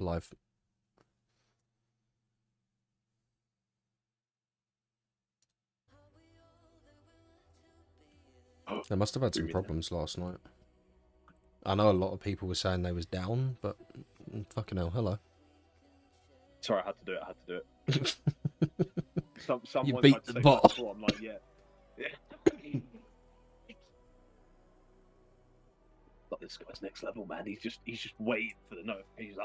live. They must have had some problems last night. I know a lot of people were saying they was down, but fucking hell, hello. Sorry, I had to do it. I had to do it. Someone You beat the bot. Before, I'm like, yeah. Like, this guy's next level, man. He's just waiting for the notification.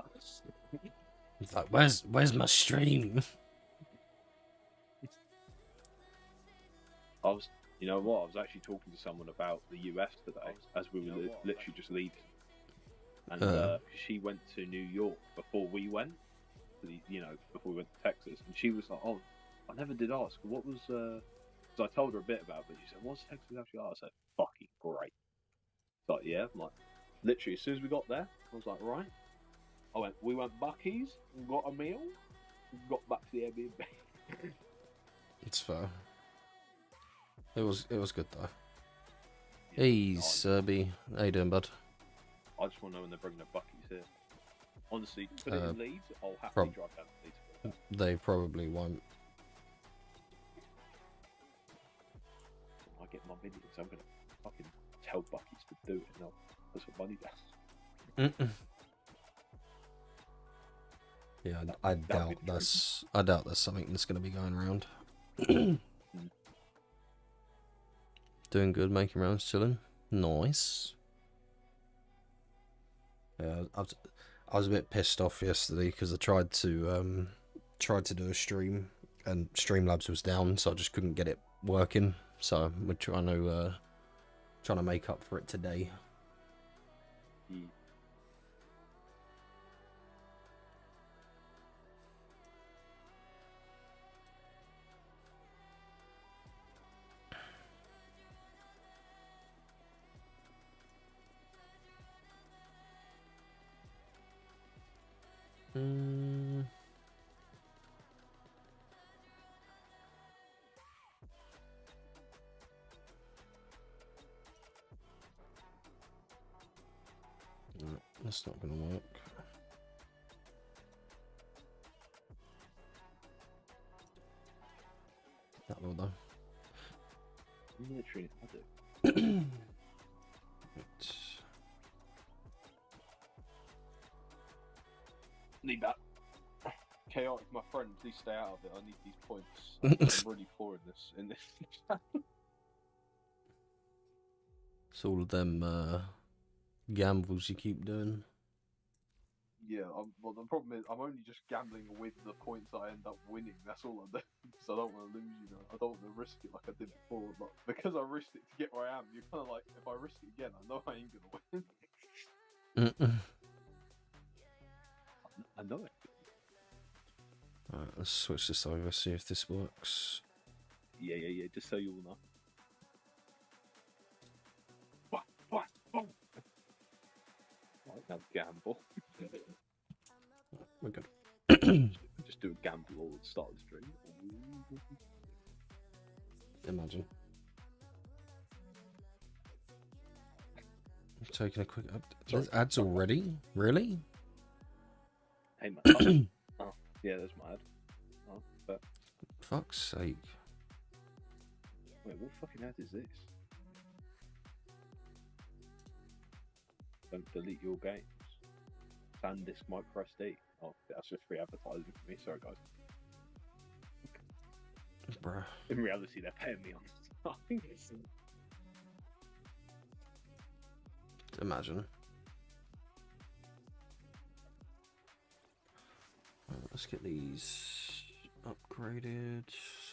He's like, where's my stream? You know what? I was actually talking to someone about the US today as we were literally just leaving, and she went to New York before we went. Before we went to Texas, and she was like, "Oh, I never did ask. What was?" Because I told her a bit about it, but she said, "What's Texas actually like?" I said, "Fucking great." It's like, yeah, I'm like, literally as soon as we got there, I was like, right. We went Buc-ee's, and got a meal, and got back to the Airbnb. It's fair. It was good though. Yeah, hey, Serby. How you doing, bud? I just want to know when they're bringing their Buc-ee's here. Honestly, put it in Leeds, I'll happily drive down to Leeds. They probably won't. I get my videos, I'm going to fucking tell Buc-ee's to do it. No, that's what money does. Yeah, I doubt there's something that's going to be going around. Doing good, making rounds, chilling. Nice. Yeah, I was a bit pissed off yesterday because I tried to do a stream and Streamlabs was down, so I just couldn't get it working. So we're trying to make up for it today. No, that's not gonna work. That will though. Literally, I do. Need that. Chaotic, my friend, please stay out of it. I need these points. I'm really poor in this. It's all of them gambles you keep doing. Yeah, well, the problem is I'm only just gambling with the points I end up winning. That's all I do. Because I don't want to lose, I don't want to risk it like I did before. But because I risked it to get where I am, you're kind of like, if I risk it again, I know I ain't going to win. I know it. Alright, let's switch this over, see if this works. Yeah, just so you all know. Now gamble. We're good. Just do a gamble all at the start of the stream. Imagine. I'm taking a quick There's ads already? Really? Hey man. Oh, yeah, there's my ad. Oh, but... Fuck's sake. Wait, what fucking ad is this? Don't delete your games. SanDisk Micro SD. Oh, that's just free advertising for me. Sorry, guys. Bruh. In reality, they're paying me on stuff. Imagine. Right, let's get these upgraded.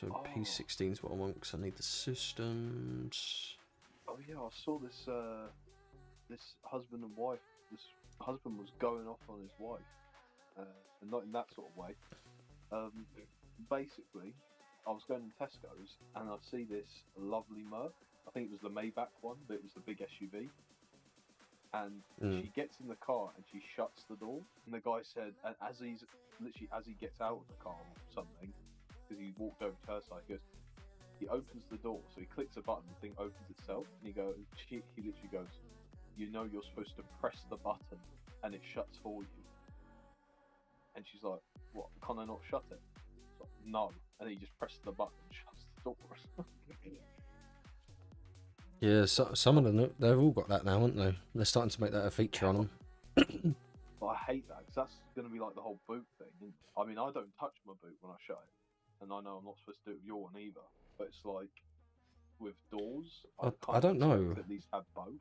So P16 is what I want because I need the systems. Oh yeah, I saw this. This husband and wife. This husband was going off on his wife, and not in that sort of way. Basically, I was going to Tesco's and I see this lovely Merc. I think it was the Maybach one, but it was the big SUV. And she gets in the car and she shuts the door. And the guy said, and as he gets out of the car or something, because he walked over to her side, he opens the door, so he clicks a button, the thing opens itself, and he literally goes, "You know you're supposed to press the button and it shuts for you." And she's like, what, can I not shut it? Like, no. And he just presses the button and shuts the doors. Yeah, so, some of them, they've all got that now, haven't they? They're starting to make that a feature on them. But I hate that, because that's going to be like the whole boot thing. And, I mean, I don't touch my boot when I shut it. And I know I'm not supposed to do it with your one either. But it's like, with doors, I don't know. To at least have both.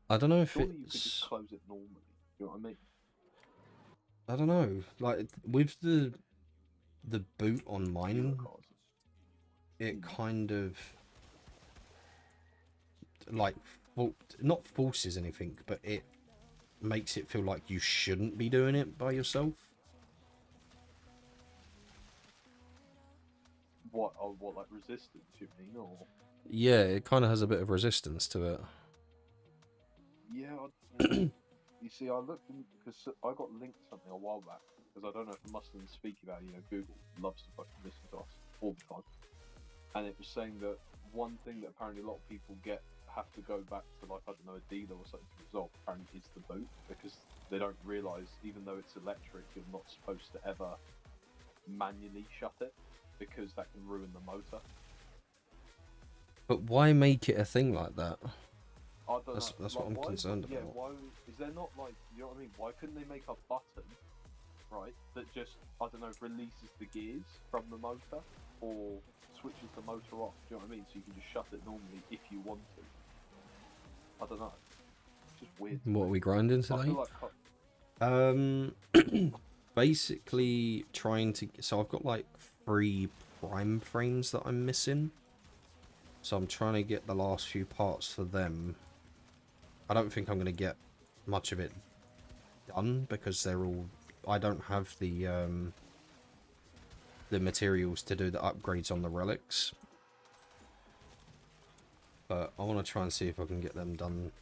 I don't know if Surely it's... you could just close it normally. You know what I mean? I don't know. Like, with the boot on mine, it kind of... like, not forces anything, but it makes it feel like you shouldn't be doing it by yourself. What, like resistance, you mean, or? Yeah, it kind of has a bit of resistance to it. Yeah, you see, I looked because I got linked something a while back, because I don't know if I must have been speaking about, Google loves to fucking listen to us all the time, and it was saying that one thing that apparently a lot of people have to go back to, like, I don't know, a dealer or something to resolve, apparently is the boot, because they don't realise, even though it's electric, you're not supposed to ever manually shut it, because that can ruin the motor. But why make it a thing like that? I don't know. That's like, what I'm concerned about. Yeah, why is there not, like, you know what I mean? Why couldn't they make a button, right, that just, I don't know, releases the gears from the motor, or switches the motor off? Do you know what I mean? So you can just shut it normally if you want to. I don't know. It's just weird. What are we grinding today? Basically trying to... So I've got like 3 prime frames that I'm missing. So I'm trying to get the last few parts for them. I don't think I'm going to get much of it done because they're all... I don't have the materials to do the upgrades on the relics. But I want to try and see if I can get them done,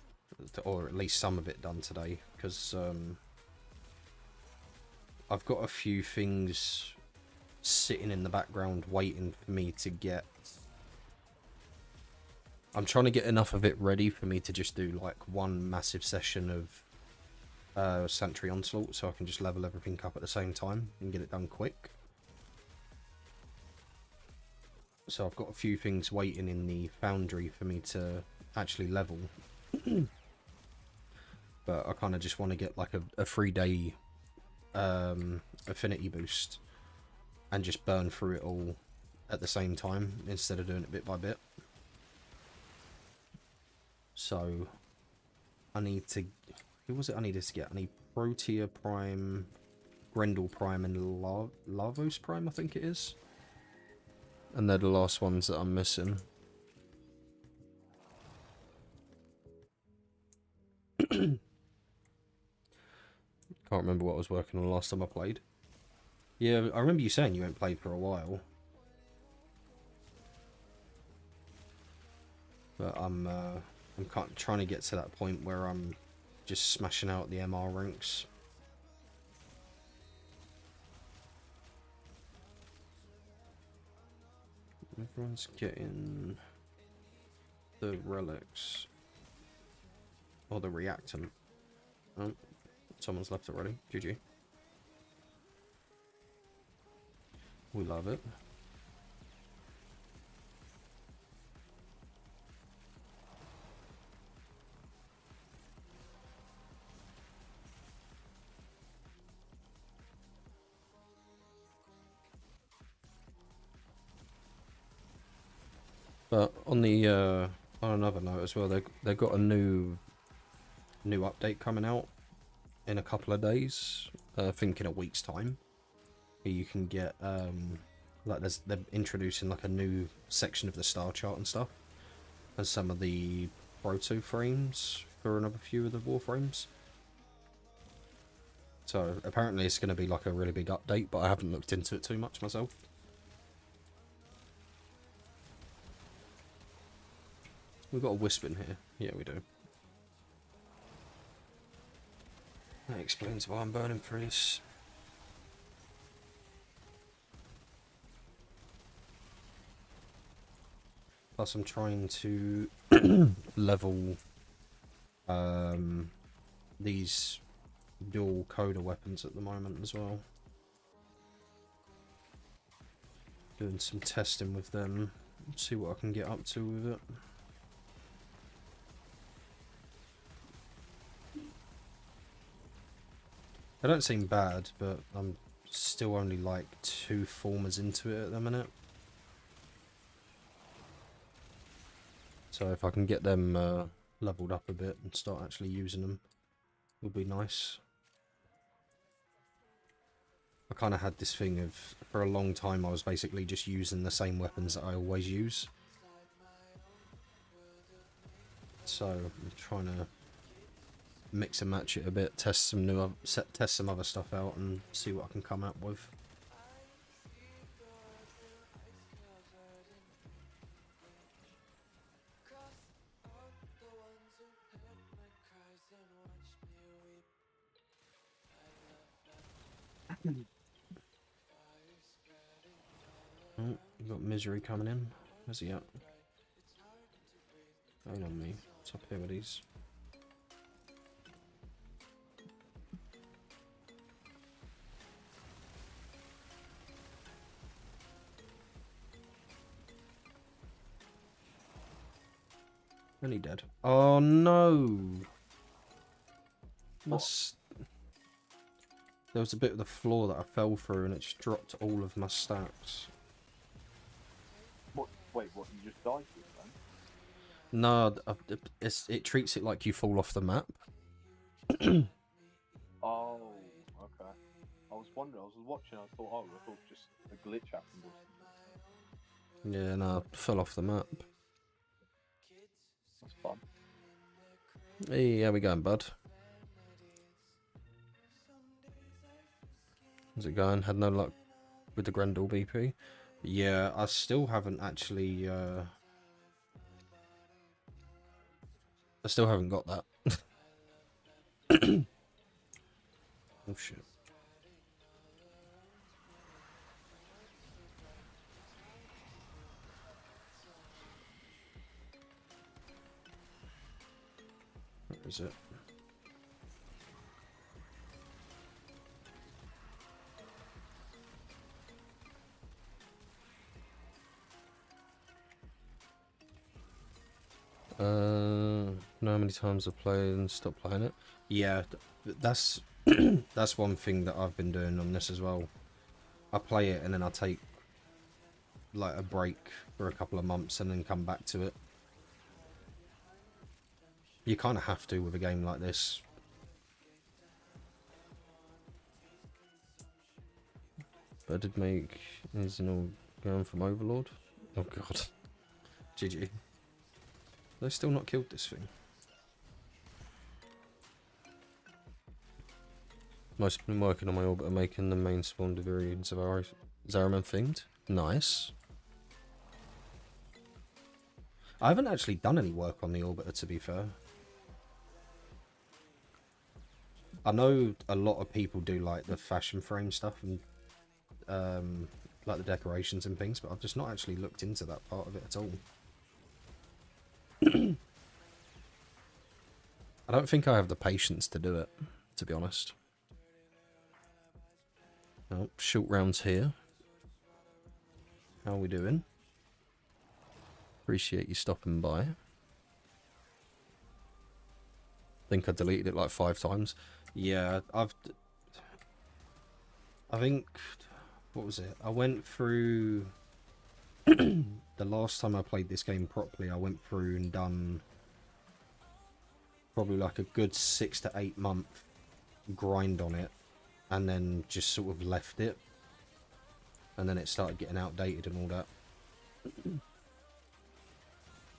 or at least some of it done today, because I've got a few things sitting in the background waiting for me to get. I'm trying to get enough of it ready for me to just do like one massive session of Sanctuary Onslaught, so I can just level everything up at the same time and get it done quick. So I've got a few things waiting in the foundry for me to actually level. But I kind of just want to get like a 3-day affinity boost and just burn through it all at the same time instead of doing it bit by bit. So I need to... Who was it I needed to get? I need Protea Prime, Grendel Prime, and Lavos Prime, I think it is. And they're the last ones that I'm missing. Can't remember what I was working on last time I played. Yeah, I remember you saying you hadn't played for a while. But I'm trying to get to that point where I'm just smashing out the MR ranks. Everyone's getting the relics. Or the reactant. Oh, someone's left already. GG. We love it. But on the on another note as well, they've got a new update coming out in a couple of days. I think in a week's time. You can get like they're introducing like a new section of the star chart and stuff, and some of the proto frames for another few of the Warframes. So apparently it's going to be like a really big update, but I haven't looked into it too much myself. We've got a wisp in here. Yeah, we do. That explains why I'm burning through this. Plus I'm trying to level these dual coda weapons at the moment as well. Doing some testing with them. See what I can get up to with it. They don't seem bad, but I'm still only like 2 formers into it at the minute. So if I can get them leveled up a bit and start actually using them, would be nice. I kind of had this thing of, for a long time I was basically just using the same weapons that I always use. So I'm trying to mix and match it a bit, test some other stuff out and see what I can come up with. Oh, we've got Misery coming in. Where's he at? Going on me. What's up here with these? Really dead. Oh no! There was a bit of the floor that I fell through and it just dropped all of my stacks. What? Wait, what? You just died here then? No, it treats it like you fall off the map. Oh, okay. I was wondering, I was watching, I thought just a glitch happened or something. Yeah, no, I fell off the map. That's fun. Hey, how we going, bud? How's it going? Had no luck with the Grendel BP? Yeah, I still haven't actually, I still haven't got that. Oh shit. Where is it? Know how many times I've played and stopped playing it? Yeah, that's that's one thing that I've been doing on this as well. I play it and then I take like a break for a couple of months and then come back to it. You kind of have to with a game like this. But I did make is all going from Overlord. Oh god. GG. They've still not killed this thing. Most been working on my orbiter, making the main spawn variants of our Zaraman themed. Nice. I haven't actually done any work on the orbiter, to be fair. I know a lot of people do like the fashion frame stuff and like the decorations and things, but I've just not actually looked into that part of it at all. I don't think I have the patience to do it, to be honest. Oh, short rounds here. How are we doing? Appreciate you stopping by. I think I deleted it like 5 times. Yeah, I think, what was it? I went through, the last time I played this game properly, I went through and done probably like a good 6 to 8 month grind on it, and then just sort of left it, and then it started getting outdated and all that.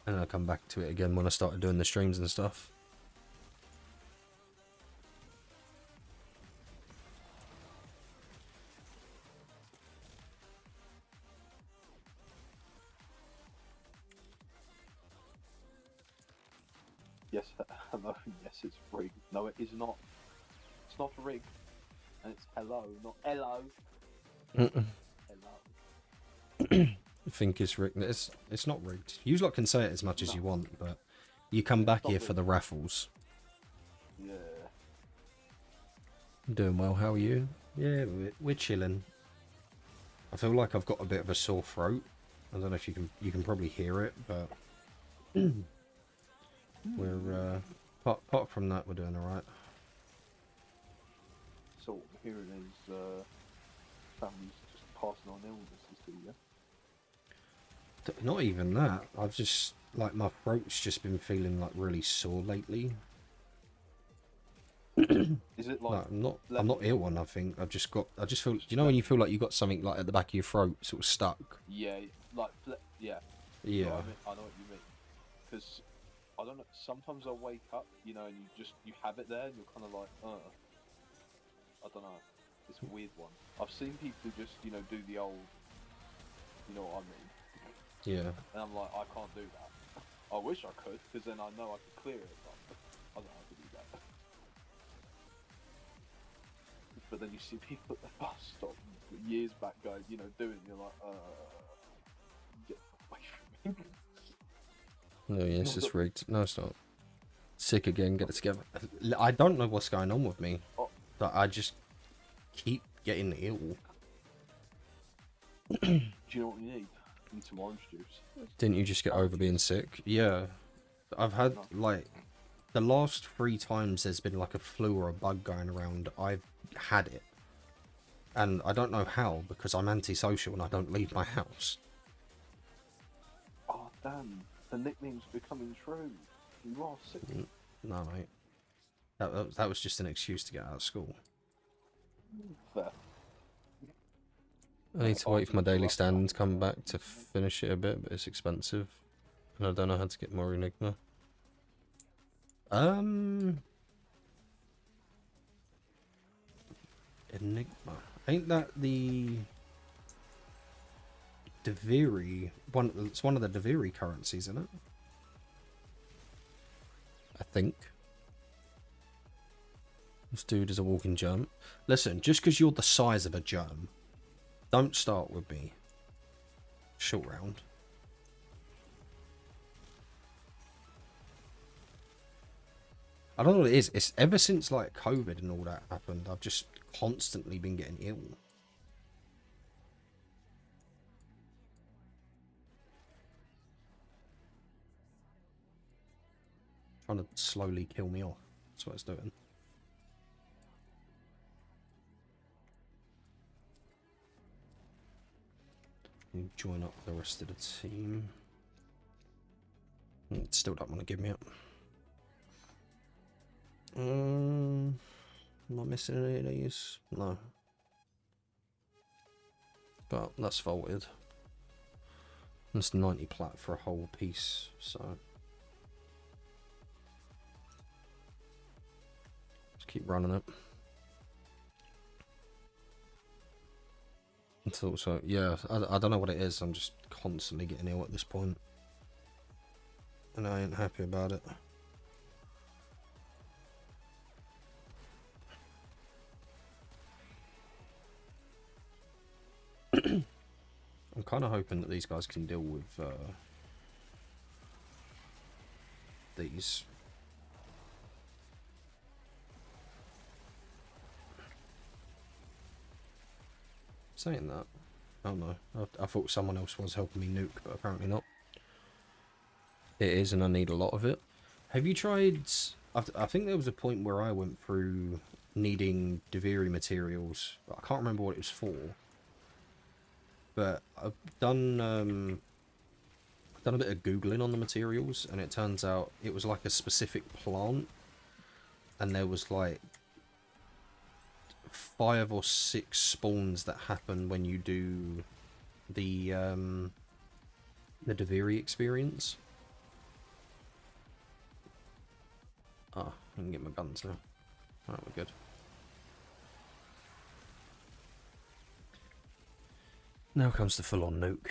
And I come back to it again when I started doing the streams and stuff. Yes, hello, yes, it's rigged. No, it is not. It's not rigged. And it's hello, not hello. Hello. I think it's rigged. It's not rigged. You lot can say it as much as you want, but you come back here for the raffles. Yeah. I'm doing well. How are you? Yeah, we're chilling. I feel like I've got a bit of a sore throat. I don't know if you can probably hear it, but we're apart from that, we're doing all right. So what I'm hearing is families just passing on illnesses to you. Not even that. I've just like my throat's just been feeling like really sore lately. Is it like I'm not ill or nothing. I just feel, you know when you feel like you got something like at the back of your throat sort of stuck. Yeah, like yeah. Yeah. I know what you mean. Because I don't know. Sometimes I wake up, you know, and you have it there, and you're kind of like, I don't know. It's a weird one. I've seen people just, you know, do the old, you know what I mean? Yeah. And I'm like, I can't do that. I wish I could, because then I know I could clear it, but I don't know how to do that. But then you see people at the bus stop years back going, you know, doing it, and you're like, get away from me. No, yeah, it's just rigged. No, it's not. Sick again, get it together. I don't know what's going on with me. But I just keep getting ill. Do you know what you need? You need some orange juice. Didn't you just get over being sick? Yeah. I've had, like, the last 3 times there's been, like, a flu or a bug going around, I've had it. And I don't know how, because I'm antisocial and I don't leave my house. Oh, damn. The nickname's becoming true. You are sick. No, mate. That was just an excuse to get out of school. Fair. I need to wait for my daily stand to come back to finish it a bit, but it's expensive. And I don't know how to get more Enigma. Enigma. Ain't that the Deviri one? It's one of the Deviri currencies, isn't it? I think. This dude is a walking germ. Listen, just because you're the size of a germ, don't start with me. Short round. I don't know what it is. It's ever since like COVID and all that happened, I've just constantly been getting ill. Trying to slowly kill me off. That's what it's doing. You join up the rest of the team. It still don't want to give me up. Am I missing any of these? No. But that's faulted. That's 90 plat for a whole piece, so just keep running it. Until so, yeah, I don't know what it is. I'm just constantly getting ill at this point, and I ain't happy about it. I'm kind of hoping that these guys can deal with these. Saying that, oh no, I thought someone else was helping me nuke, but apparently not. It is, and I need a lot of it. Have you tried? I think there was a point where I went through needing Deviri materials, but I can't remember what it was for. But I've done a bit of googling on the materials, and it turns out it was like a specific plant, and there was like 5 or 6 spawns that happen when you do the Deviri experience. Ah, I can get my guns now. Alright, we're good. Now comes the full-on nuke.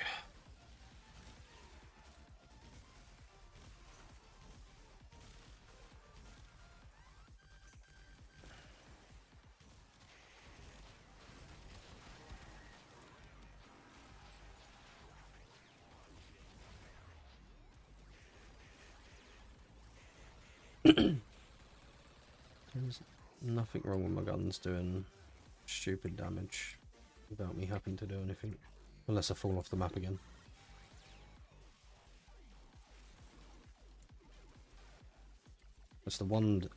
There's nothing wrong with my guns doing stupid damage. without me having to do anything. Unless I fall off the map again. That's the one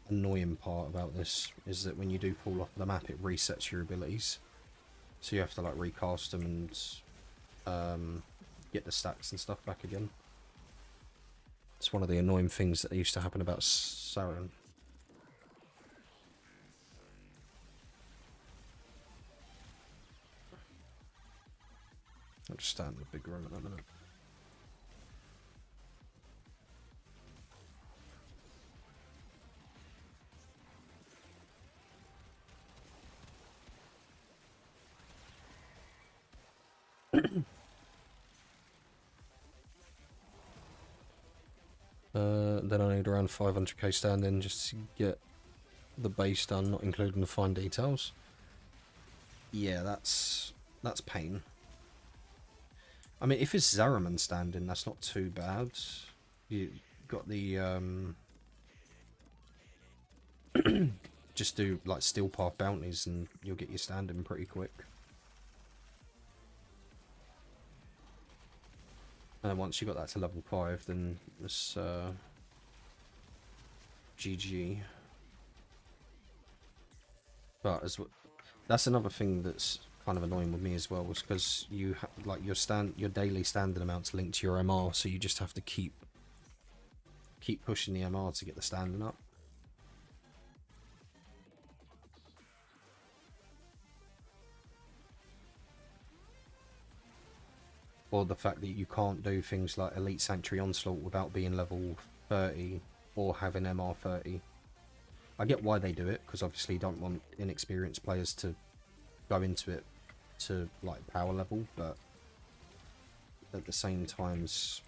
annoying part about this, is that when you do fall off the map, it resets your abilities. So you have to like recast them and get the stats and stuff back again. It's one of the annoying things that used to happen about Saren. I'll just stand in the big room in a minute. Then I need around 500k stand-in just to get the base done, not including the fine details. Yeah, that's pain. I mean, if it's Zariman stand-in, that's not too bad. You got the just do like steel path bounties and you'll get your stand-in pretty quick. And once you got that to level 5, then it's GG. But that's another thing that's kind of annoying with me as well, was because you like your daily standing amounts linked to your MR, so you just have to keep pushing the MR to get the standing up. Or the fact that you can't do things like Elite Sanctuary Onslaught without being level 30 or having MR 30. I get why they do it, because obviously you don't want inexperienced players to go into it to like power level, but at the same times,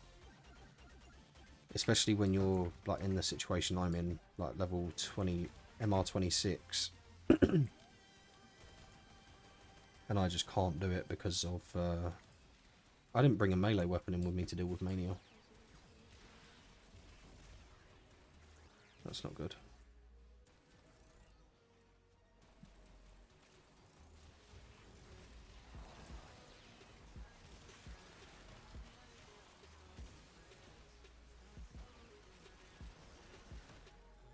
especially when you're like in the situation I'm in, like level 20 MR 26, and I just can't do it because of I didn't bring a melee weapon in with me to deal with Mania. That's not good.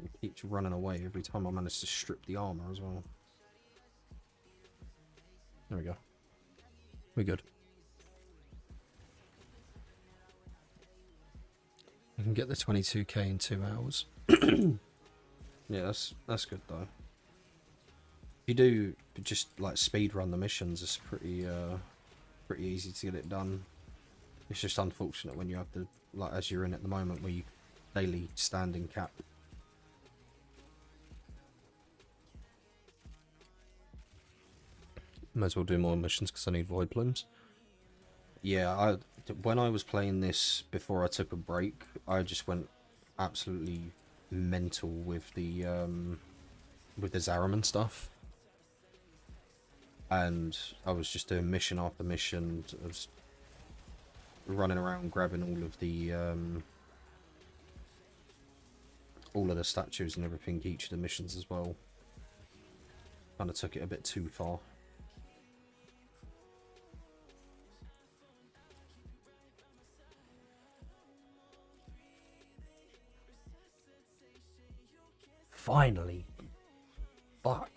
It keeps running away every time I manage to strip the armor as well. There we go. We're good. I can get the 22k in 2 hours. Yeah, that's good though. If you do just like speed run the missions, it's pretty easy to get it done. It's just unfortunate when you have to, like as you're in at the moment, where you daily standing cap. Might as well do more missions because I need void plumes. Yeah, when I was playing this before I took a break, I just went absolutely mental with the Zariman stuff, and I was just doing mission after mission. I was running around grabbing all of the statues and everything, each of the missions as well. Kind of took it a bit too far. Finally. Fuck.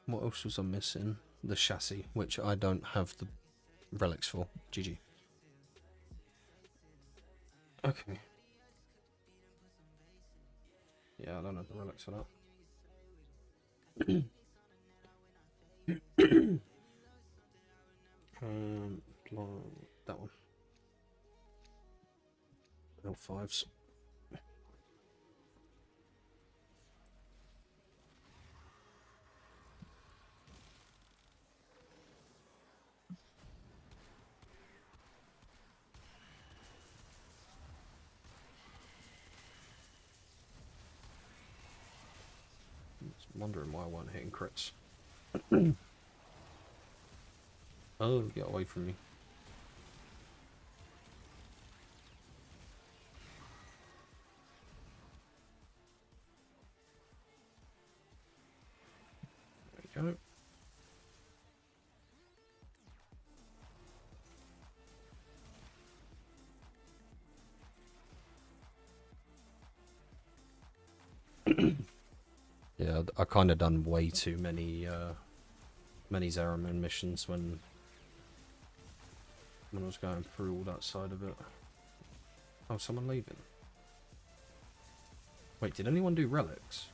What else was I missing? The chassis, which I don't have the relics for. GG. Okay. Yeah, I don't have the relics for that. That one. L5s. Wondering why I wasn't hitting crits. Oh, get away from me. Yeah, I kind of done way too many Zeraman missions when I was going through all that side of it. Oh, someone leaving. Wait, did anyone do relics?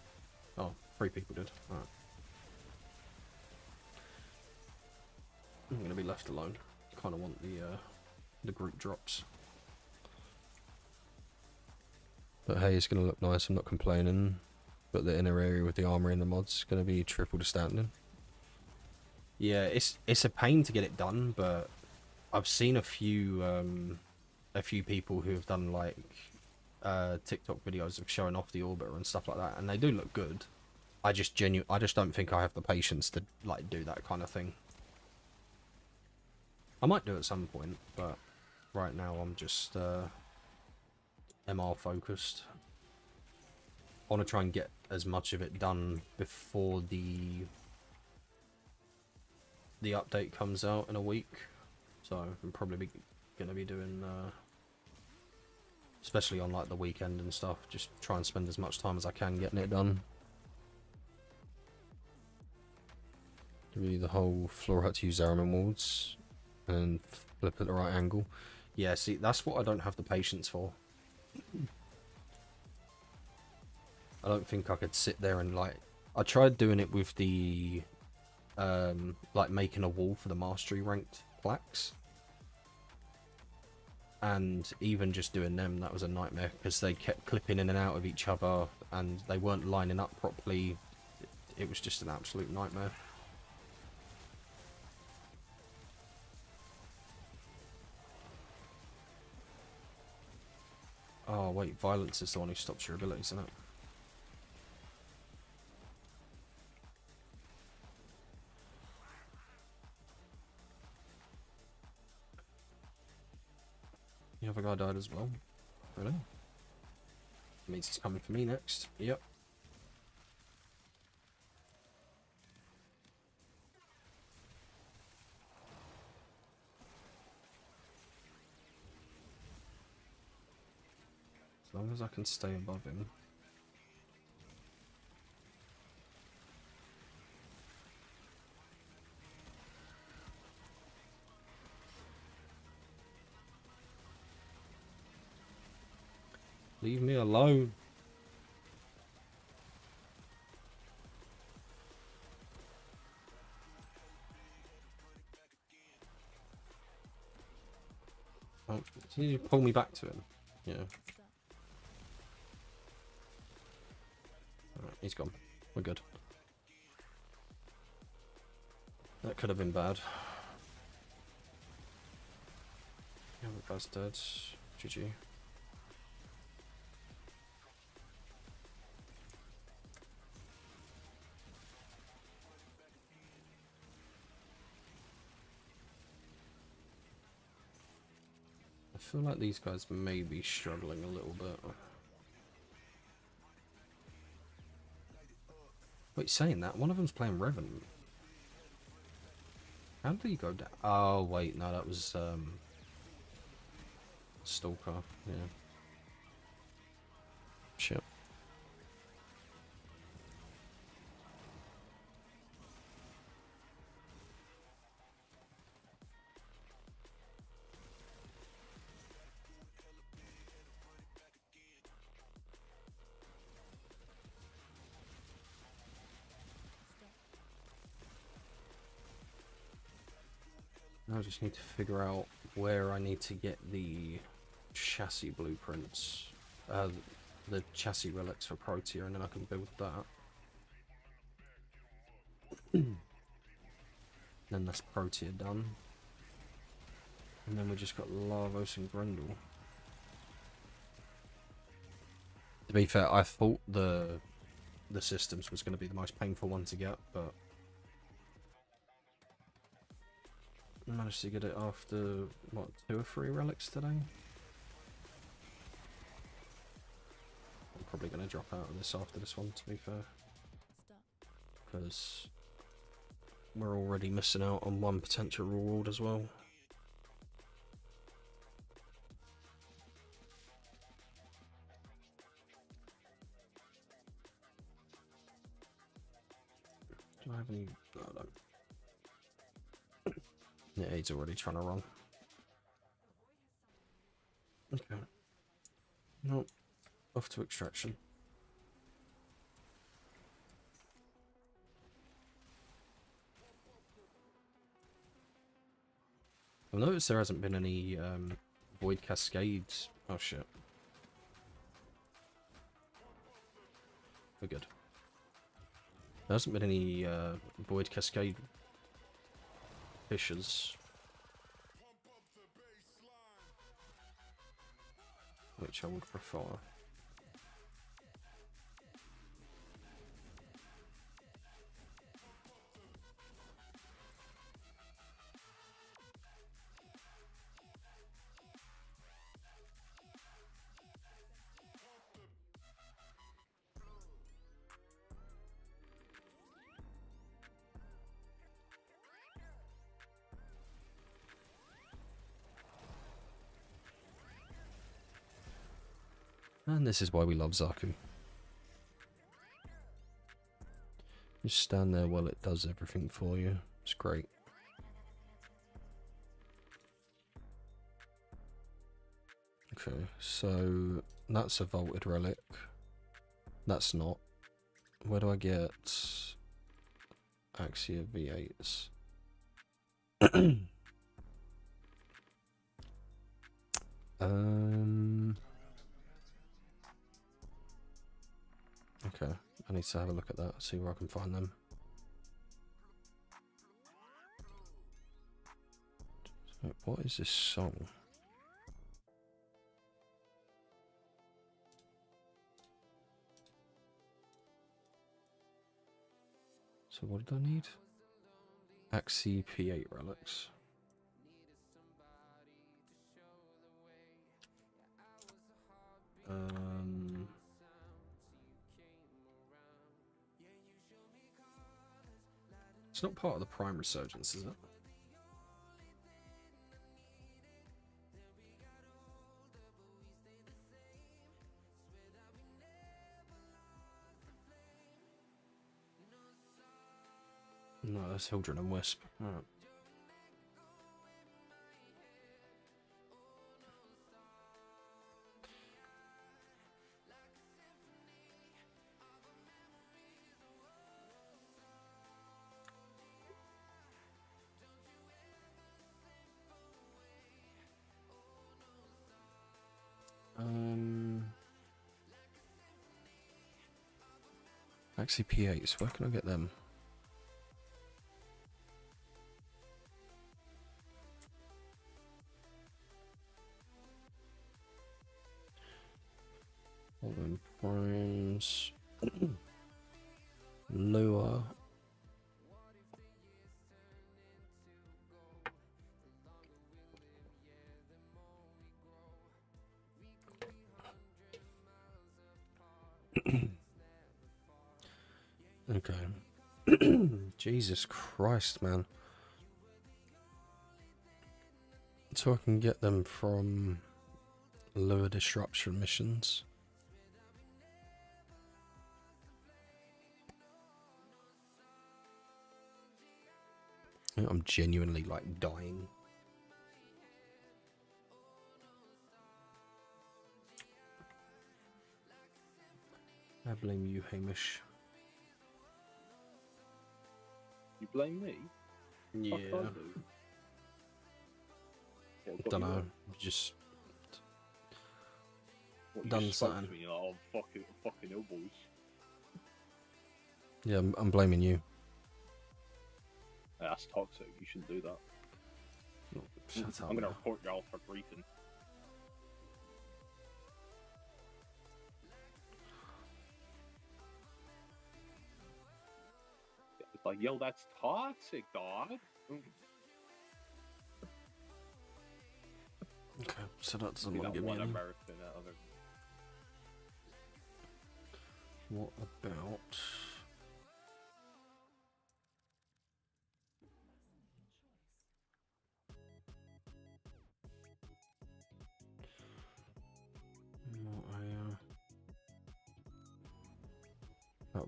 Oh, 3 people did. Alright. I'm gonna be left alone. Kind of want the group drops. But hey, it's gonna look nice. I'm not complaining. But the inner area with the armory and the mods is gonna be triple to standing. Yeah, it's a pain to get it done, but I've seen a few people who have done like TikTok videos of showing off the orbiter and stuff like that, and they do look good. I just don't think I have the patience to like do that kind of thing. I might do it at some point, but right now I'm just MR focused. I want to try and get as much of it done before the update comes out in a week. So I'm probably going to be doing, especially on like the weekend and stuff, just try and spend as much time as I can getting it done. Give you the whole floor hut to use Zeraman wards and flip at the right angle. Yeah, see, that's what I don't have the patience for. I don't think I could sit there and like... I tried doing it with the... like making a wall for the mastery ranked plaques. And even just doing them, that was a nightmare because they kept clipping in and out of each other and they weren't lining up properly. It was just an absolute nightmare. Oh wait, violence is the one who stops your abilities, isn't it? The other guy died as well. Really? Means he's coming for me next. Yep. As long as I can stay above him. Leave me alone. Oh, can you pull me back to him? Yeah. Alright, he's gone. We're good. That could have been bad. Yeah, the guy's dead. GG. I feel like these guys may be struggling a little bit. Wait, saying that, one of them's playing Revenant. How did he go down? Oh, wait, no, that was, Stalker, yeah. Shit. I just need to figure out where I need to get the chassis blueprints, the chassis relics for Protea, and then I can build that. Then that's Protea done. And then we just got Lavos and Grendel. To be fair, I thought the systems was going to be the most painful one to get, but I managed to get it after, what, 2 or 3 relics today? I'm probably going to drop out of this after this one, to be fair. Because we're already missing out on 1 potential reward as well. Do I have any? No, I don't. Yeah, he's already trying to run. Okay. Nope. Off to extraction. I've noticed there hasn't been any void cascades. Oh shit. We're good. There hasn't been any void cascade fissures. Which I would prefer. And this is why we love Zaku. Just stand there while it does everything for you. It's great. Okay, so that's a vaulted relic. That's not. Where do I get Axia V8s? Okay, I need to have a look at that, see where I can find them. So, what is this song? So what did I need? Axie P8 relics. It's not part of the Prime Resurgence, is it? No, that's Hildren and Wisp. Alright. Axie P8s, where can I get them? All them primes. Lure. Okay. Jesus Christ, man. So I can get them from lure disruption missions. I'm genuinely like dying. I blame you, Hamish. You blame me? Yeah. Don't know. Just done something. You're like, oh, fucking ill boys. Yeah, I'm blaming you. That's toxic. You shouldn't do that. Oh, shut up. I'm gonna report y'all for briefing. It's like, yo, that's toxic, dog. Okay, so that doesn't See want that to give me one any. American other. What about...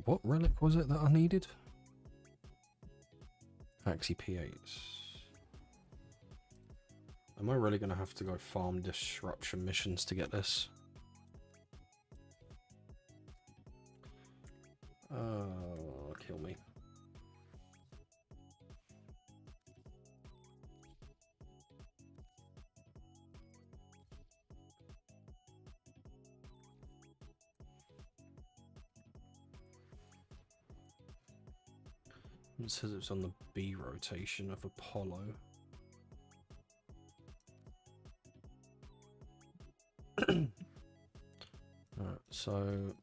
what relic was it that I needed? Galaxy P8s. Am I really going to have to go farm disruption missions to get this? Kill me. It says it's on the B rotation of Apollo. Alright, so...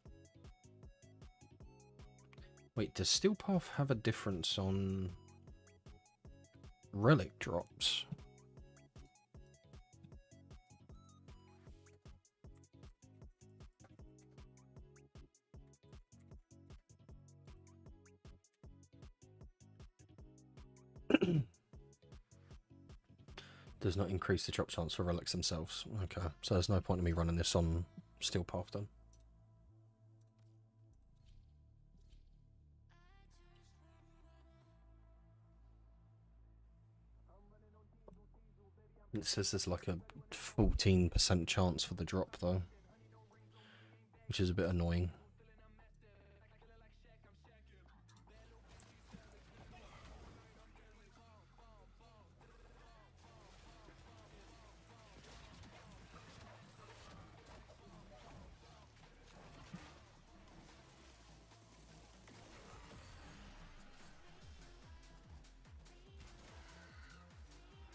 Wait, does Steel Path have a difference on relic drops? Does not increase the drop chance for relics themselves. Okay, so there's no point in me running this on Steel Path then. It says there's like a 14% chance for the drop though, which is a bit annoying.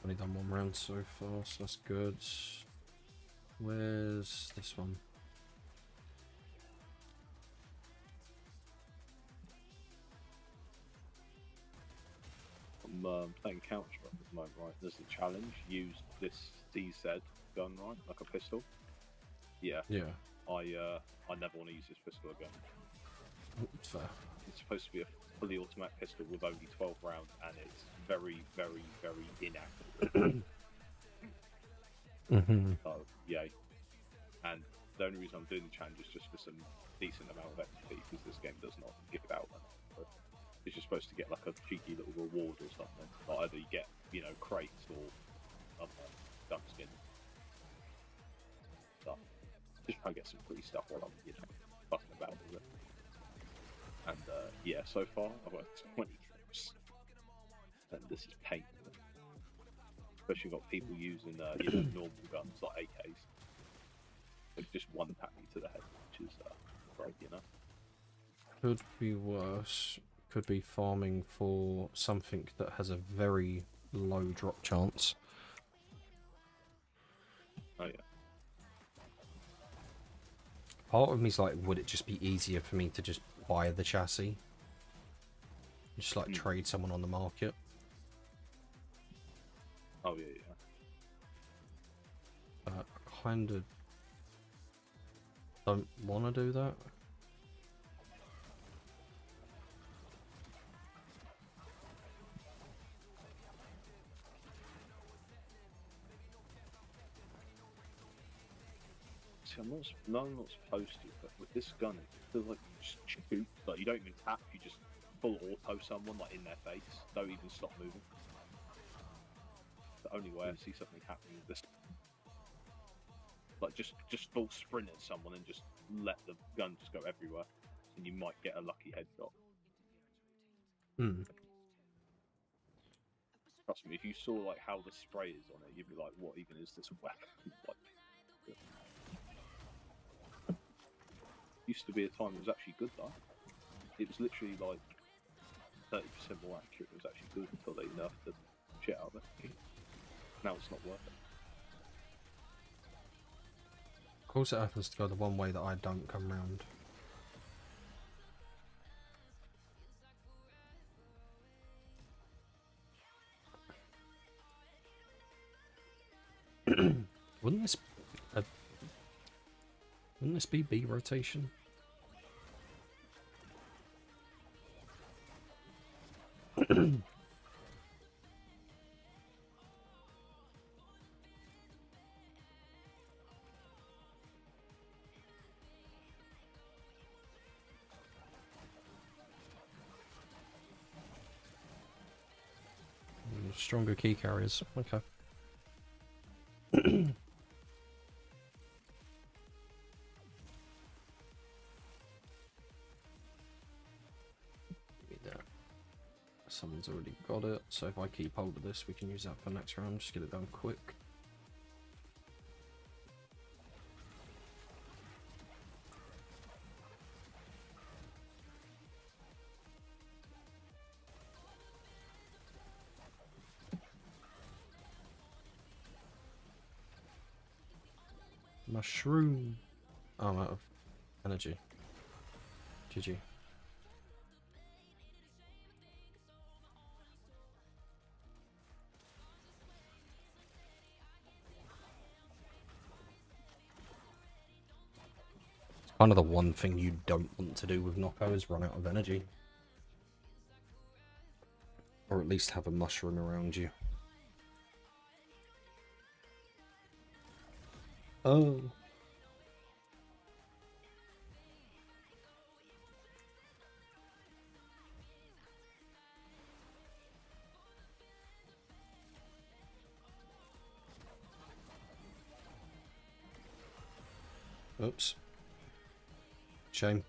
Only done one round so far, so that's good. Where's this one? I'm playing Counter-Strike at the moment, right? There's a challenge. Use this DZ gun, right? Like a pistol. Yeah. Yeah. I never want to use this pistol again. It's fair. It's supposed to be a fully automatic pistol with only 12 rounds, and it's very, very, very inaccurate. So, yay. And the only reason I'm doing the challenge is just for some decent amount of XP, because this game does not give it out. But it's just supposed to get like a cheeky little reward or something. Like either you get, you know, crates or gun skin stuff. Just try and get some free stuff while I'm, you know, fussing about with it. And yeah, so far I've got 20 trips, and this is painful. Especially got people using you know, normal guns like AKs. They've just one tap me to the head, which is great, you know. Could be worse. Could be farming for something that has a very low drop chance. Oh yeah. Part of me's like, would it just be easier for me to just buy the chassis? Just like trade someone on the market? Oh yeah, yeah. I kind of don't want to do that. See, I'm not supposed to, but with this gun, it feels like you just shoot. Like you don't even tap, you just full auto someone like in their face. Don't even stop moving. The only way I see something happening with this, like just full sprint at someone and just let the gun just go everywhere, and you might get a lucky headshot. Trust me, if you saw like how the spray is on it, you'd be like, "What even is this weapon?" Like, used to be a time it was actually good though. It was literally like 30% more accurate. It was actually good until they nerfed the shit out of it. Now it's not worth it. Of course it happens to go the one way that I don't come round. Wouldn't this be B rotation? Stronger key carriers. Okay. Someone's already got it, so if I keep hold of this, we can use that for next round. Just get it done quick. Mushroom. Oh, I'm out of energy. GG. Kind of the one thing you don't want to do with Knocko is run out of energy. Or at least have a mushroom around you. Oh. Oops. Shame.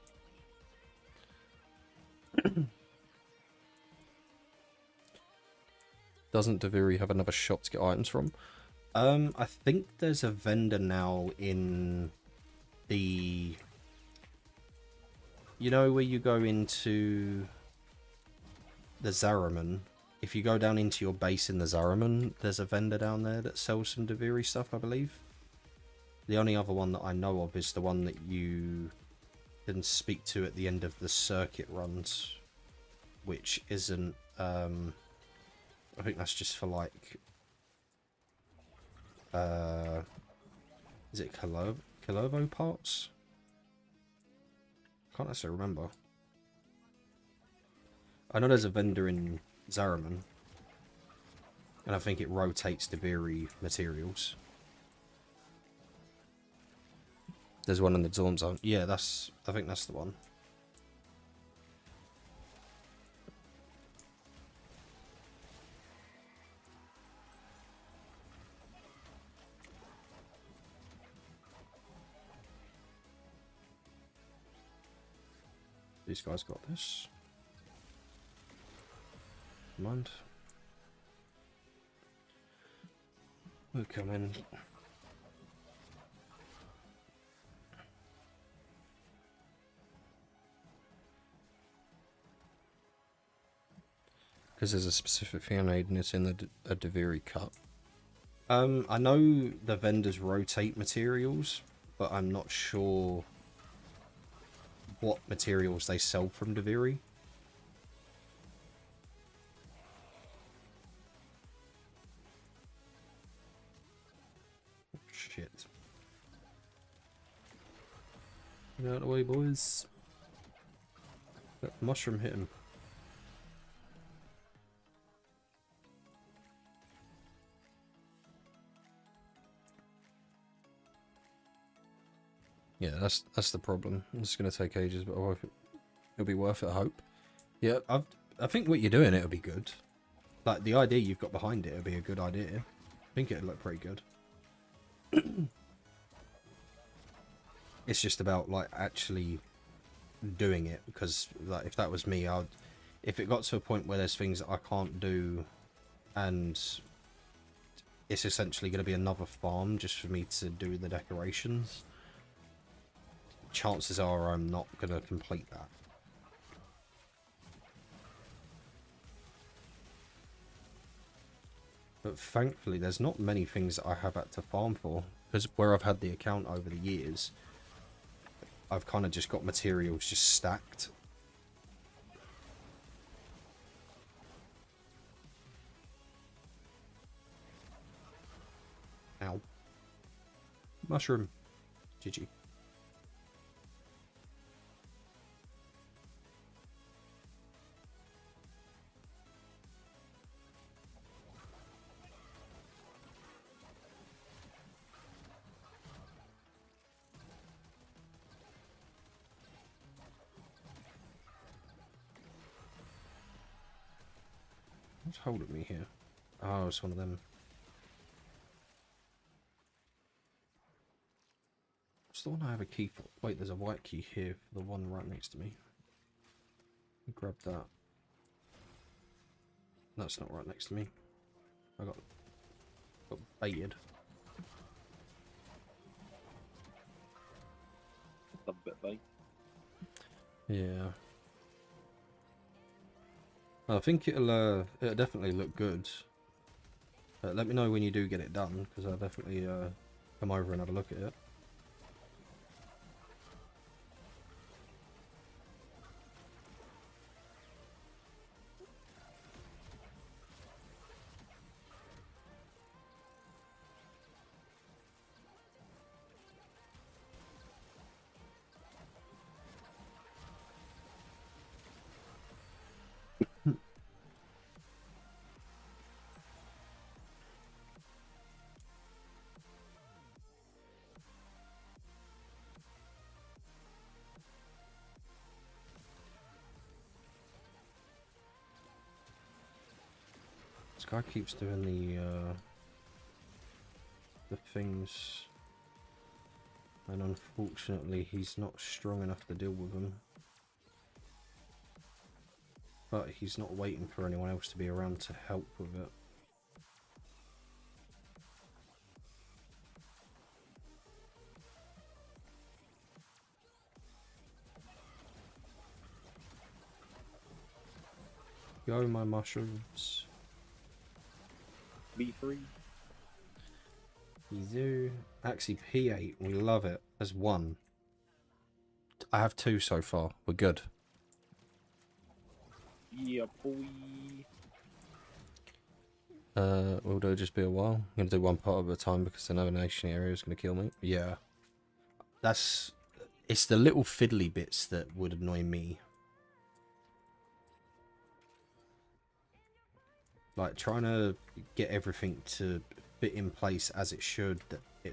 Doesn't Daviri have another shop to get items from? I think there's a vendor now in the... You know where you go into the Zariman? If you go down into your base in the Zariman, there's a vendor down there that sells some Daviri stuff, I believe. The only other one that I know of is the one that you can speak to at the end of the circuit runs, which isn't... I think that's just for like... is it Calovo parts? Can't necessarily remember. I know there's a vendor in Zariman, and I think it rotates Daviri materials. There's one in the Zorn Zone. Yeah, I think that's the one. These guys got this. Mind. We'll come in. Because there's a specific thing I need, and it's in a Daviri cup. I know the vendors rotate materials, but I'm not sure what materials they sell from Daviri. Shit. Get out of the way, boys. That mushroom hit him. Yeah, that's the problem. It's going to take ages, but it'll be worth it, I hope. Yeah, I think what you're doing, it'll be good. Like, the idea you've got behind it, it'll be a good idea. I think it'll look pretty good. It's just about, like, actually doing it, because, like, if that was me, if it got to a point where there's things that I can't do, and it's essentially going to be another farm just for me to do the decorations, chances are I'm not going to complete that. But thankfully, there's not many things that I have had to farm for, because where I've had the account over the years, I've kind of just got materials just stacked. Ow. Mushroom. GG. What's holding me here? Oh, it's one of them. What's the one I have a key for? Wait, there's a white key here for the one right next to me. Grab that. That's not right next to me. I got baited. A bit bait. Yeah. I think it'll definitely look good. Let me know when you do get it done, because I'll definitely come over and have a look at it. This guy keeps doing the things, and unfortunately he's not strong enough to deal with them. But he's not waiting for anyone else to be around to help with it. Go, my mushrooms. B3. Easy. Actually, P8, we love it. There's one. I have two so far. We're good. Yeah, boy. Will do just be a while. I'm gonna do one part at a time because the navigation area is gonna kill me. Yeah. It's the little fiddly bits that would annoy me. Like trying to get everything to fit in place as it should,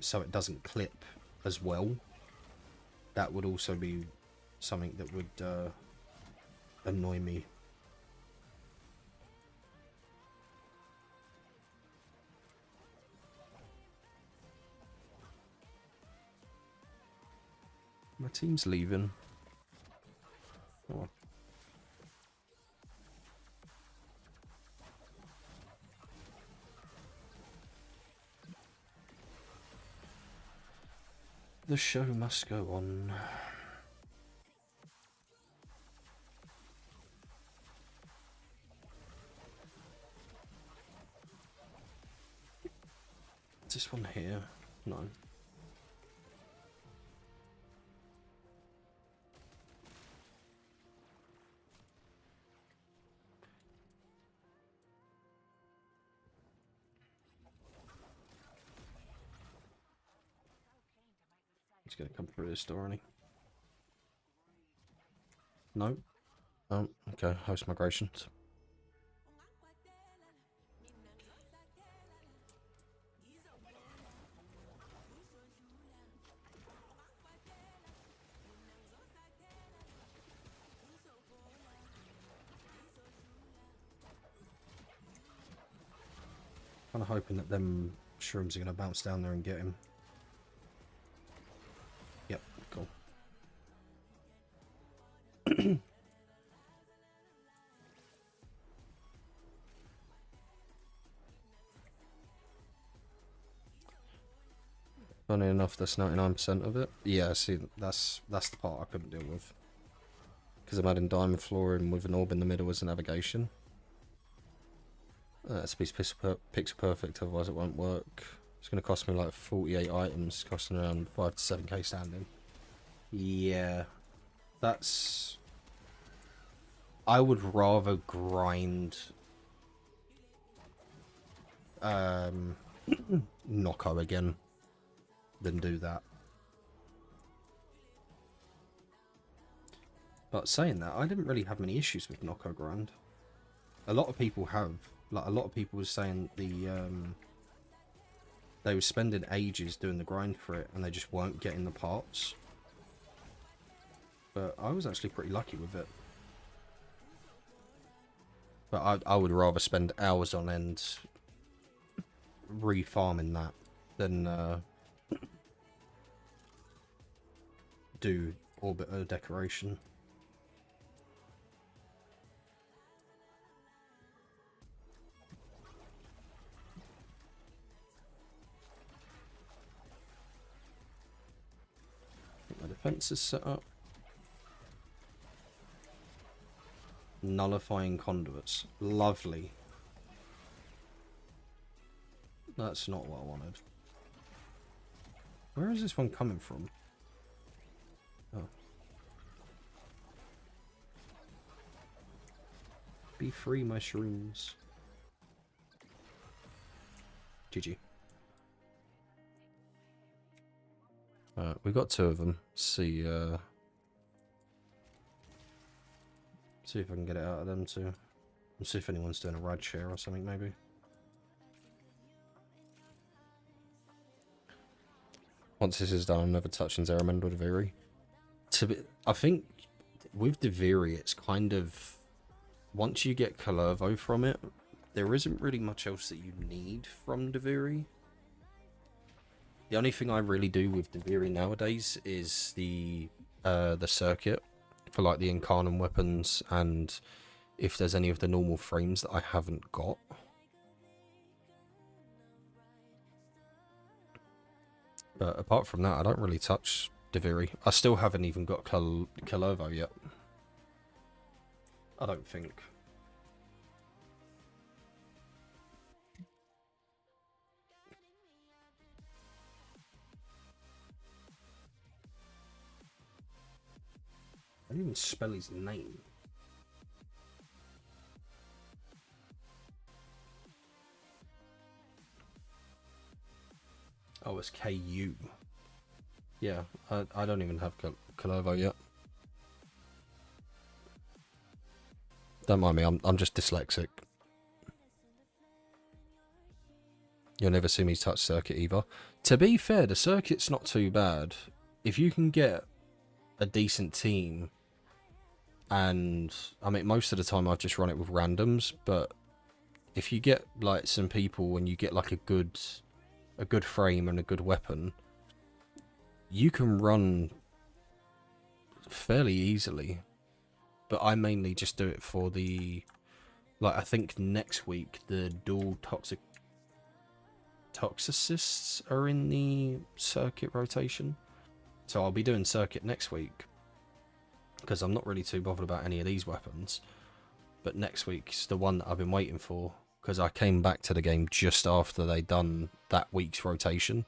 so it doesn't clip as well. That would also be something that would annoy me. My team's leaving. Oh. The show must go on. Is this one here? No. He's gonna come through this door, isn't he? No. Oh, okay. Host migrations. Kind of hoping that them shrooms are gonna bounce down there and get him. Yep, cool. Funny enough, that's 99% of it. Yeah, see, that's the part I couldn't deal with. Because I'm adding diamond flooring with an orb in the middle as a navigation. It's to be pixel perfect, otherwise it won't work. It's going to cost me like 48 items, costing around 5 to 7k standing. Yeah, that's... I would rather grind Knocko again than do that. But saying that, I didn't really have many issues with Knocko grind. A lot of people have. Like, a lot of people were saying they were spending ages doing the grind for it and they just weren't getting the parts. But I was actually pretty lucky with it. But I would rather spend hours on end re-farming that than do orbiter decoration. My defense is set up. Nullifying conduits. Lovely. That's not what I wanted. Where is this one coming from? Oh. Be free, my shrooms. GG. We got 2 of them. See if I can get it out of them too. And see if anyone's doing a ride share or something, maybe. Once this is done, I'm never touching Zeramend or Deviri. I think with Deviri, it's kind of... Once you get Kalervo from it, there isn't really much else that you need from Deviri. The only thing I really do with Deviri nowadays is the circuit for like the Incarnate weapons, and if there's any of the normal frames that I haven't got. But apart from that, I don't really touch Deviri. I still haven't even got Kalervo yet. I don't think. I didn't even spell his name. Oh, it's KU. Yeah, I don't even have Kalervo yet. Don't mind me, I'm just dyslexic. You'll never see me touch circuit either. To be fair, the circuit's not too bad. If you can get a decent team, and I mean most of the time I just run it with randoms, but if you get like some people and you get like a good frame and a good weapon, you can run fairly easily. But I mainly just do it for the, like, I think next week the dual toxicists are in the circuit rotation, so I'll be doing circuit next week because I'm not really too bothered about any of these weapons. But next week's the one that I've been waiting for, because I came back to the game just after they done that week's rotation.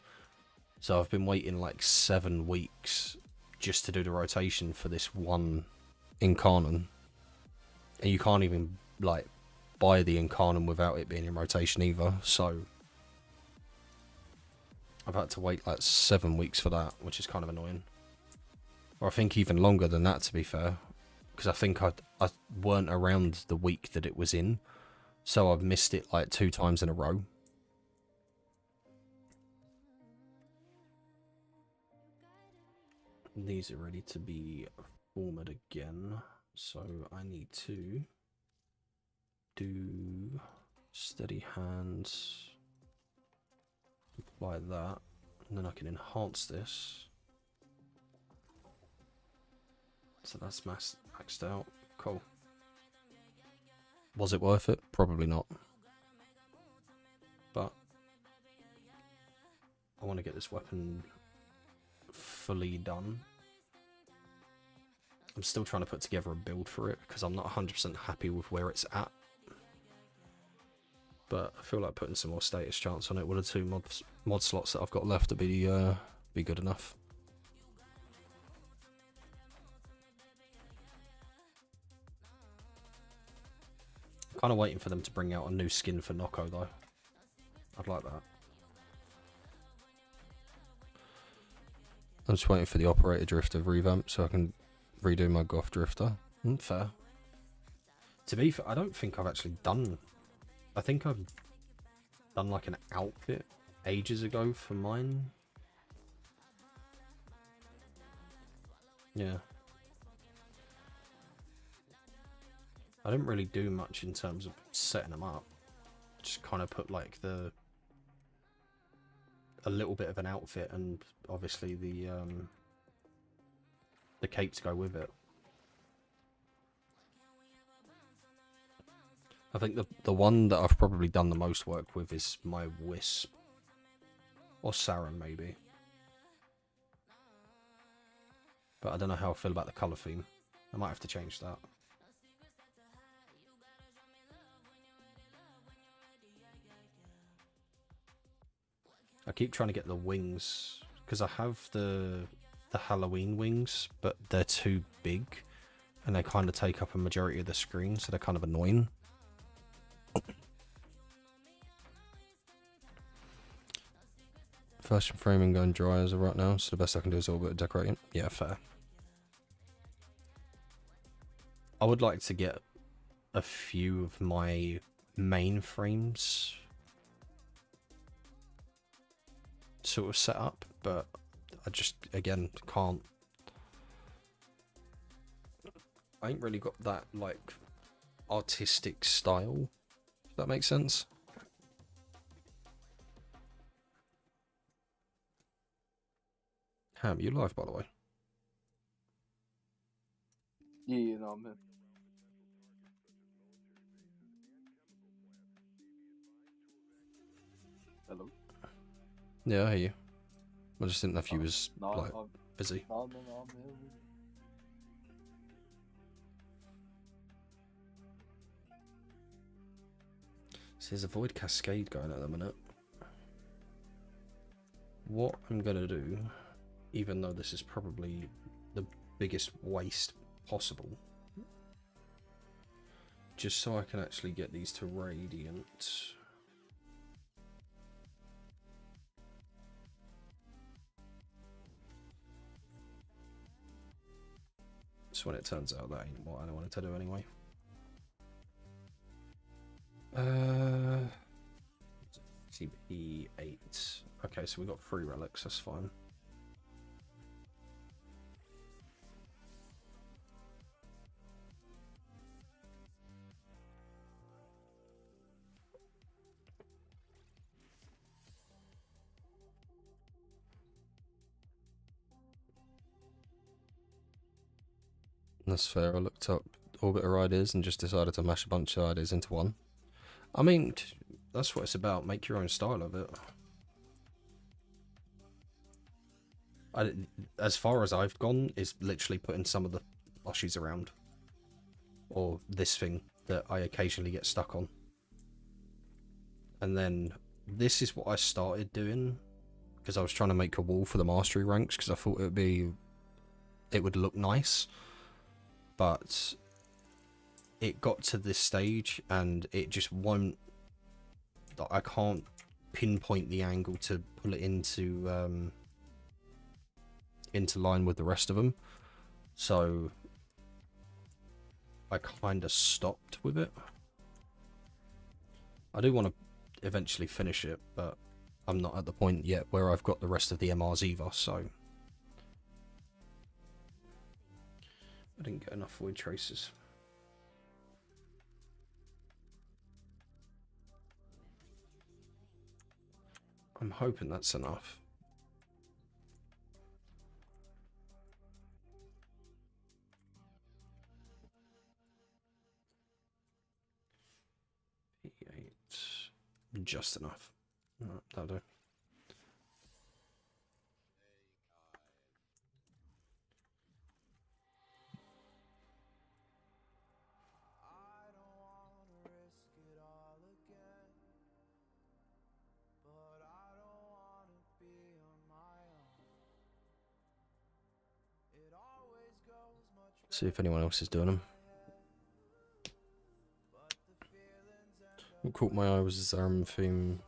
So I've been waiting like 7 weeks just to do the rotation for this one Incarnate. And you can't even like buy the Incarnate without it being in rotation either. So I've had to wait like 7 weeks for that, which is kind of annoying. Or I think even longer than that, to be fair. Because I think I weren't around the week that it was in. So I've missed it like 2 times in a row. These are ready to be formed again. So I need to do steady hands. Apply that. And then I can enhance this. So that's maxed out. Cool. Was it worth it? Probably not. But I want to get this weapon fully done. I'm still trying to put together a build for it because I'm not 100% happy with where it's at. But I feel like putting some more status chance on it with the 2 mod slots that I've got left to be good enough. Kind of waiting for them to bring out a new skin for Nocco though. I'd like that. I'm just waiting for the operator drifter revamp so I can redo my goth drifter. Fair. To be fair, I don't think I've actually done... I think I've done like an outfit ages ago for mine. Yeah. I didn't really do much in terms of setting them up. Just kind of put like the a little bit of an outfit, and obviously the cape to go with it. I think the one that I've probably done the most work with is my Wisp. Or Saren, maybe. But I don't know how I feel about the colour theme. I might have to change that. I keep trying to get the wings, because I have the Halloween wings, but they're too big, and they kind of take up a majority of the screen, so they're kind of annoying. First framing going dry as of right now, so the best I can do is a little bit of decorating. Yeah, fair. I would like to get a few of my main frames sort of set up, but I just, again, can't. I ain't really got that, like, artistic style, if that makes sense. Ham, you live, by the way? Yeah, no, I'm here. Hello? Yeah, I hear you. I just didn't know if you was, No, like, I'm busy. no, I'm here. So there's a Void Cascade going at the minute. What I'm going to do, even though this is probably the biggest waste possible, just so I can actually get these to Radiant. So when it turns out that ain't what I wanted to do anyway. CP8. Okay, so we got 3 relics, that's fine. That's fair. I looked up orbiter ideas and just decided to mash a bunch of ideas into one. I mean, that's what it's about. Make your own style of it. As far as I've gone, is literally putting some of the plushies around. Or this thing that I occasionally get stuck on. And then this is what I started doing, because I was trying to make a wall for the mastery ranks, because I thought it would look nice. But it got to this stage and it just won't, I can't pinpoint the angle to pull it into line with the rest of them, so I kind of stopped with it. I do want to eventually finish it, but I'm not at the point yet where I've got the rest of the MRs either, so I didn't get enough void traces. I'm hoping that's enough. P8, just enough. No, that'll do. See if anyone else is doing them. What caught my eye was the Zariman theme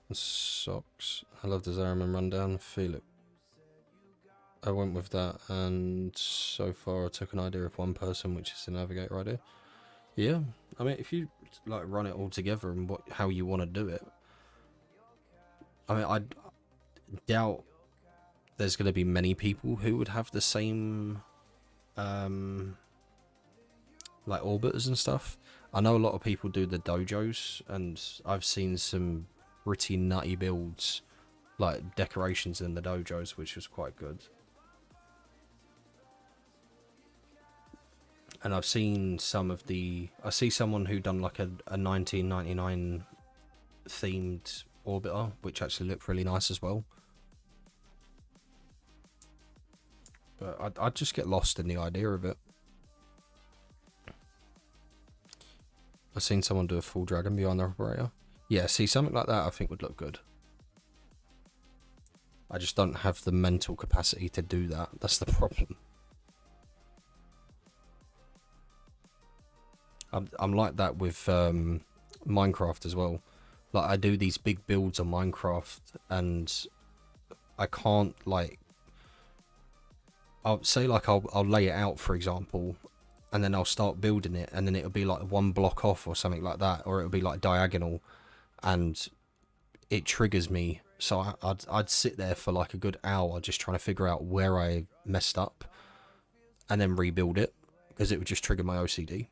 and socks. I love the Zariman rundown. Feel it. I went with that, and so far I took an idea of one person, which is the navigator idea. Yeah, I mean, if you like run it all together and how you want to do it, I mean, I doubt there's going to be many people who would have the same like orbiters and stuff. I know a lot of people do the dojos, and I've seen some pretty nutty builds like decorations in the dojos, which was quite good. And I've seen some of the... I see someone who done like a 1999 themed orbiter, which actually looked really nice as well. But I'd just get lost in the idea of it. I've seen someone do a full dragon behind the operator. Yeah, see, something like that I think would look good. I just don't have the mental capacity to do that. That's the problem. I'm like that with Minecraft as well. Like, I do these big builds on Minecraft, and I can't, like... I'll say, like, I'll lay it out, for example, and then I'll start building it, and then it'll be like one block off or something like that, or it'll be like diagonal, and it triggers me. So I'd sit there for like a good hour just trying to figure out where I messed up, and then rebuild it, because it would just trigger my OCD.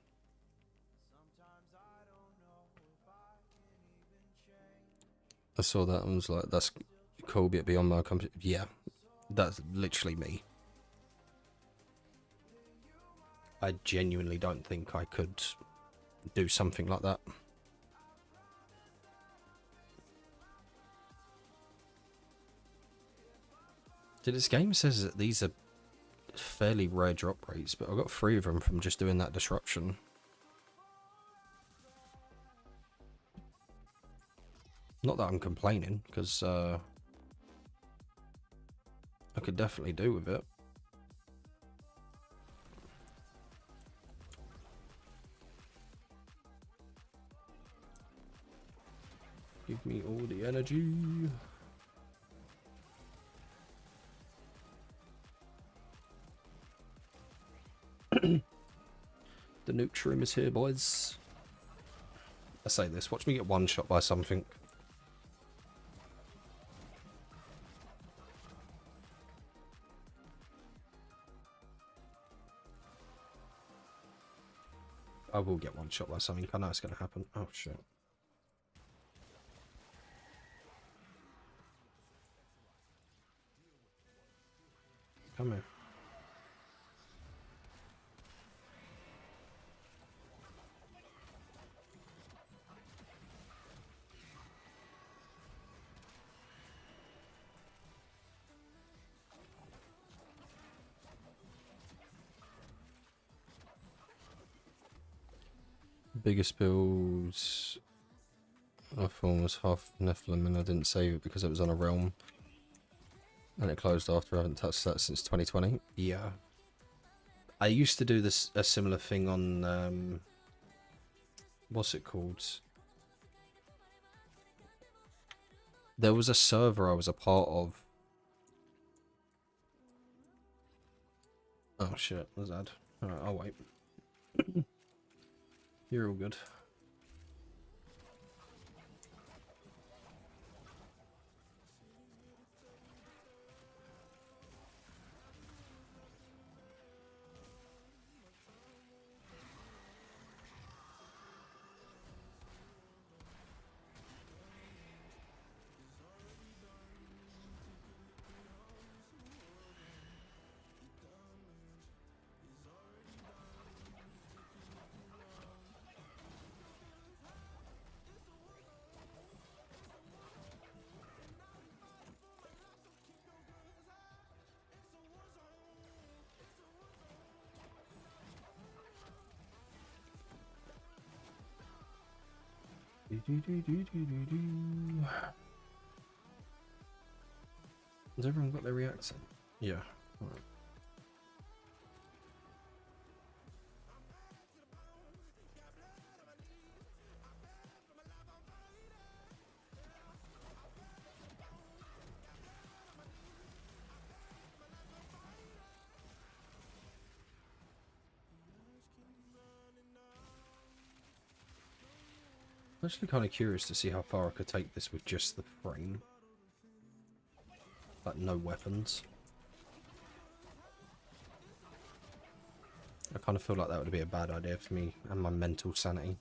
I saw that and was like, that's cool, but be on my computer. Yeah, that's literally me. I genuinely don't think I could do something like that. This game says that these are fairly rare drop rates, but I got 3 of them from just doing that disruption. Not that I'm complaining, because I could definitely do with it. Give me all the energy. The nuke room is here, boys. I say this, watch me get one shot by something. I will get one shot by something. I know it's going to happen. Oh, shit. Come here. Biggest builds I thought was half Nephilim, and I didn't save it because it was on a realm. And it closed after. I haven't touched that since 2020. Yeah. I used to do this a similar thing on what's it called? There was a server I was a part of. Oh shit, that's odd. Alright, I'll wait. You're all good. Has everyone got their reactor? Yeah. All right. I'm actually kind of curious to see how far I could take this with just the frame. Like, no weapons. I kind of feel like that would be a bad idea for me and my mental sanity.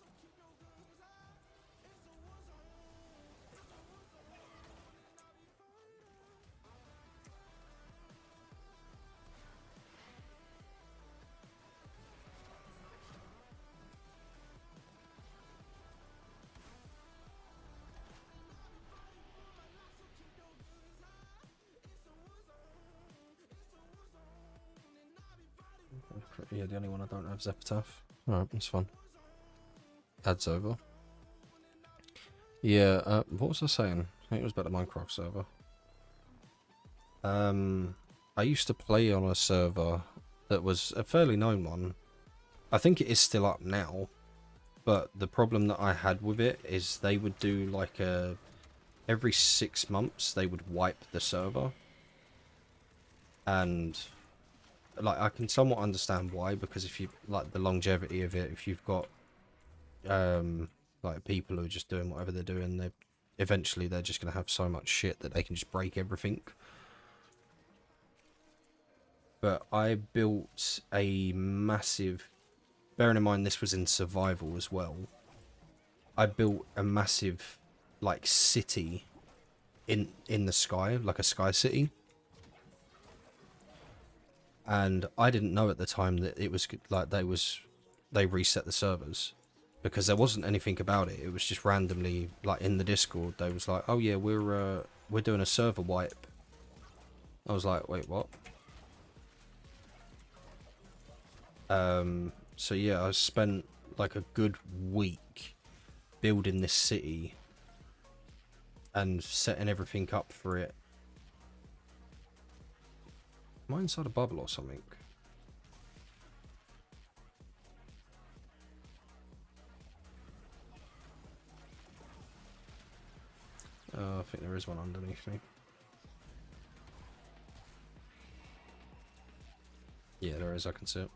Yeah, the only one I don't have is Epitaph. Alright, that's fun. Ads over. Yeah, what was I saying? I think it was about the Minecraft server. I used to play on a server that was a fairly known one. I think it is still up now, but the problem that I had with it is they would do like every 6 months they would wipe the server. And like I can somewhat understand why, because if you like the longevity of it, if you've got like people who are just doing whatever they're doing, they're just gonna have so much shit that they can just break everything. But I built a massive, bearing in mind this was in survival as well, I built a massive like city in the sky, like a sky city. And I didn't know at the time that it was like they reset the servers, because there wasn't anything about it. It was just randomly, like in the Discord, they was like, "Oh yeah, we're doing a server wipe." I was like, "Wait, what?" So yeah, I spent like a good week building this city and setting everything up for it. Am I inside a bubble or something? I think there is one underneath me. Yeah, there is, I can see it.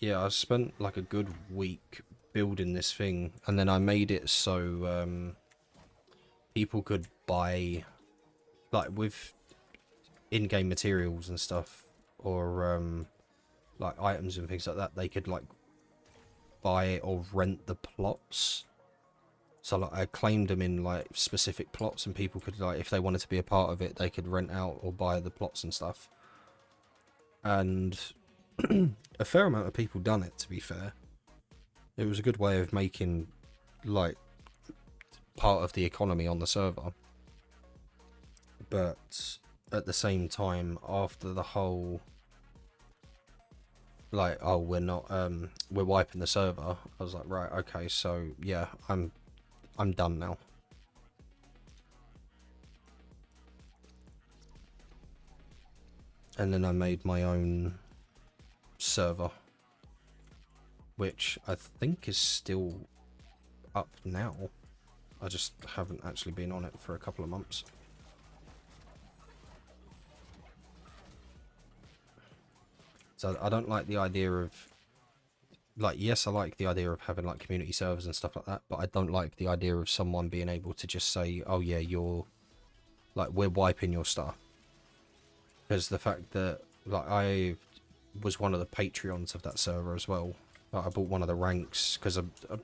Yeah, I spent like a good week building this thing, and then I made it so people could buy, like with in-game materials and stuff, or like items and things like that, they could like buy or rent the plots. So like I claimed them in like specific plots, and people could, like, if they wanted to be a part of it, they could rent out or buy the plots and stuff. And a fair amount of people done it, to be fair. It was a good way of making like part of the economy on the server. But at the same time, after the whole like, oh, we're wiping the server, I was like, right, okay, so yeah, I'm done now. And then I made my own server, which I think is still up now. I just haven't actually been on it for a couple of months. So I don't like the idea of, like, yes, I like the idea of having like community servers and stuff like that, but I don't like the idea of someone being able to just say, oh yeah, you're like, we're wiping your stuff. Because the fact that, like, I was one of the Patreons of that server as well. Like, I bought one of the ranks because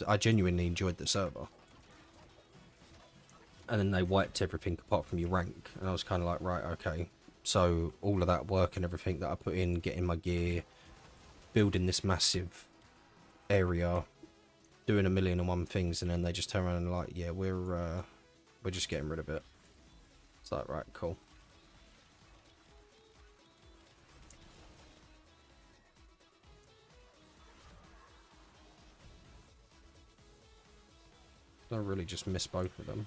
I genuinely enjoyed the server. And then they wiped everything apart from your rank, and I was kind of like, right, okay. So all of that work and everything that I put in, getting my gear, building this massive area, doing 1,000,001 things, and then they just turn around and like, yeah, we're just getting rid of it. It's like, right, cool. I really just miss both of them.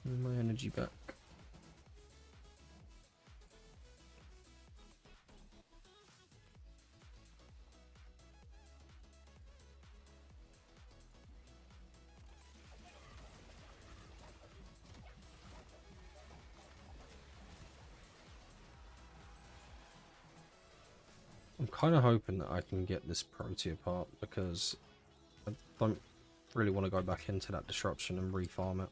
My energy back. I'm kind of hoping that I can get this Protea part, because I don't really want to go back into that disruption and refarm it.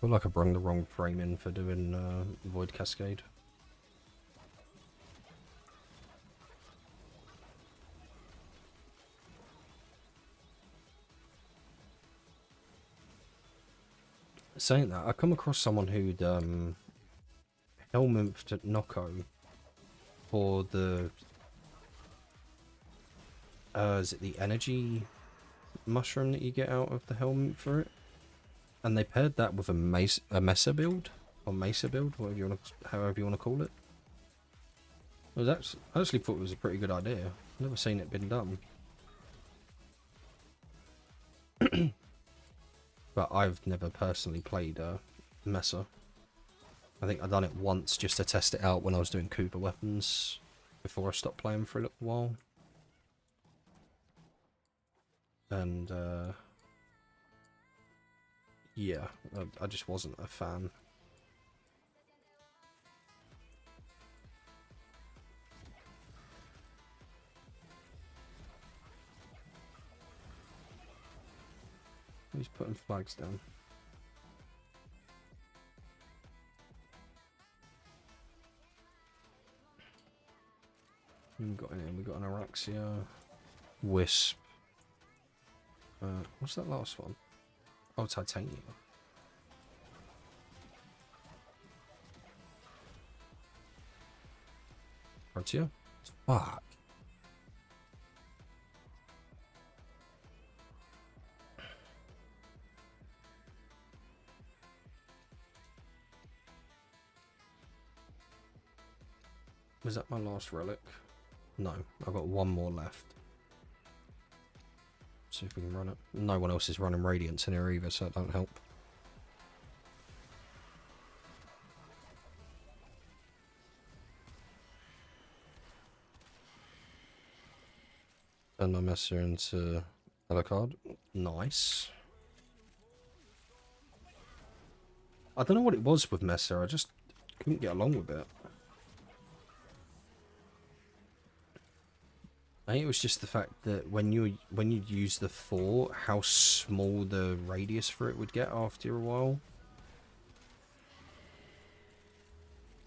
I feel like I brung the wrong frame in for doing Void Cascade. Saying that, I come across someone who'd helmethed Nocco for the is it the energy mushroom that you get out of the helmet for it? And they paired that with a mesa build or mesa build, however you want to call it. It was I actually thought it was a pretty good idea. Never seen it been done. But I've never personally played mesa. I think I've done it once just to test it out when I was doing Cooper weapons before I stopped playing for a little while. And yeah, I just wasn't a fan. Who's putting flags down? We got in here. We got an Araxia, Wisp. What's that last one? Oh, Titanium. Frontier? Fuck. Was that my last relic? No, I've got one more left. See if we can run it. No one else is running Radiance in here either, so it don't help. Turn my messer into Alucard. Nice. I don't know what it was with Messer, I just couldn't get along with it. I think it was just the fact that when you use the fort, how small the radius for it would get after a while.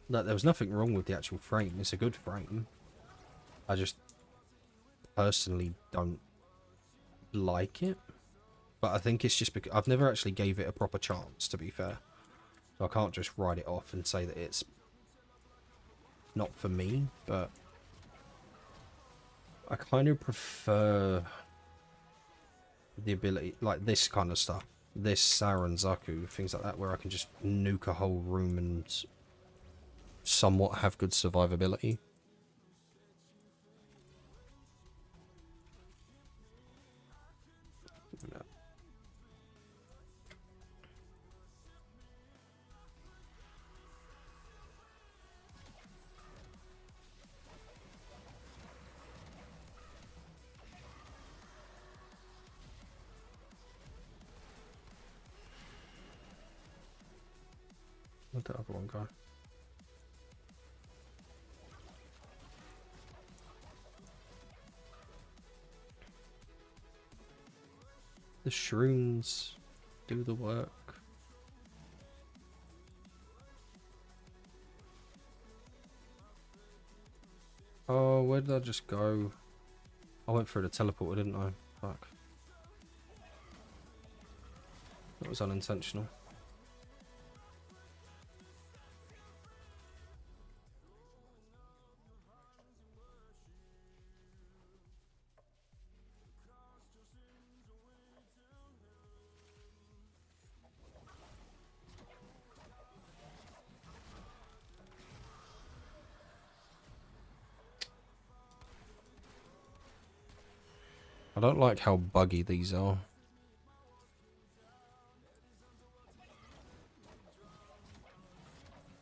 Like, there was nothing wrong with the actual frame. It's a good frame. I just personally don't like it. But I think it's just because I've never actually gave it a proper chance, to be fair. So I can't just write it off and say that it's not for me, but I kind of prefer the ability, like this kind of stuff. This Saren Zaku, things like that, where I can just nuke a whole room and somewhat have good survivability. No. Where'd that other one go? The shrooms do the work. Oh, where did I just go? I went through the teleporter, didn't I? Fuck. That was unintentional. I don't like how buggy these are.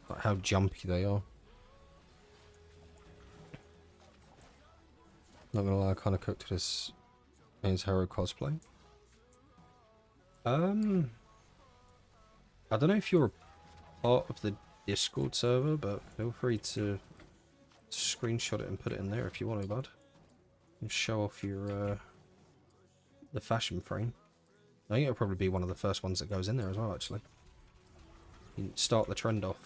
Like how jumpy they are. Not gonna lie, I kind of cooked this Mains Hero cosplay. I don't know if you're a part of the Discord server, but feel free to screenshot it and put it in there if you want to, bud. And show off your the fashion frame. I think it'll probably be one of the first ones that goes in there as well, actually. You start the trend off.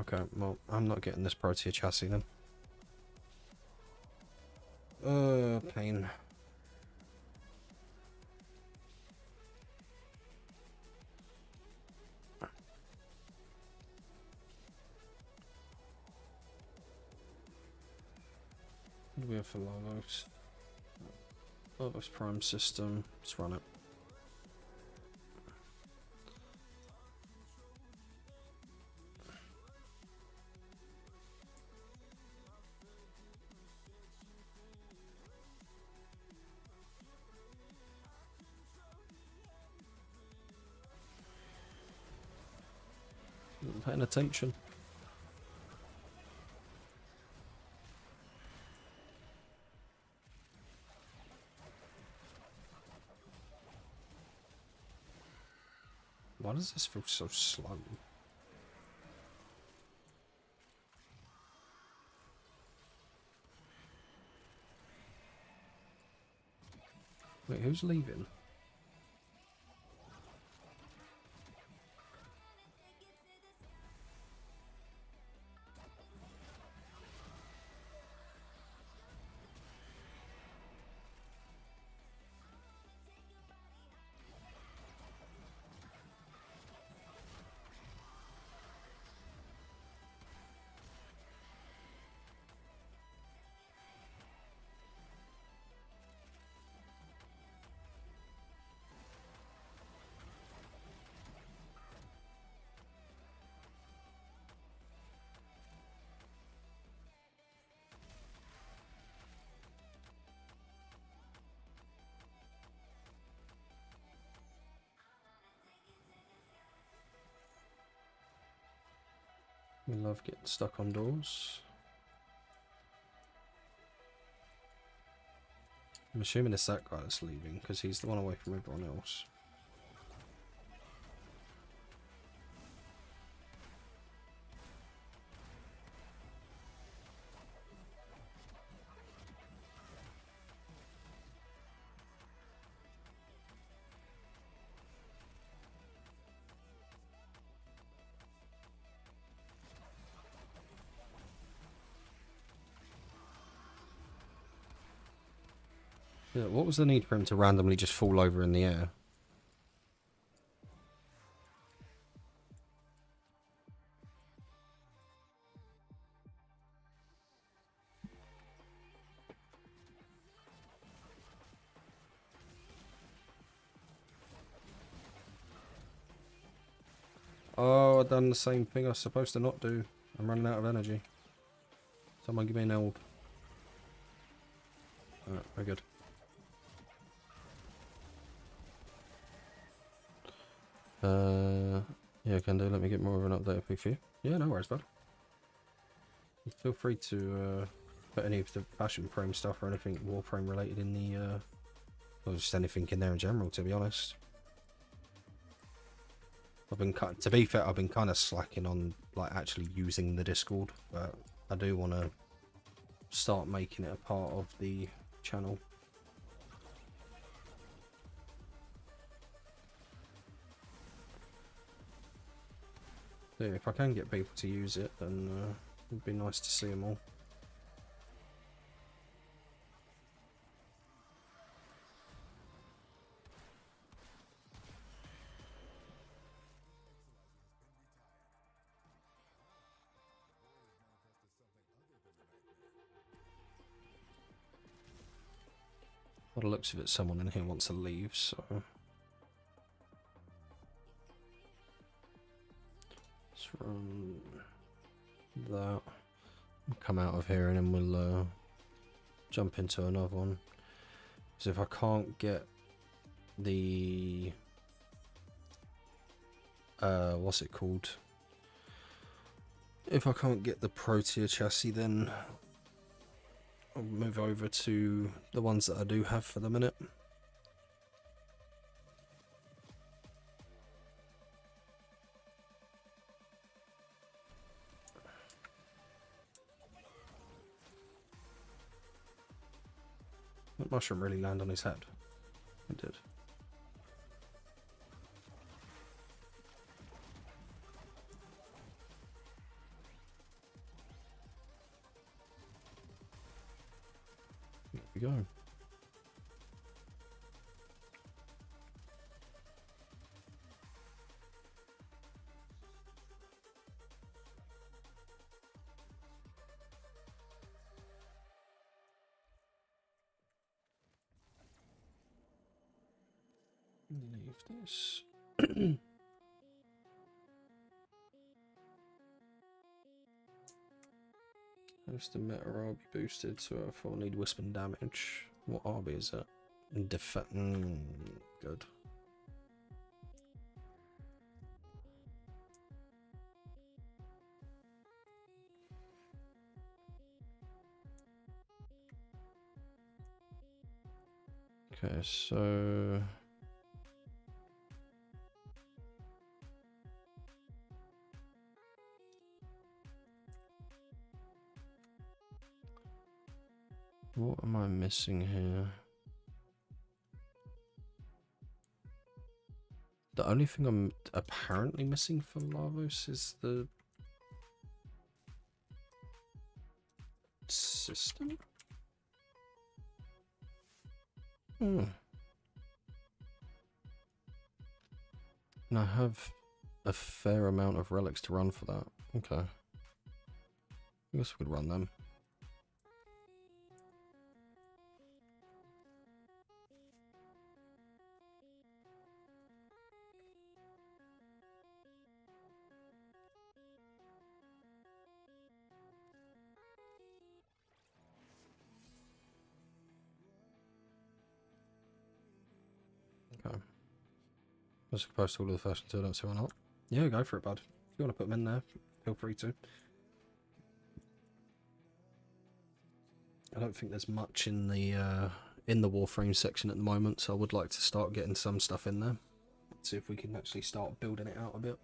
Okay, well, I'm not getting this Protea chassis then. Pain. What do we have for Logos? Logos Prime System. Let's run it. Not paying attention. Why does this feel so slow? Wait, who's leaving? We love getting stuck on doors. I'm assuming it's that guy that's leaving, because he's the one away from everyone else. Yeah, what was the need for him to randomly just fall over in the air? Oh, I've done the same thing I was supposed to not do. I'm running out of energy. Someone give me an elb. Alright, very good. Yeah, can do. Let me get more of an update pick for you. Yeah, no worries, bud. Feel free to put any of the fashion frame stuff or anything Warframe related in the, or just anything in there in general, to be honest. I've been to be fair, I've been kind of slacking on like actually using the Discord, but I do want to start making it a part of the channel. So yeah, if I can get people to use it, then it'd be nice to see them all. By the looks of it, someone in here wants to leave, so let's run that. Come out of here and then we'll jump into another one. Because if I can't get the what's it called? If I can't get the Protea chassis, then I'll move over to the ones that I do have for the minute. That mushroom really land on his head. I did. There we go. Leave this. Most of meta RB boosted, so if I need wisp and damage. What RB is it? Good. Okay, so what am I missing here? The only thing I'm apparently missing for Lavos is the system? Hmm. And I have a fair amount of relics to run for that. Okay. I guess we could run them. Okay. As opposed to all of the first two, I don't see why not. Yeah, go for it, bud. If you want to put them in there, feel free to. I don't think there's much in the Warframe section at the moment, so I would like to start getting some stuff in there. See if we can actually start building it out a bit.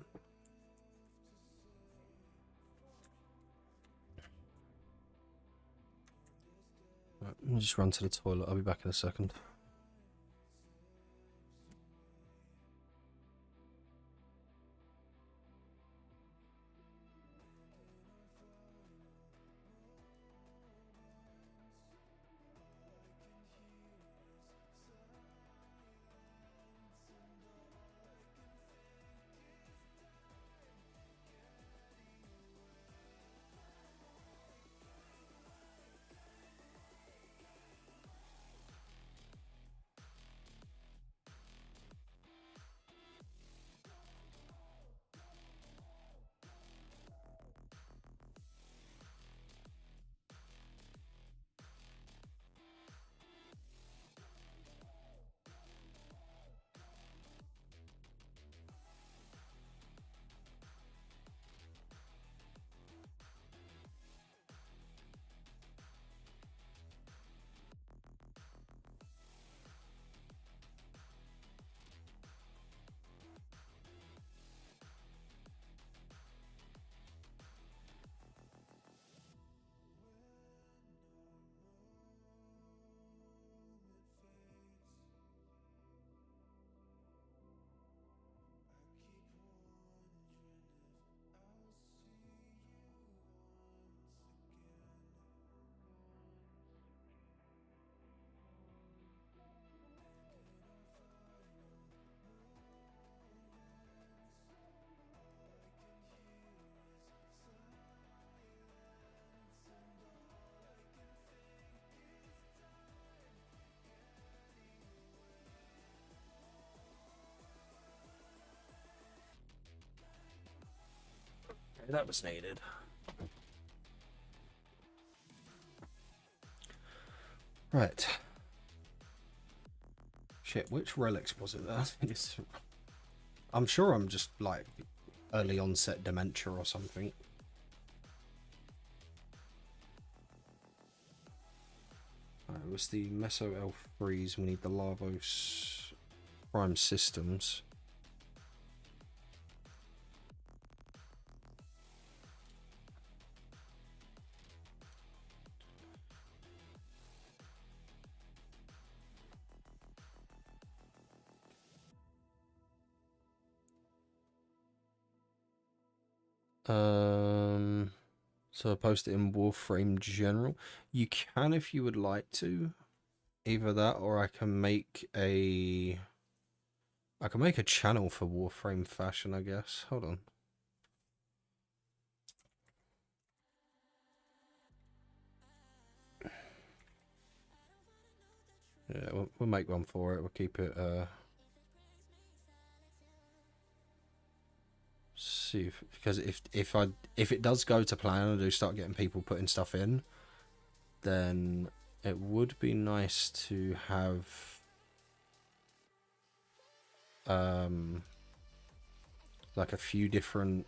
Right, I'll just run to the toilet. I'll be back in a second. That was needed. Right. Shit, which relics was it there? I'm sure I'm just like early onset dementia or something. It was the Meso Elf Freeze. We need the Lavos Prime Systems. So I post it in Warframe General. You can if you would like to. Either that, or I can make a channel for Warframe Fashion, I guess. Hold on. Yeah, we'll make one for it. We'll keep it. See, because if it does go to plan and I do start getting people putting stuff in, then it would be nice to have like a few different,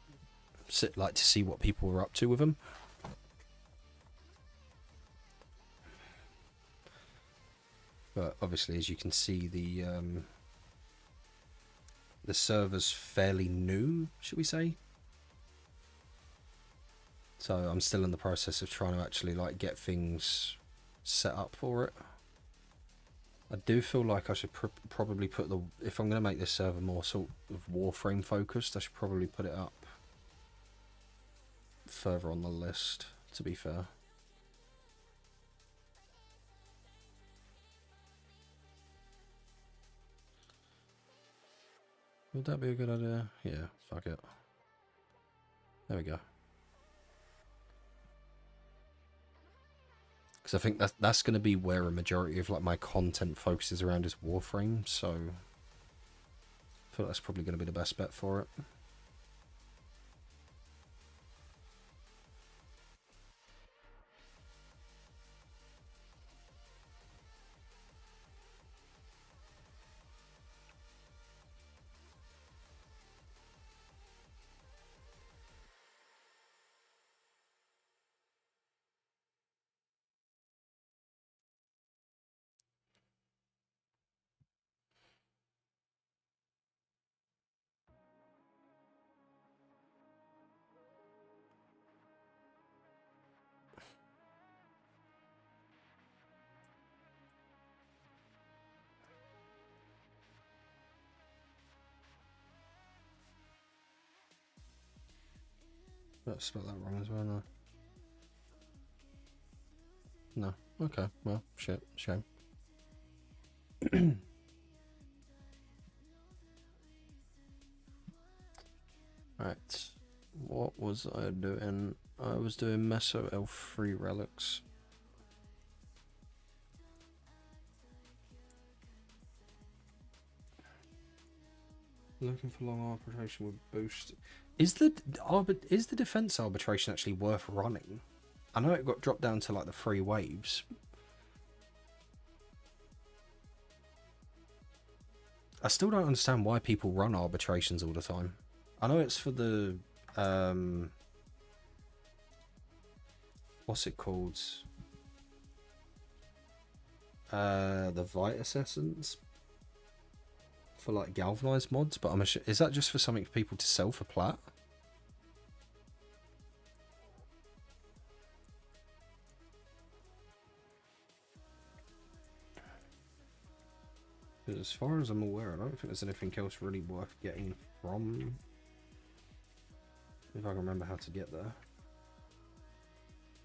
like to see what people are up to with them. But obviously, as you can see, the server's fairly new, should we say? So I'm still in the process of trying to actually like get things set up for it. I do feel like I should probably put if I'm going to make this server more sort of Warframe focused, I should probably put it up further on the list, to be fair. Would that be a good idea? Yeah, fuck it. There we go. Because I think that's going to be where a majority of like my content focuses around is Warframe, so I feel like that's probably going to be the best bet for it. I spelled that wrong as well, no? No. Okay, well, shit, shame. Right, what was I doing? I was doing Meso L3 Relics. Looking for long arbitration with boost. Is the defense arbitration actually worth running? I know it got dropped down to like the 3 waves. I still don't understand why people run arbitrations all the time. I know it's for the what's it called? The Vitus Essence for like galvanized mods, but is that just for something for people to sell for plat? Because as far as I'm aware, I don't think there's anything else really worth getting from. If I can remember how to get there.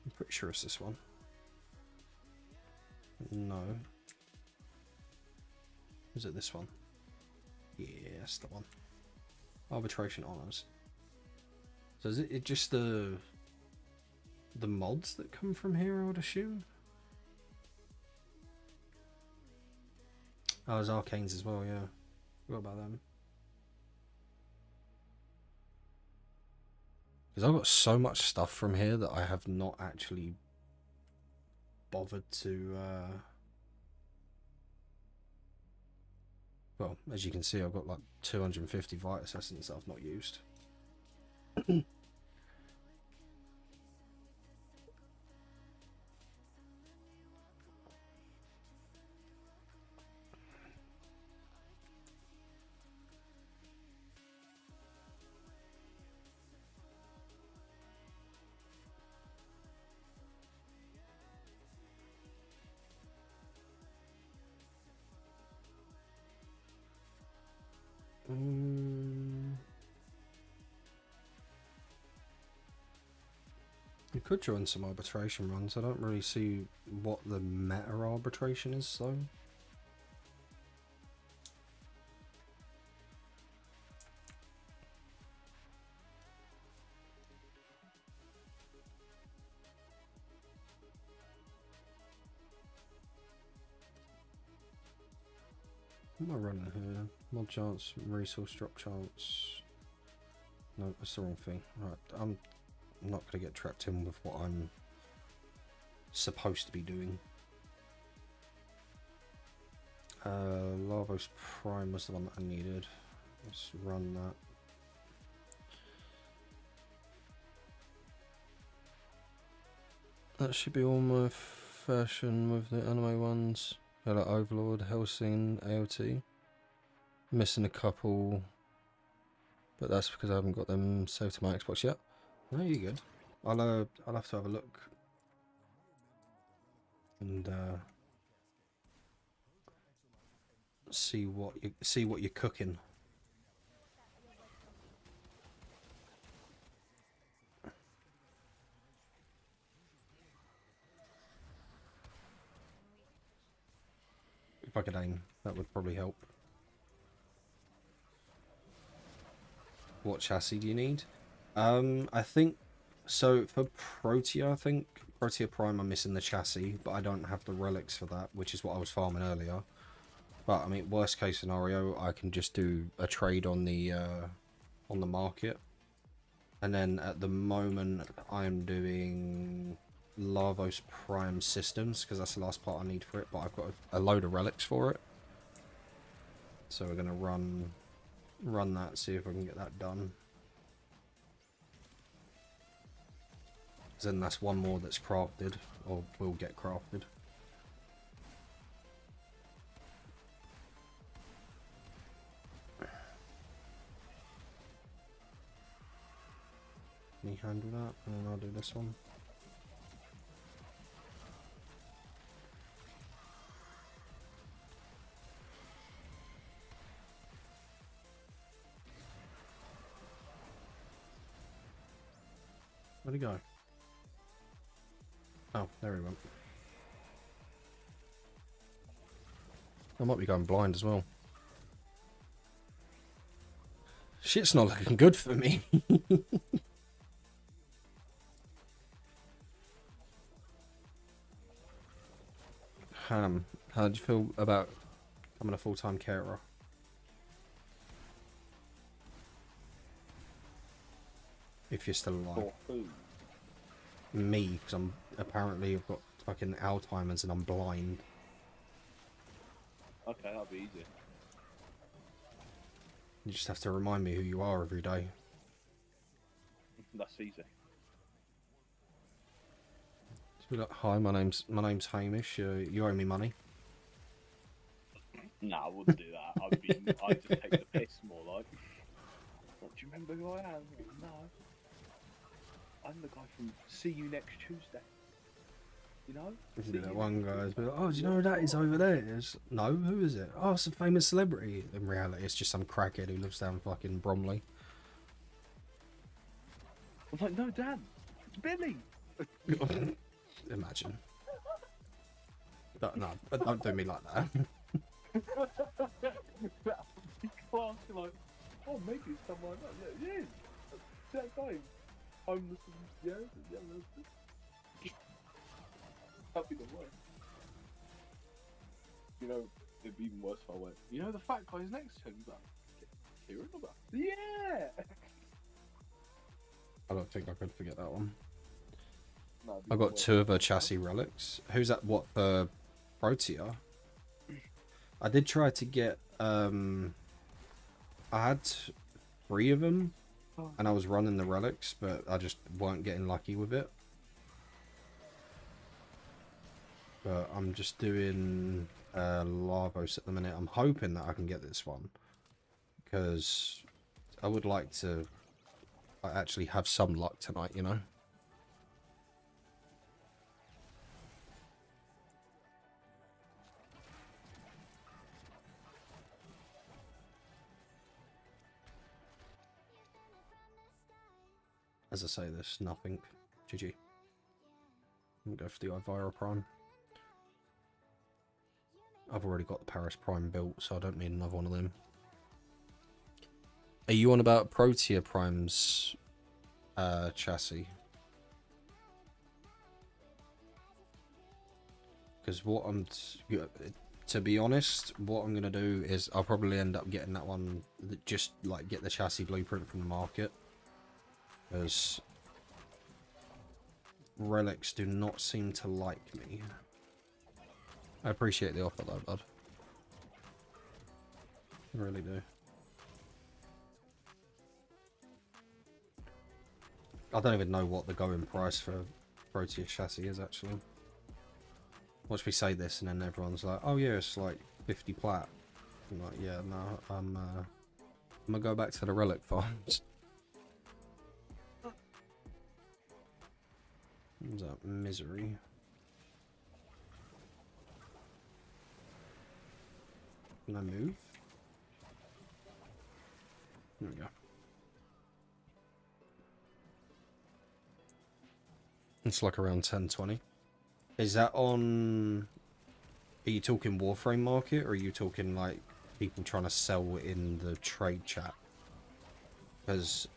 I'm pretty sure it's this one. No. Is it this one? Yeah, that's the one. Arbitration honors. So is it just the mods that come from here, I would assume? Oh, there's arcanes as well, yeah. Forgot about them. Because I've got so much stuff from here that I have not actually bothered to... Well, as you can see, I've got like 250 Vitus Essence that I've not used. could join some arbitration runs. I don't really see what the meta arbitration is though. What am I running here? Mod chance, resource drop chance. No, that's the wrong thing. Right, I'm not going to get trapped in with what I'm supposed to be doing. Lavos Prime was the one that I needed. Let's run that. That should be all my fashion with the anime ones. Like Overlord, Hellsing, AOT. Missing a couple, but that's because I haven't got them saved to my Xbox yet. No, you're good. I'll have to have a look and see what you're cooking. If I could aim, that would probably help. What chassis do you need? I think so for Protea. I think Protea Prime, I'm missing the chassis, but I don't have the relics for that, which is what I was farming earlier. But I mean, worst case scenario, I can just do a trade on the market, and then at the moment I'm doing Lavos Prime systems because that's the last part I need for it. But I've got a load of relics for it, so we're gonna run that, see if I can get that done. Then that's one more that's crafted, or will get crafted. Can you handle that? And then I'll do this one. Where'd he go? Oh, there he went. I might be going blind as well. Shit's not looking good for me. Ham, how do you feel about becoming a full-time caterer? If you're still alive. For food. Me, because I'm apparently I've got fucking Alzheimer's and I'm blind. Okay, that'll be easy. You just have to remind me who you are every day. That's easy. Just be like, hi, my name's Hamish. You owe me money. Nah, I wouldn't do that. I'd just take the piss more like. What, do you remember who I am? No. I'm the guy from See You Next Tuesday. You know? That one guy's be like, oh, do you know who that is over there? It's, no, who is it? Oh, it's a famous celebrity. In reality, it's just some crackhead who lives down fucking Bromley. I'm like, no, Dan, it's Billy. Imagine. But no, don't do me like that. Class, you're like, oh, maybe it's someone like that. Yeah, it is. That guy. Homeless and yeah. That'd be the worst. You know, it'd be even worse if I went, you know the fat guy's next to him? He's like, Kieran? I'm like, yeah! I don't think I could forget that one. No, I got 2 of her chassis relics. Who's that? What, for Protea? I did try to get, I had 3 of them, and I was running the relics, but I just weren't getting lucky with it. But I'm just doing Lavos at the minute. I'm hoping that I can get this one, because I would like to actually have some luck tonight, you know? As I say this, nothing. GG. I'm gonna go for the Ivira Prime. I've already got the Paris Prime built, so I don't need another one of them. Are you on about Protea Prime's chassis? Because what to be honest, what I'm gonna do is I'll probably end up getting that one, just like get the chassis blueprint from the market, because Relics do not seem to like me. I appreciate the offer though, bud. I really do. I don't even know what the going price for Proteus chassis is actually. Watch me say this and then everyone's like, oh yeah, it's like 50 plat. I'm like, yeah, no, I'm gonna go back to the Relic farms. What's that? Misery. Can I move? There we go. It's like around 10-20. Is that on... Are you talking Warframe market, or are you talking like people trying to sell in the trade chat? Because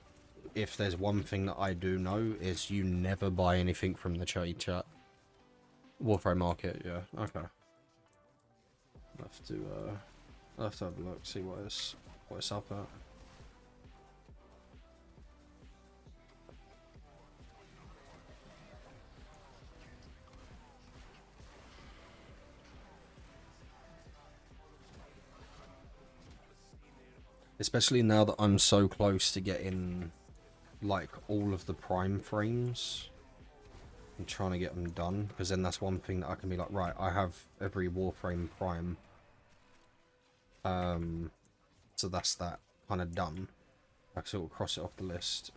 if there's one thing that I do know, is you never buy anything from the trade chat. Warframe market, yeah, okay. I'll have to have a look, see what it's up at. Especially now that I'm so close to getting like all of the prime frames. I'm trying to get them done, because then that's one thing that I can be like, right, I have every Warframe prime. So that's that kind of done. I can sort of cross it off the list.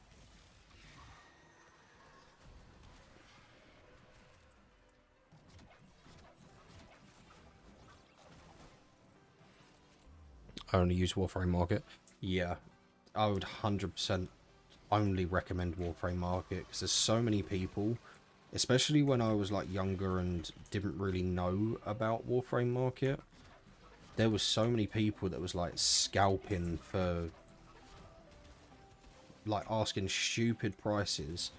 I only use Warframe Market. Yeah, I would 100% only recommend Warframe Market, because there's so many people, especially when I was like younger and didn't really know about Warframe Market. There was so many people that was like scalping for, like asking stupid prices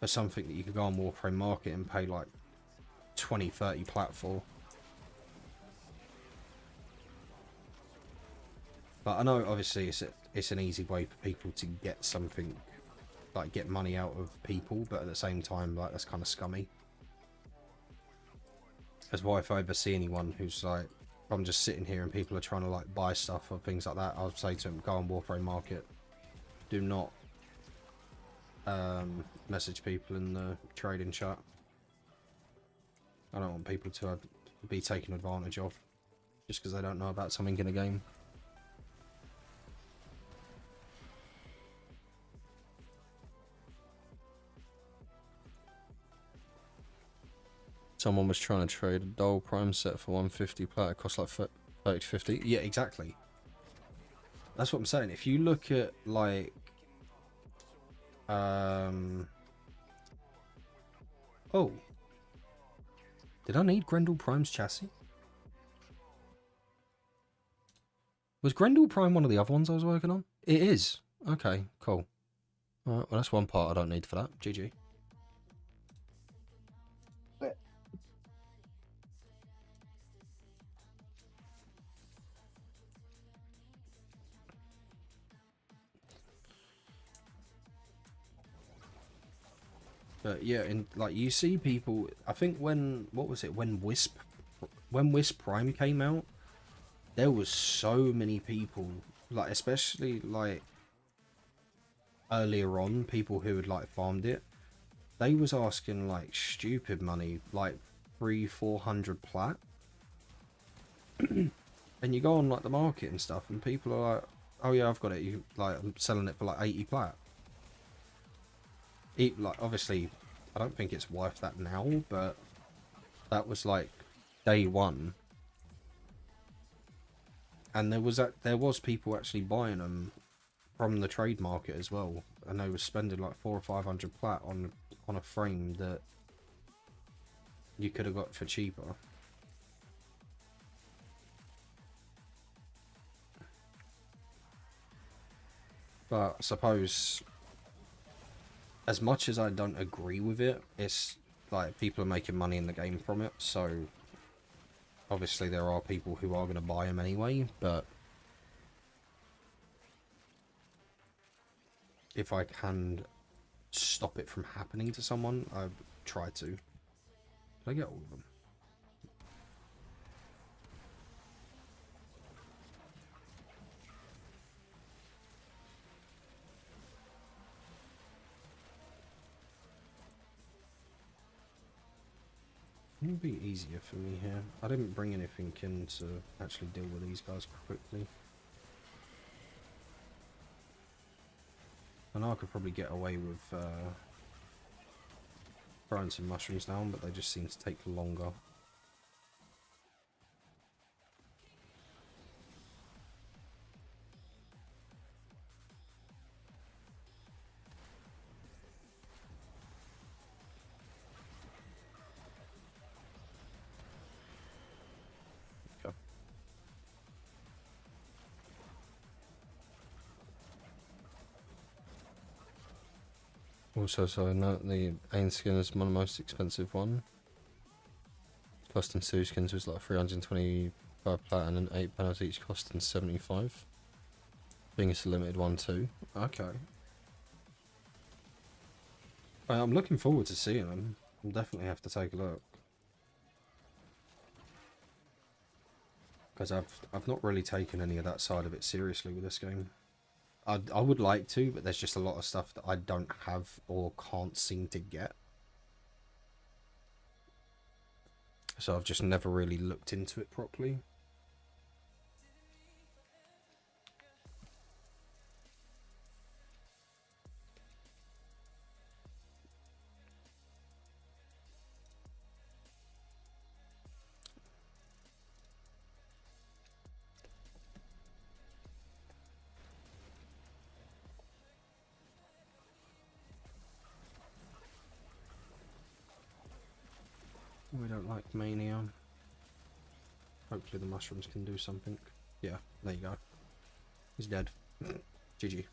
for something that you could go on Warframe Market and pay like 20-30 plat for. But I know obviously it's an easy way for people to get something, like get money out of people, but at the same time, like, that's kind of scummy. That's why if I ever see anyone who's like, I'm just sitting here and people are trying to like buy stuff or things like that, I'll say to them, go on Warframe Market. Do not message people in the trading chat. I don't want people to be taken advantage of just because they don't know about something in a game. Someone was trying to trade a Dole Prime set for 150 plat. It costs like 30 to 50. Yeah, exactly. That's what I'm saying. If you look at like, oh, did I need Grendel Prime's chassis? Was Grendel Prime one of the other ones I was working on? It is. Okay, cool. Alright, well that's one part I don't need for that. GG. But yeah, and like you see people, I think when, what was it, when Wisp Prime came out, there was so many people, like especially like earlier on, people who had like farmed it, they was asking like stupid money, like 300-400 plat. And you go on like the market and stuff, and people are like, oh yeah, I've got it. You like, I'm selling it for like 80 plat. Like obviously, I don't think it's worth that now, but that was like day one. And there was people actually buying them from the trade market as well, and they were spending like 400 or 500 plat on a frame that you could have got for cheaper. But I suppose, as much as I don't agree with it, it's like people are making money in the game from it, so obviously there are people who are going to buy them anyway, but if I can stop it from happening to someone, I try to. Did I get all of them? It would be easier for me here. I didn't bring anything in to actually deal with these guys quickly. I know I could probably get away with throwing some mushrooms down, but they just seem to take longer. Okay. Also, so note the Ain skin is one of the most expensive one. Costing 2 skins was like 325 platinum and 8 panels each, costing 75. Being it's a limited one too. Okay. I'm looking forward to seeing them. I'll definitely have to take a look. Because I've not really taken any of that side of it seriously with this game. I would like to, but there's just a lot of stuff that I don't have or can't seem to get. So I've just never really looked into it properly. We don't like mania. Hopefully the mushrooms can do something. Yeah, there you go. He's dead. GG.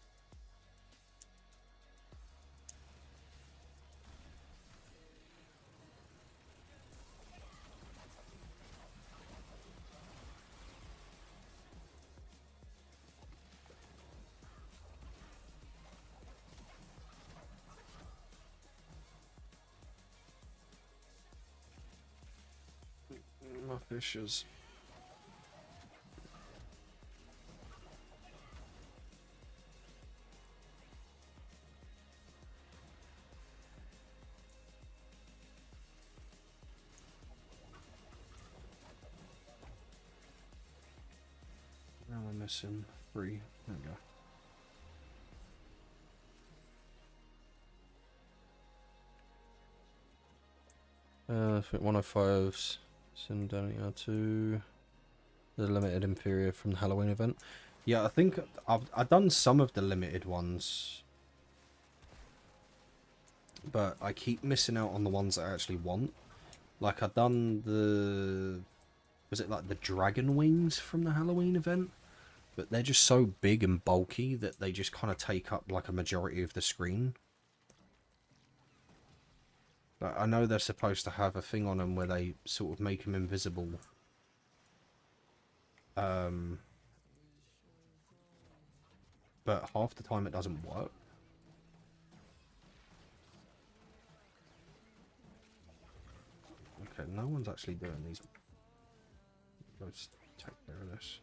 My fishes. Now we're missing 3. There we go. I think 105's send down here to the limited Imperial from the Halloween event. Yeah, I think I've done some of the limited ones, but I keep missing out on the ones that I actually want. Like I've done the, was it like the dragon wings from the Halloween event? But they're just so big and bulky that they just kind of take up like a majority of the screen. But I know they're supposed to have a thing on them where they sort of make them invisible. But half the time it doesn't work. Okay, no one's actually doing these. Let's take care of this.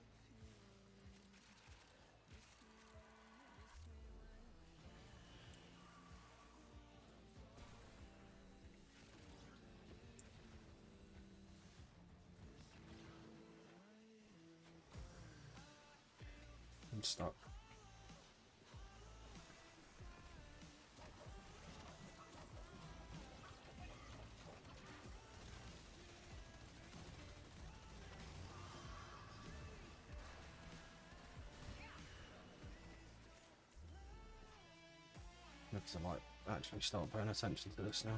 I'm stuck. Because I might actually start paying attention to this now.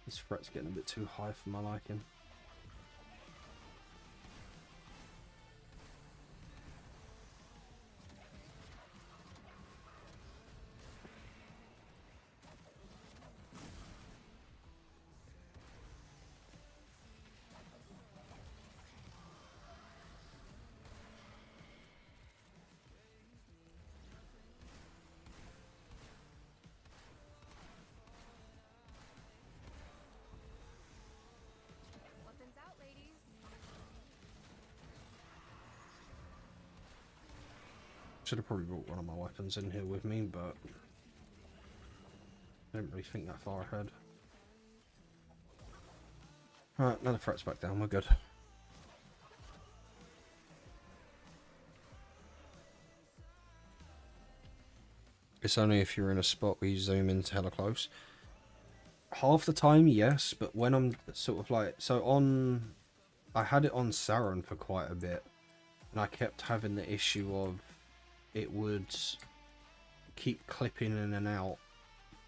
This fret's getting a bit too high for my liking. Should have probably brought one of my weapons in here with me, but I didn't really think that far ahead. Alright, now the fret's back down, we're good. It's only if you're in a spot where you zoom in hella close. Half the time, yes, but when I'm sort of like... So on... I had it on Saron for quite a bit, and I kept having the issue of it would keep clipping in and out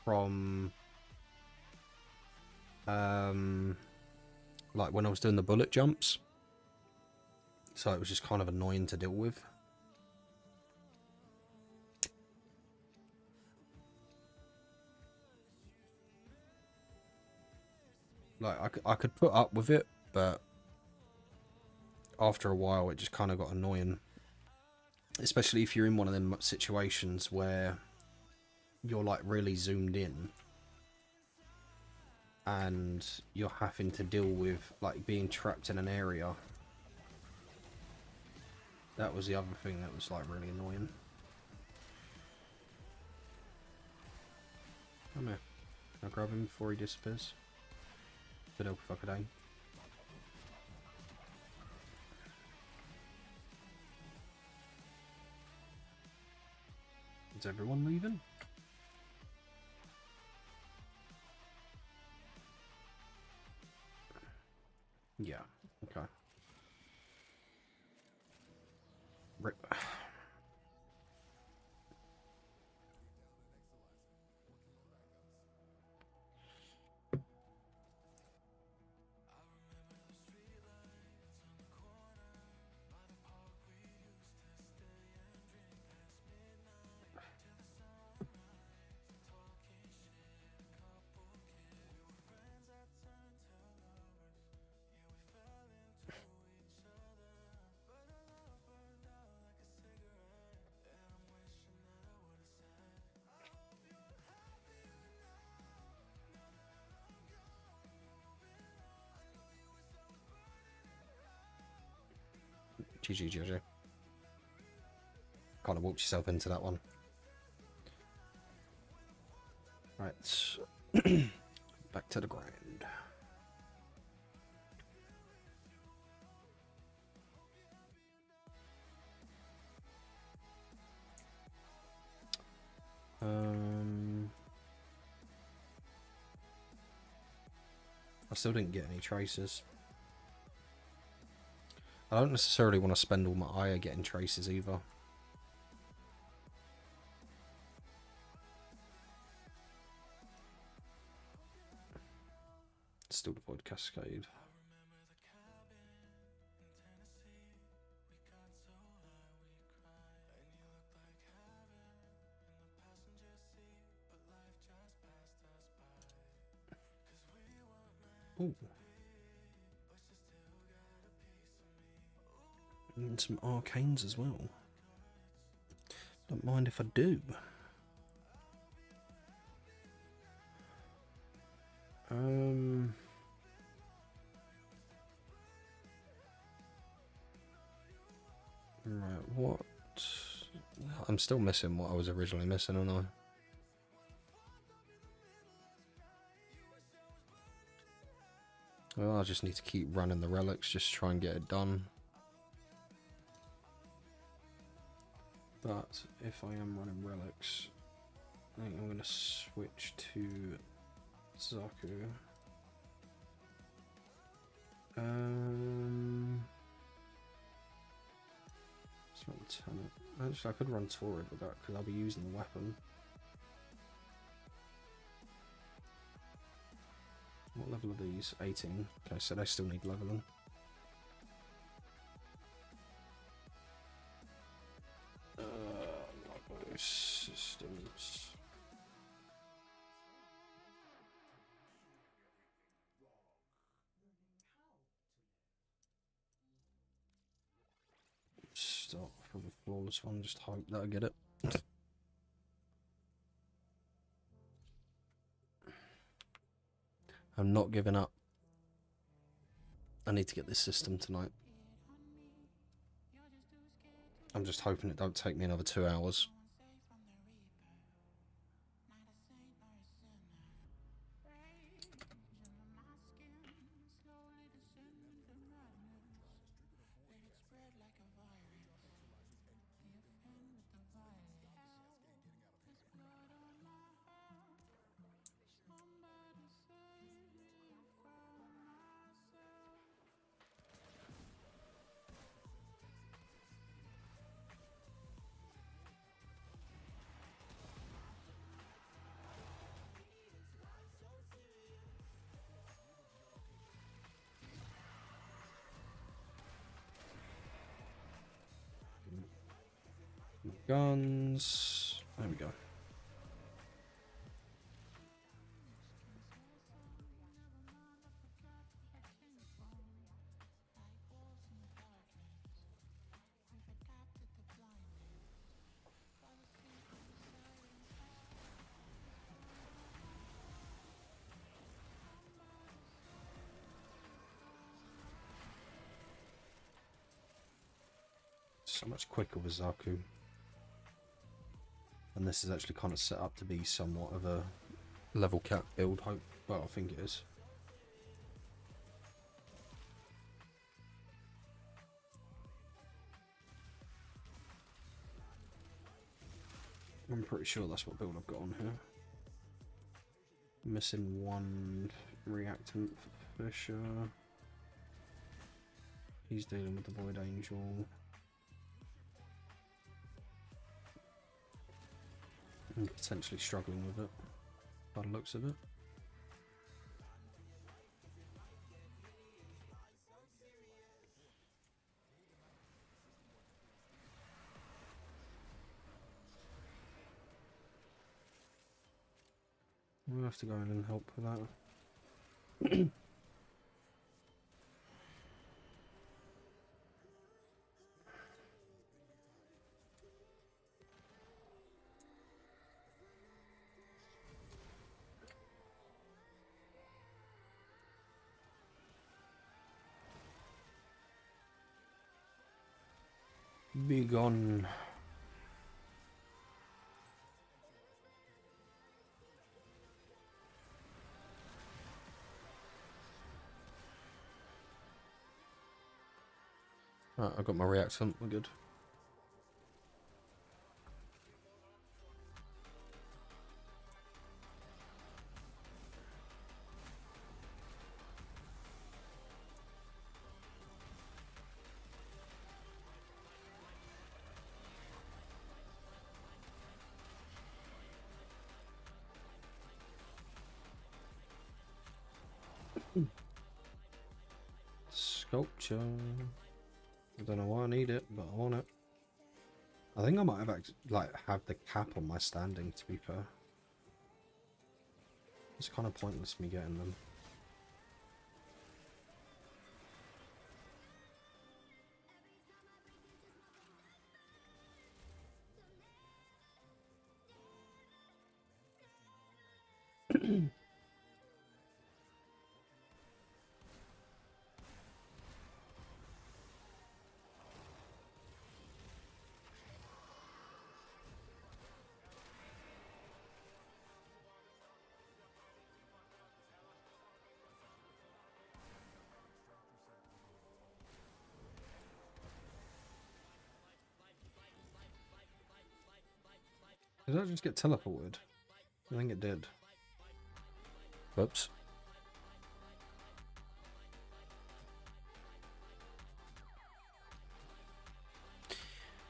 from like when I was doing the bullet jumps, so it was just kind of annoying to deal with. Like I could put up with it, but after a while it just kind of got annoying. Especially if you're in one of them situations where you're like really zoomed in and you're having to deal with like being trapped in an area. That was the other thing that was like really annoying. Come here. I'll grab him before he disappears. Fiddle fuckadang. Is everyone leaving? Yeah, okay. Rip. GG, GG. Kind of walked yourself into that one. Right. Back to the grind. I still didn't get any traces. I don't necessarily want to spend all my ire getting traces either. Still deployed Cascade. Ooh. And some arcanes as well. Don't mind if I do. Right, what? I'm still missing what I was originally missing, aren't I? Well, I just need to keep running the relics, just try and get it done. But if I am running relics, I think I'm going to switch to Zaku. Let's run Tenet. Actually, I could run Torrid with that because I'll be using the weapon. What level are these? 18. Okay, so they still need leveling. Systems. Start from the flawless one, just hope that I get it. I'm not giving up. I need to get this system tonight. I'm just hoping it don't take me another 2 hours. Guns. There we go. So much quicker with Zaku. And this is actually kind of set up to be somewhat of a level cap build, hope. Well, I think it is. I'm pretty sure that's what build I've got on here. Missing one reactant for Fisher. He's dealing with the Void Angel. And potentially struggling with it, by the looks of it. We'll have to go in and help with that. Be gone. Right, I got my reactant, we're good. Sculpture. I don't know why I need it, but I want it. I think I might have have the cap on my standing, to be fair. It's kind of pointless me getting them. Did I just get teleported? I think it did. Whoops.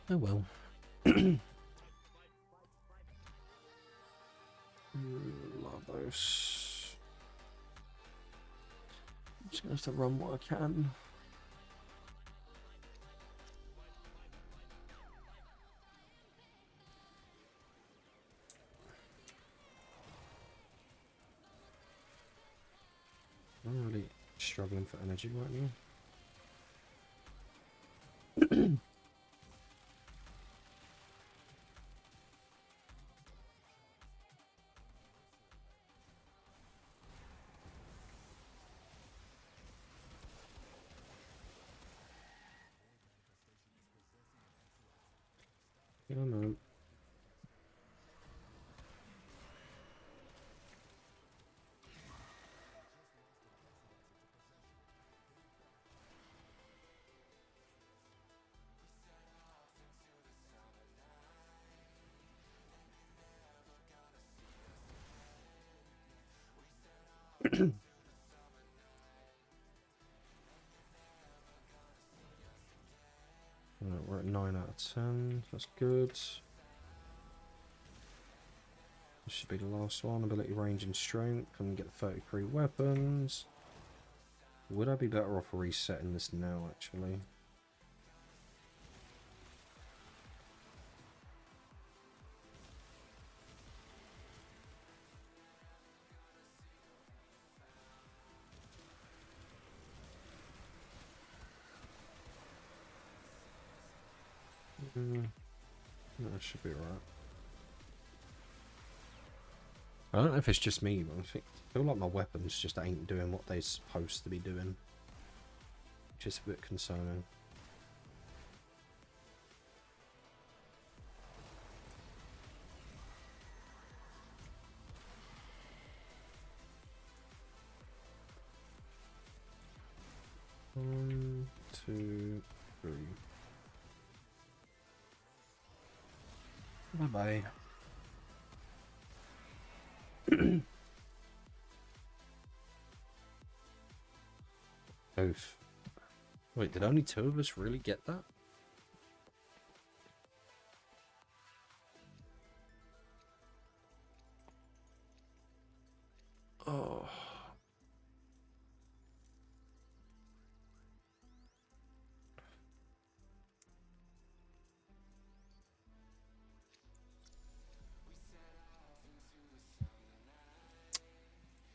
Oh well. Labos. Just gonna have to run what I can. I'm really struggling for energy right now. Come on. Right, we're at 9 out of 10. That's good. This should be the last one. Ability, range, and strength. And get 33 weapons. Would I be better off resetting this now, actually? That should be right. I don't know if it's just me, but I feel like my weapons just ain't doing what they're supposed to be doing. Which is a bit concerning. One, two, three. Bye-bye. Oof. Wait, did only 2 of us really get that? Oh.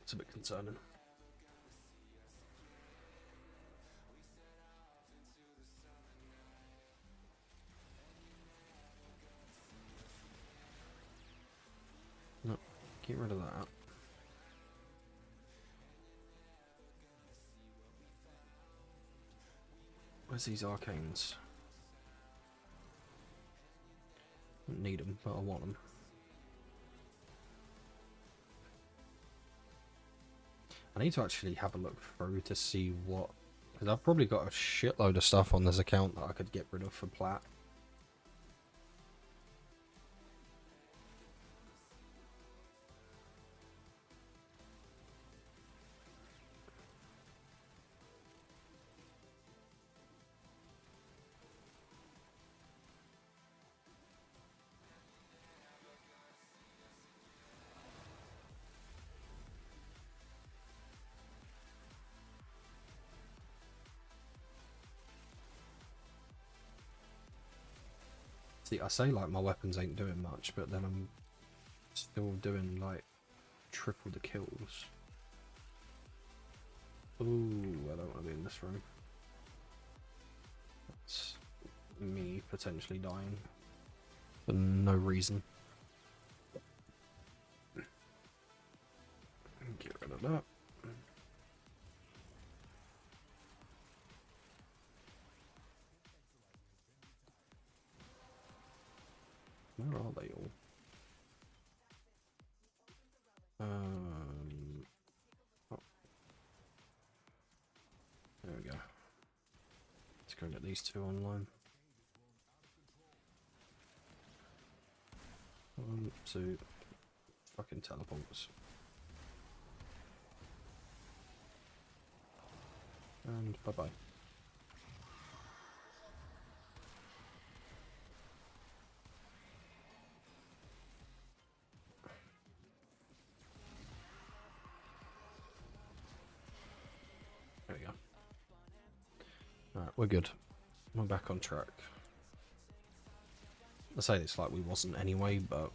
It's a bit concerning. No, get rid of that. Where's these arcanes? I don't need them, but I want them. I need to actually have a look through to see what... Because I've probably got a shitload of stuff on this account that I could get rid of for plat. See, I say like my weapons ain't doing much, but then I'm still doing like triple the kills. Ooh, I don't want to be in this room. That's me potentially dying for no reason. Get rid of that. Where are they all? Oh. There we go. Let's go get these 2 online. 1, 2, fucking teleports. And bye-bye. There we we're good. We're back on track. I say this like we wasn't anyway, but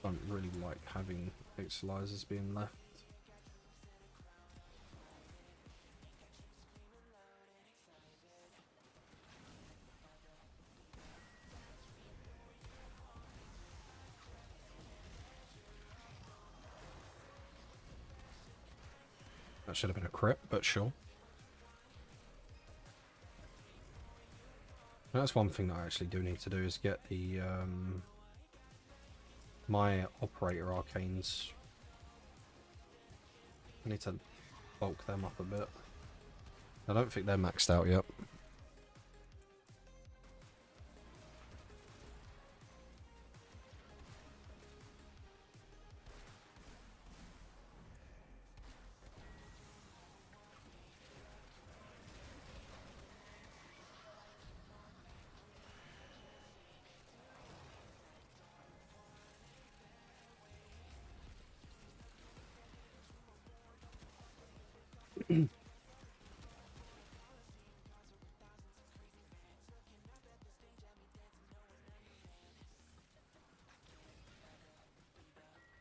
don't really like having pixelizers being left. That should have been a crit, but sure. That's one thing that I actually do need to do is get the my operator arcanes. I need to bulk them up a bit. I don't think they're maxed out yet.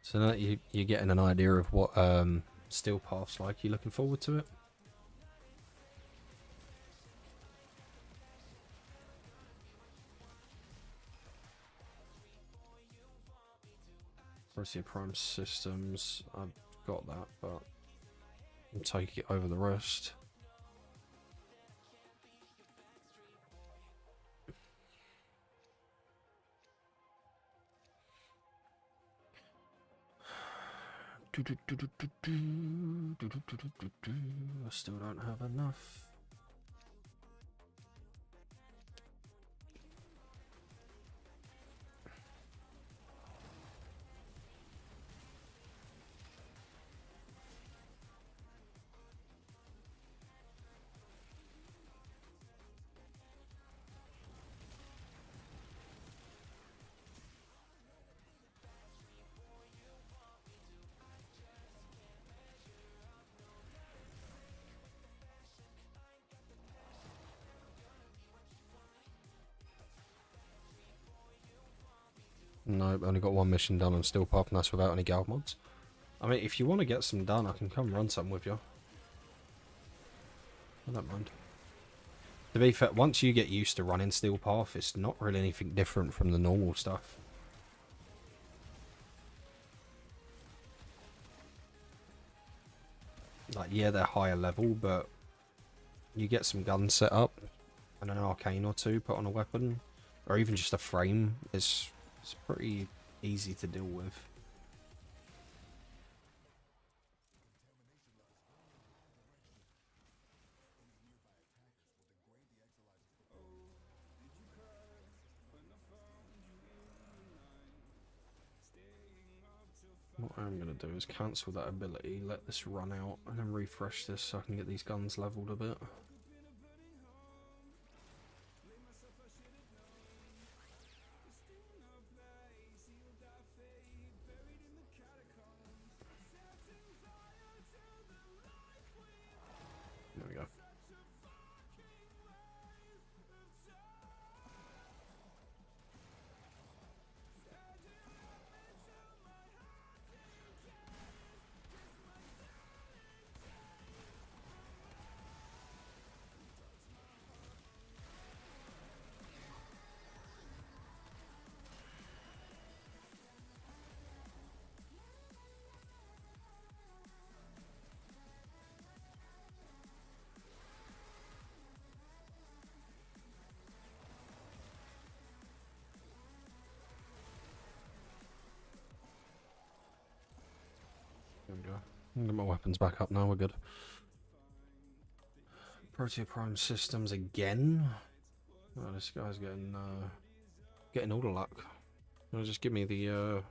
So now that you're getting an idea of what Steel Path's like, you looking forward to it? Where's your Prime Systems? I've got that, but I'll take it over the rest. I still don't have enough. Nope, only got one mission done on Steel Path, and that's without any gal mods. I mean, if you want to get some done, I can come run some with you. I don't mind. To be fair, once you get used to running Steel Path, it's not really anything different from the normal stuff. Like, yeah, they're higher level, but you get some guns set up and an arcane or two put on a weapon, or even just a frame. It's pretty easy to deal with. What I'm going to do is cancel that ability, let this run out, and then refresh this so I can get these guns leveled a bit. There we go. There we go. Get my weapons back up now, we're good. Protea Prime Systems again? Oh, this guy's getting all the luck. Well, just give me the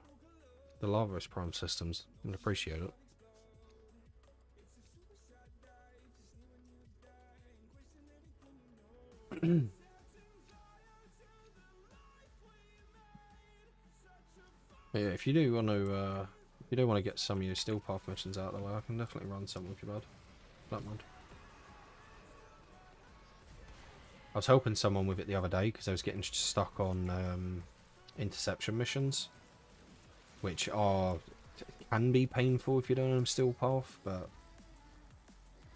Lavos Prime Systems. I'm gonna appreciate it. But yeah, if you do want to get some of your Steel Path missions out of the way, I can definitely run some with you, bud. Don't mind. I was helping someone with it the other day because I was getting stuck on interception missions, which can be painful if you don't have steel path, but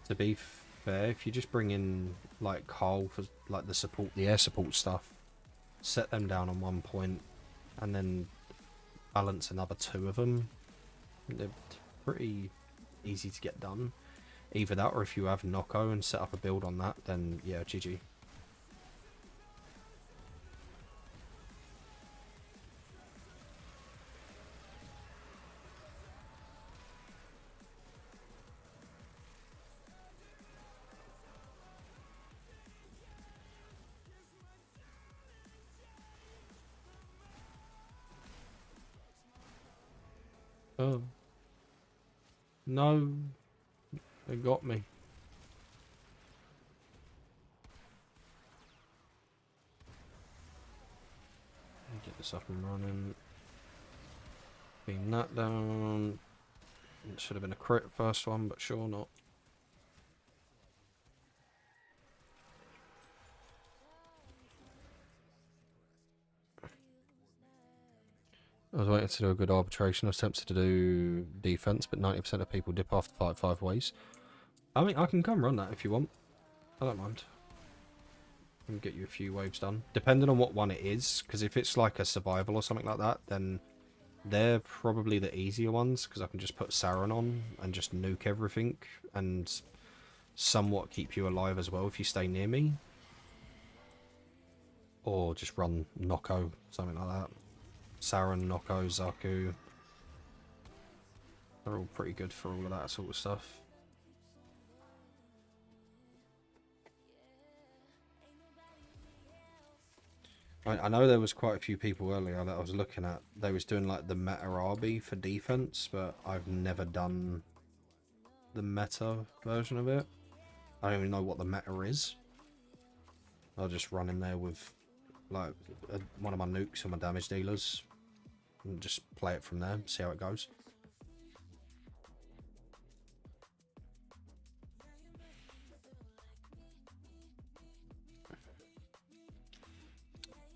to be fair, if you just bring in like Carl for like the air support stuff, set them down on one point, and then balance another 2 of them, they're pretty easy to get done. Either that, or if you have Nocco and set up a build on that, then yeah, GG. Oh. No. They got me. Get this up and running. Beam that down. It should have been a crit first one, but sure not. I was waiting to do a good arbitration. I was tempted to do defense, but 90% of people dip after fight 5 ways. I mean, I can come run that if you want. I don't mind. I can get you a few waves done. Depending on what one it is, because if it's like a survival or something like that, then they're probably the easier ones, because I can just put Saren on and just nuke everything, and somewhat keep you alive as well if you stay near me. Or just run Nocco, something like that. Saren, Nocco, Zaku. They're all pretty good for all of that sort of stuff. I know there was quite a few people earlier that I was looking at. They was doing like the meta RB for defense, but I've never done the meta version of it. I don't even know what the meta is. I'll just run in there with like one of my nukes or my damage dealers and just play it from there, see how it goes.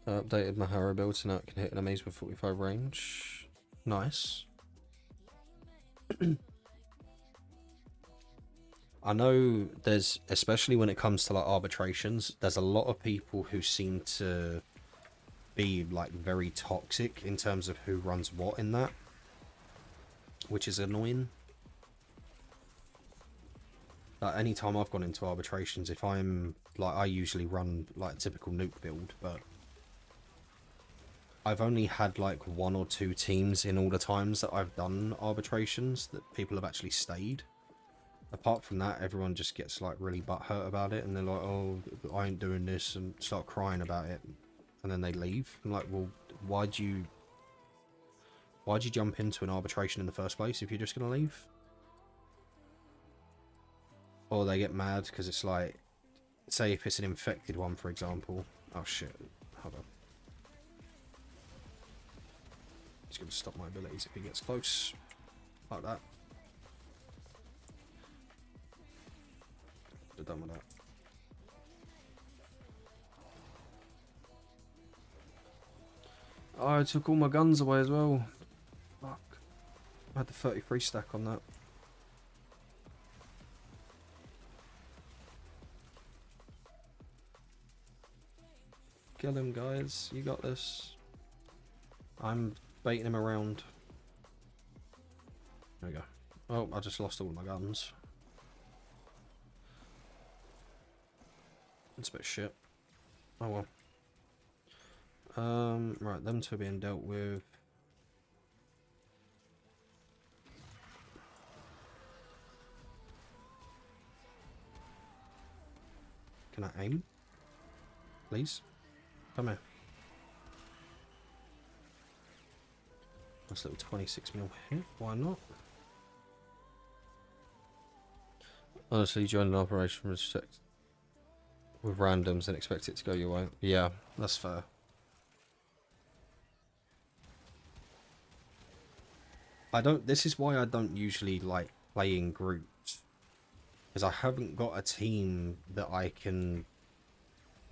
Updated my Harrow build so now it can hit enemies with 45 range. Nice. I know there's, especially when it comes to like arbitrations, there's a lot of people who seem to be like very toxic in terms of who runs what in that, which is annoying. Like anytime I've gone into arbitrations, if I'm like, I usually run like a typical nuke build, but I've only had like 1 or 2 teams in all the times that I've done arbitrations that people have actually stayed. Apart from that, everyone just gets like really butthurt about it, and they're like, "Oh, I ain't doing this," and start crying about it, and then they leave. I'm like, "Well, why'd you jump into an arbitration in the first place if you're just gonna leave?" Or they get mad because it's like, say if it's an infected one, for example. Oh shit! Hold on. He's gonna stop my abilities if he gets close, like that. They're done with that. Oh, I took all my guns away as well. Fuck. I had the 33 stack on that. Kill him, guys. You got this. I'm baiting him around. There we go. Oh, I just lost all my guns. It's a bit shit. Oh well. Right, them 2 are being dealt with. Can I aim? Please? Come here. Nice little 26 mil hit, why not? Honestly, join an operation with randoms and expect it to go your way. Yeah, that's fair. This is why I don't usually like playing groups. Because I haven't got a team that I can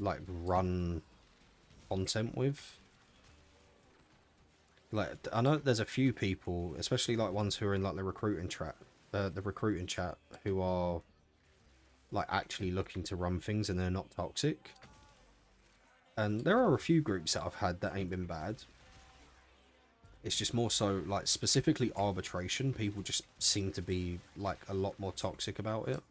like run content with. Like, I know there's a few people, especially like ones who are in like the recruiting chat, who are like actually looking to run things and they're not toxic. And there are a few groups that I've had that ain't been bad. It's just more so like specifically arbitration. People just seem to be like a lot more toxic about it.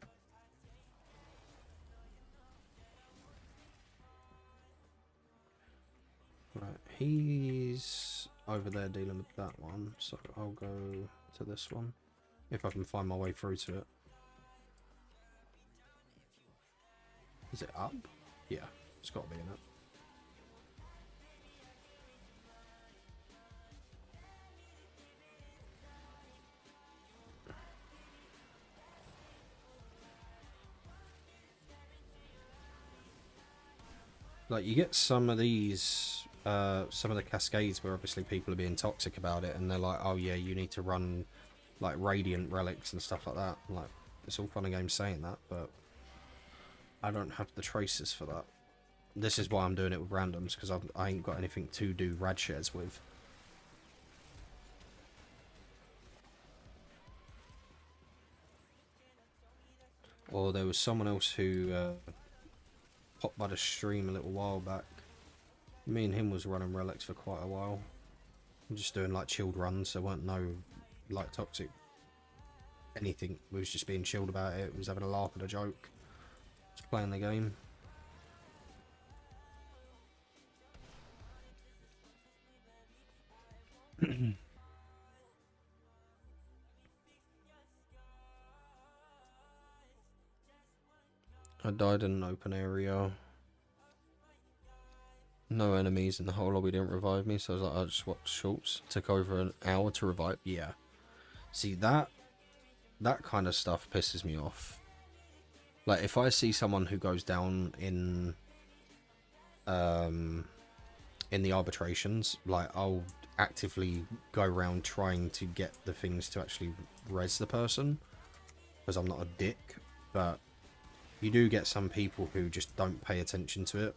Right, he's over there dealing with that one, so I'll go to this one if I can find my way through to it. Is it up? Yeah, it's got to be in it. Like, you get some of these, some of the cascades where obviously people are being toxic about it, and they're like, oh yeah, you need to run, like, Radiant Relics and stuff like that. Like, it's all fun and games saying that, but I don't have the traces for that. This is why I'm doing it with randoms, because I ain't got anything to do rad shares with. Or there was someone else who popped by the stream a little while back. Me and him was running Relics for quite a while. I'm just doing like chilled runs, there weren't no like toxic anything. We was just being chilled about it. We was having a laugh and a joke. Just playing the game. I died in an open area. No enemies in the whole lobby didn't revive me, so I was like, I just watched shorts. Took over an hour to revive. Yeah. See, that kind of stuff pisses me off. Like, if I see someone who goes down in the arbitrations, like, I'll actively go around trying to get the things to actually res the person, because I'm not a dick. But you do get some people who just don't pay attention to it.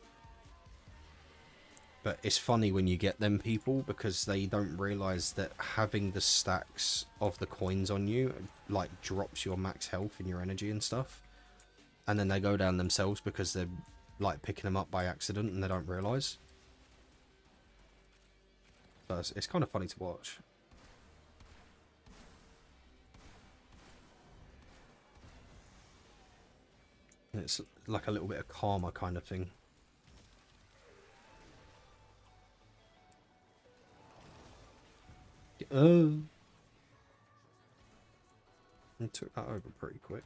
But it's funny when you get them people, because they don't realise that having the stacks of the coins on you, like, drops your max health and your energy and stuff. And then they go down themselves because they're, like, picking them up by accident and they don't realise. So it's kind of funny to watch. It's like a little bit of karma kind of thing. Oh. I took that over pretty quick.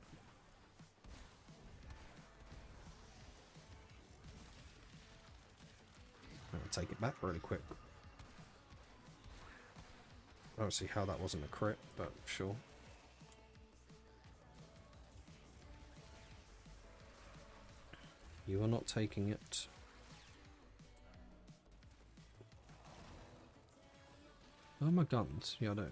I'll take it back really quick. I don't see how that wasn't a crit, but sure. You are not taking it. Oh, my guns. Yeah, I do.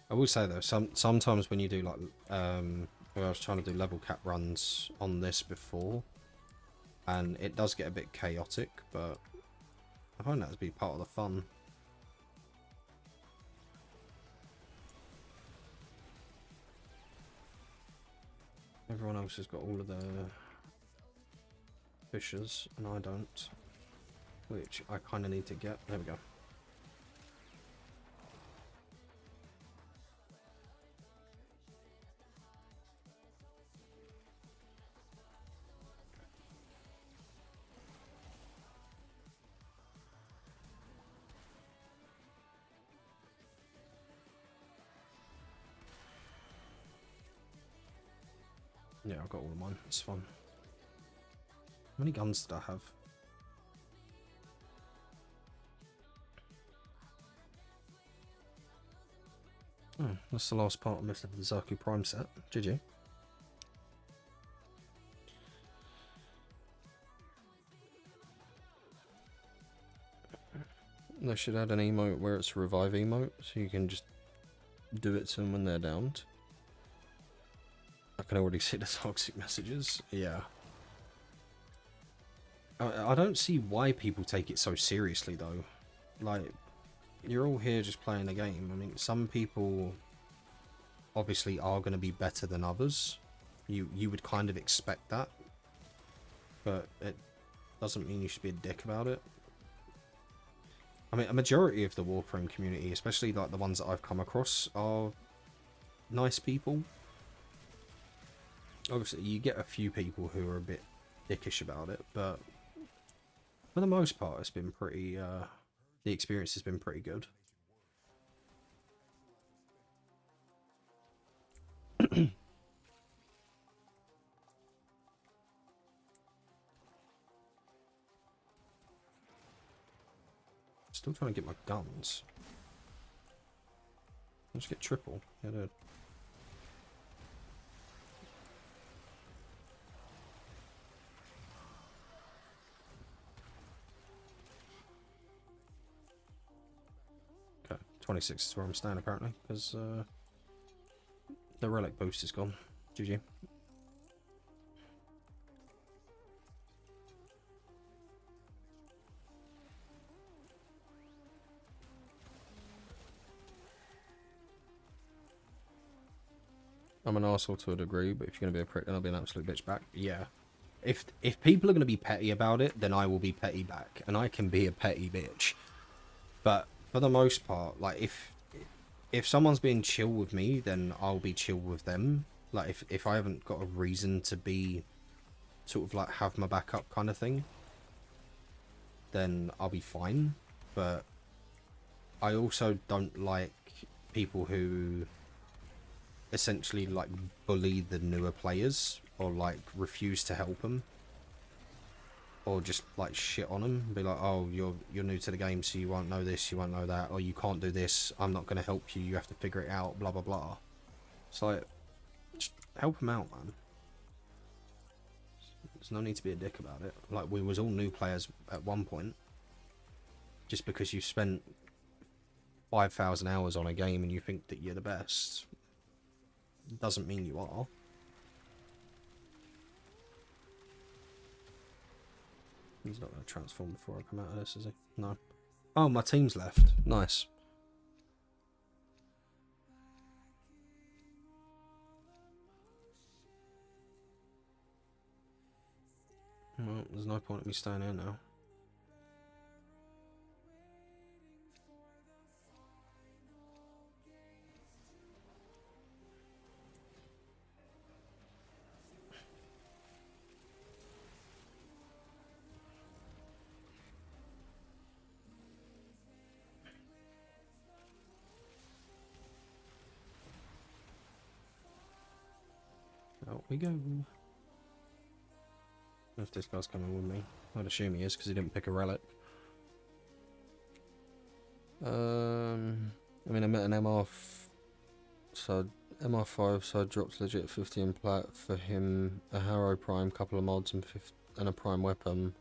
I will say though, sometimes when you do like, I was trying to do level cap runs on this before, and it does get a bit chaotic, but I find that to be part of the fun. Everyone else has got all of their fishes, and I don't, which I kind of need to get. There we go. Yeah, I've got all of mine. It's fun. How many guns did I have? Oh, that's the last part I missed of the Zaku Prime set. GG. They should add an emote where it's a revive emote, so you can just do it to them when they're downed. I can already see the toxic messages. Yeah. I don't see why people take it so seriously, though. Like, you're all here just playing the game. I mean, some people obviously are going to be better than others. You would kind of expect that. But it doesn't mean you should be a dick about it. I mean, a majority of the Warframe community, especially like the ones that I've come across, are nice people. Obviously, you get a few people who are a bit dickish about it, but for the most part, it's been pretty, the experience has been pretty good. Still trying to get my guns. I'll just get triple. Yeah, dude. Okay, 26 is where I'm staying apparently, because the relic boost is gone. GG. I'm an arsehole to a degree, but if you're going to be a prick, then I'll be an absolute bitch back. Yeah. If people are going to be petty about it, then I will be petty back. And I can be a petty bitch. But for the most part, like, if someone's being chill with me, then I'll be chill with them. Like, if I haven't got a reason to be sort of, like, have my back up kind of thing, then I'll be fine. But I also don't like people who essentially like bully the newer players, or like refuse to help them, or just like shit on them, be like, oh, you're new to the game, so you won't know this, you won't know that, or you can't do this, I'm not going to help you, you have to figure it out, blah blah blah. It's like, just help them out, man. There's no need to be a dick about it. Like, we was all new players at one point. Just because you spent 5,000 hours on a game and you think that you're the best doesn't mean you are. He's not going to transform before I come out of this, is he? No. Oh, my team's left. Nice. Well, there's no point in me staying here now. Out we go. If this guy's coming with me, I'd assume he is because he didn't pick a relic. I mean, I met an MR5, so I dropped legit 50 in plat for him, a Harrow Prime, couple of mods, and a Prime weapon.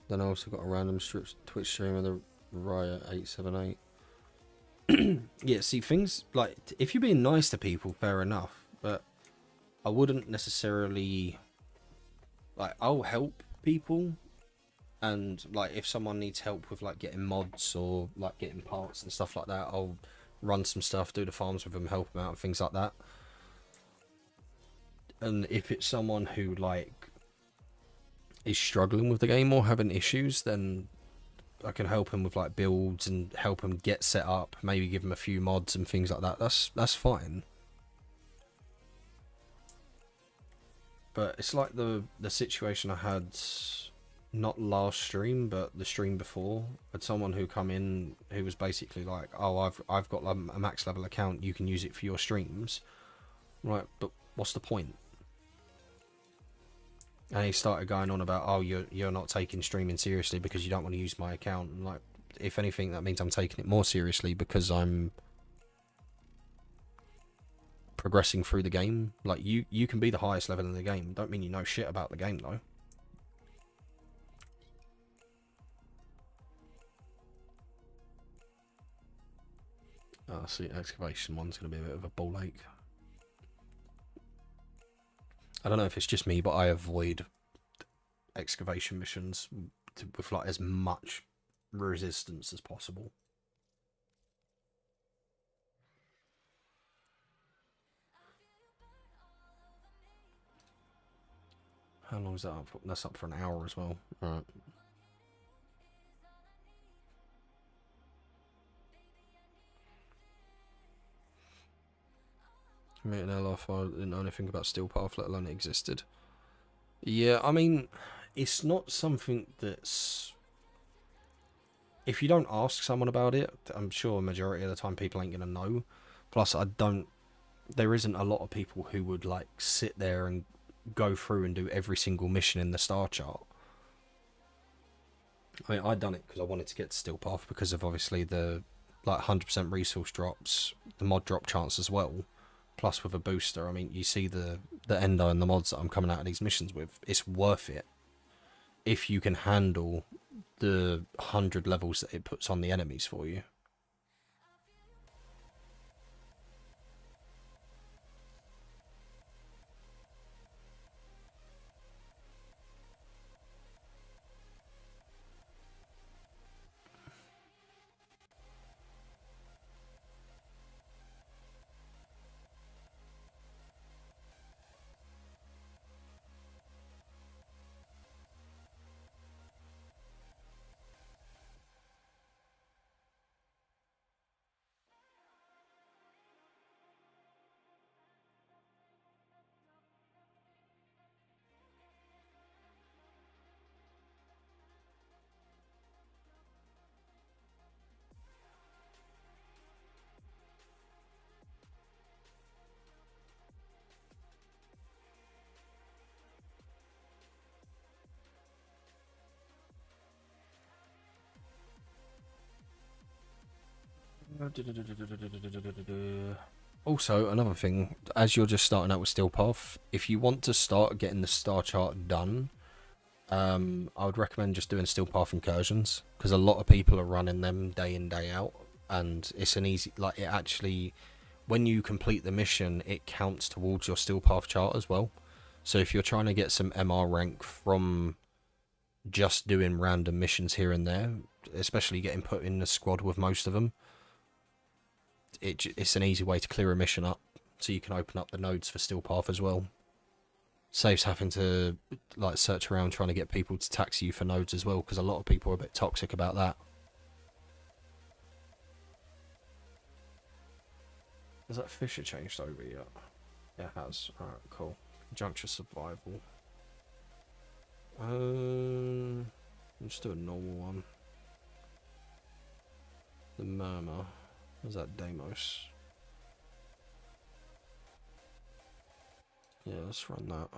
Then I also got a random Twitch stream of the Riot 878. Yeah, see, things like, if you're being nice to people, fair enough, but I wouldn't necessarily, like, I'll help people, and like if someone needs help with like getting mods or like getting parts and stuff like that, I'll run some stuff, do the farms with them, help them out and things like that. And if it's someone who like is struggling with the game or having issues, then I can help him with like builds and help him get set up, maybe give him a few mods and things like that. That's fine. But it's like the situation I had, not last stream, but the stream before. I had someone who come in who was basically like, oh, I've got a max level account, you can use it for your streams. Right, but what's the point? And he started going on about, oh, you're not taking streaming seriously because you don't want to use my account. And like, if anything, that means I'm taking it more seriously because I'm progressing through the game. Like, you can be the highest level in the game, don't mean you know shit about the game though. That's the excavation one's going to be a bit of a ball ache. I don't know if it's just me, but I avoid excavation missions with like as much resistance as possible. How long is that up for? That's up for an hour as well. Alright. Mate, in LF, I didn't know anything about Steel Path, let alone it existed. Yeah, I mean, it's not something that's... If you don't ask someone about it, I'm sure a majority of the time people ain't going to know. Plus, there isn't a lot of people who would, like, sit there and go through and do every single mission in the star chart. I mean, I'd done it because I wanted to get to Steel Path because of, obviously, the, like, 100% resource drops, the mod drop chance as well. Plus, with a booster, I mean, you see the endo and the mods that I'm coming out of these missions with. It's worth it if you can handle the 100 levels that it puts on the enemies for you. Also, another thing, as you're just starting out with Steel Path, if you want to start getting the star chart done, I would recommend just doing Steel Path incursions, because a lot of people are running them day in, day out, and it's an easy, like, it actually, when you complete the mission, it counts towards your Steel Path chart as well. So if you're trying to get some MR rank from just doing random missions here and there, especially getting put in the squad with most of them, it's an easy way to clear a mission up, so you can open up the nodes for Steel Path as well. Saves having to like search around trying to get people to taxi you for nodes as well, because a lot of people are a bit toxic about that. Has that Fisher changed over yet? Yeah, it has. Alright, cool. Juncture survival. Let's do a normal one. The Murmur. Where's that Deimos? Yeah, let's run that.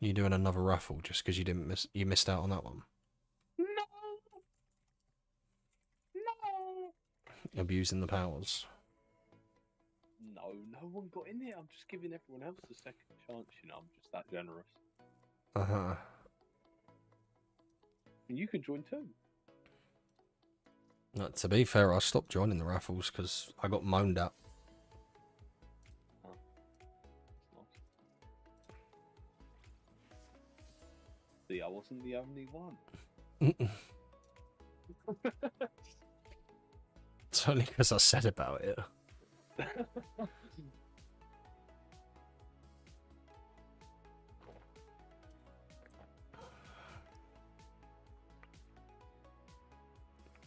You doing another raffle just because you missed out on that one? No! No! Abusing the powers. No, no one got in here. I'm just giving everyone else a second chance, you know. I'm just that generous. Uh-huh. And you can join too. To be fair, I stopped joining the raffles because I got moaned at. Oh, that's nice. See, I wasn't the only one. It's only because I said about it.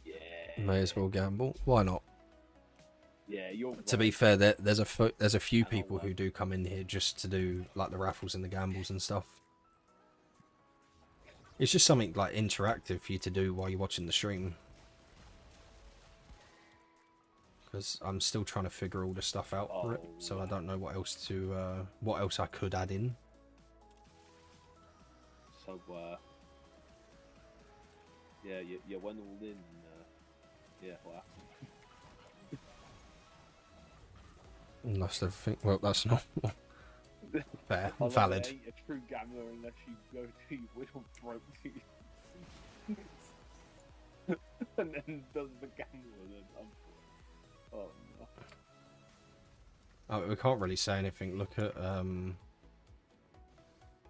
Yeah. May as well gamble. Why not? Yeah, you're To be right. fair, there's a few people who do come in here just to do like the raffles and the gambles and stuff. It's just something like interactive for you to do while you're watching the stream. Because I'm still trying to figure all the stuff out for it, so I don't know what else I could add in. So, yeah, you went all in. Yeah, what happened? Lost everything. Well, that's not fair. I love Valid. it, ain't a true gambler unless you go to your Whittle broke. and then does the gamble, and then oh no. Oh, we can't really say anything. Look at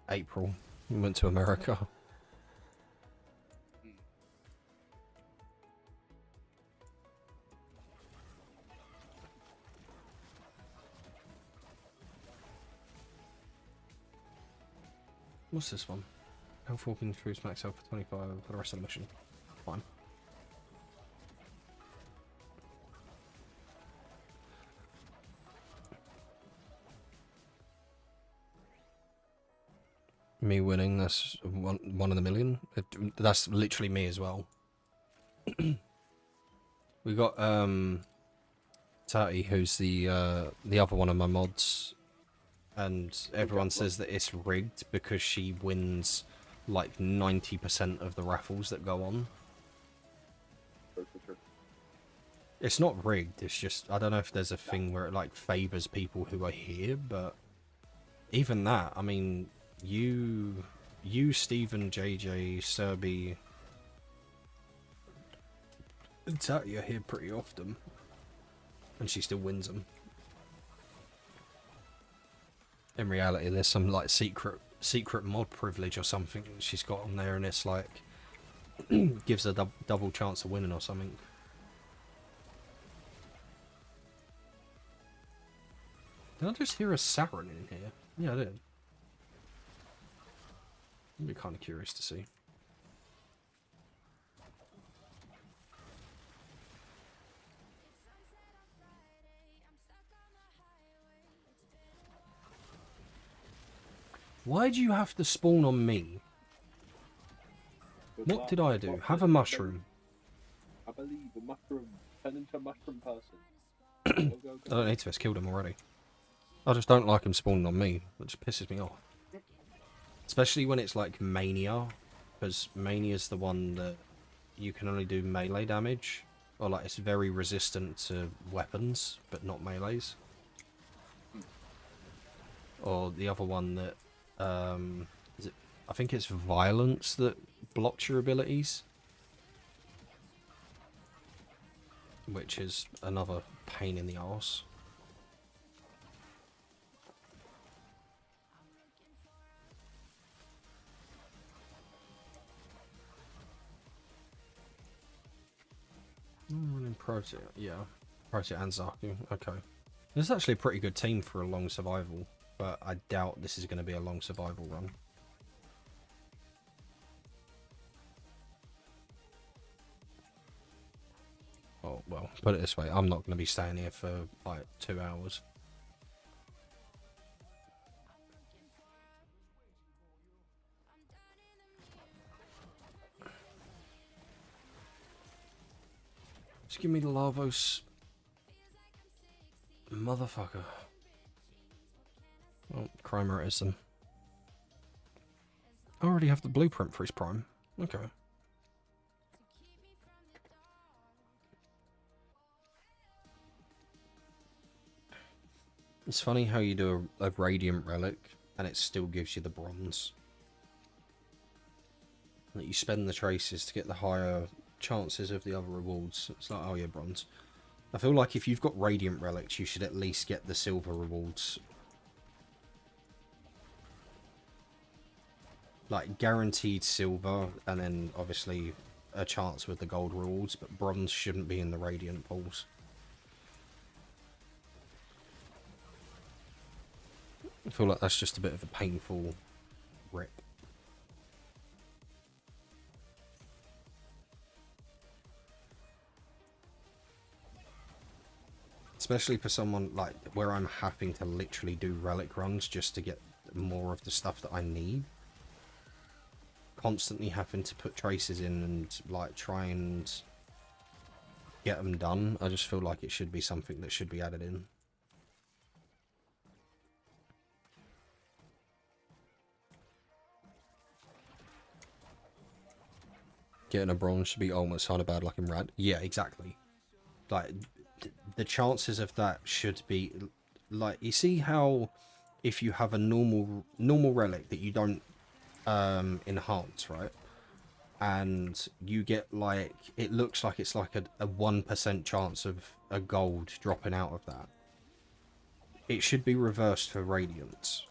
April. We went to America. What's this one? Health walking through max health for 25 for the rest of the mission. Fine. Me winning, that's one in a million. That's literally me as well. We got Tati, who's the other one of my mods, and everyone says that it's rigged because she wins like 90% of the raffles that go on. True. It's not rigged, it's just, I don't know if there's a thing where it like favors people who are here, but even that, I mean, you, Stephen, JJ, Serby, and Tati are here pretty often, and she still wins them. In reality, there's some like secret mod privilege or something she's got on there, and it's like gives her double chance of winning or something. Did I just hear a siren in here? Yeah, I did. I'd be kind of curious to see. Why do you have to spawn on me? What did I do? Have a mushroom. I believe a mushroom. Turn into a mushroom person. Go. I don't need to, it's killed him already. I just don't like him spawning on me. It just pisses me off. Especially when it's like Mania. Because Mania's the one that you can only do melee damage. Or like it's very resistant to weapons, but not melees. Or the other one that is it, I think it's violence that blocks your abilities, which is another pain in the arse. Running Protea, yeah, Protea and Zaku. Okay, this is actually a pretty good team for a long survival. But I doubt this is going to be a long survival run. Oh, well, put it this way, I'm not going to be staying here for like 2 hours. Just give me the Lavos. Motherfucker. Oh, Crimer it is then. I already have the blueprint for his prime. Okay. It's funny how you do a radiant relic and it still gives you the bronze. That you spend the traces to get the higher chances of the other rewards. It's like, oh yeah, bronze. I feel like if you've got radiant relics, you should at least get the silver rewards. Like guaranteed silver, and then obviously a chance with the gold rewards, but bronze shouldn't be in the radiant pools. I feel like that's just a bit of a painful rip. Especially for someone like where I'm having to literally do relic runs just to get more of the stuff that I need. Constantly having to put traces in and like try and get them done. I just feel like it should be something that should be added in. Getting a bronze should be almost kind of bad like in Rad. Yeah, exactly. Like the chances of that should be like, you see how if you have a normal relic that you don't enhance, right, and you get like, it looks like it's like a 1% chance of a gold dropping out of that. It should be reversed for radiance.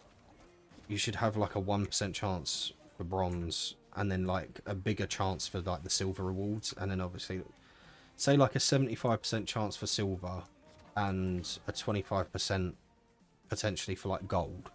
You should have like a 1% chance for bronze, and then like a bigger chance for like the silver rewards, and then obviously say like a 75% chance for silver and a 25% potentially for like gold.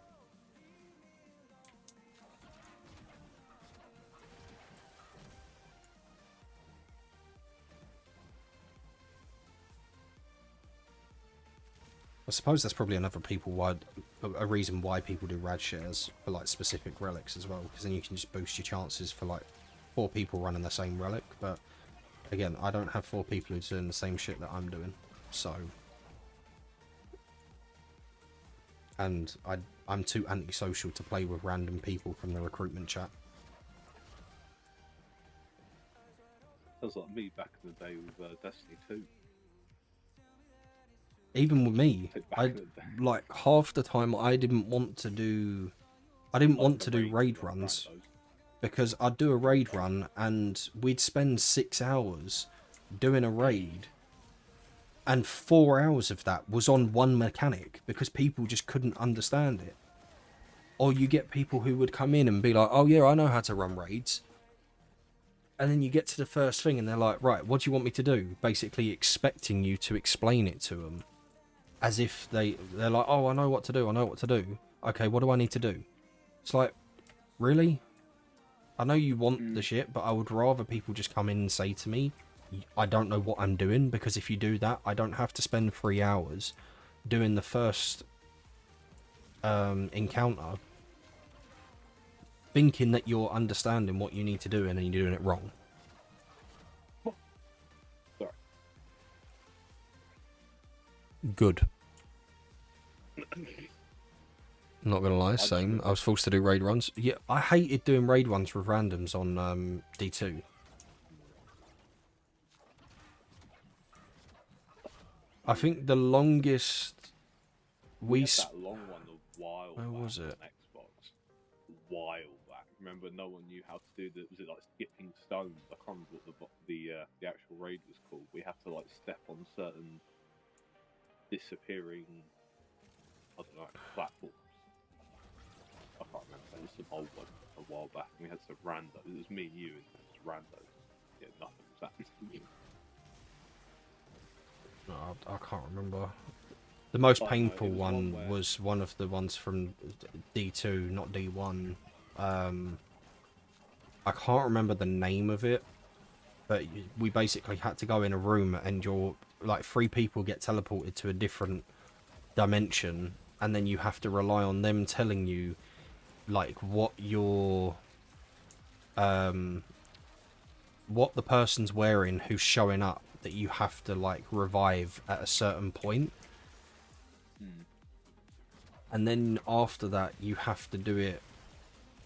I suppose that's probably a reason why people do rad shares for like specific relics as well, because then you can just boost your chances for like 4 people running the same relic. But again, I don't have 4 people who are doing the same shit that I'm doing, so, and I'm too antisocial to play with random people from the recruitment chat. Sounds like me back in the day with Destiny 2. Even with me, like half the time I didn't want to do raid runs, because I'd do a raid run and we'd spend 6 hours doing a raid, and 4 hours of that was on one mechanic because people just couldn't understand it. Or you get people who would come in and be like, oh yeah, I know how to run raids. And then you get to the first thing and they're like, right, what do you want me to do? Basically expecting you to explain it to them. As if they're like, oh, I know what to do. Okay, what do I need to do? It's like, really? I know you want the shit, but I would rather people just come in and say to me, I don't know what I'm doing, because if you do that, I don't have to spend 3 hours doing the first encounter thinking that you're understanding what you need to do and then you're doing it wrong. Sorry. Good. Not gonna lie, same. I was forced to do raid runs. Yeah, I hated doing raid runs with randoms on D2. I think the longest we had that long one a while Where back was it? on Xbox. A while back. Remember, no one knew how to do the. Was it like skipping stones? I can't remember what the actual raid was called. We have to like step on certain disappearing, I don't know, platforms. I can't remember. It was some old one a while back. We had some rando. It was me and you, and it was rando. Yeah, nothing was happening. No, I can't remember. The most Oh, no, painful it was one one where- was one of the ones from D2, not D1. I can't remember the name of it, but we basically had to go in a room and you're like 3 people get teleported to a different dimension, and then you have to rely on them telling you like what the person's wearing who's showing up, that you have to like revive at a certain point. And then after that you have to do it,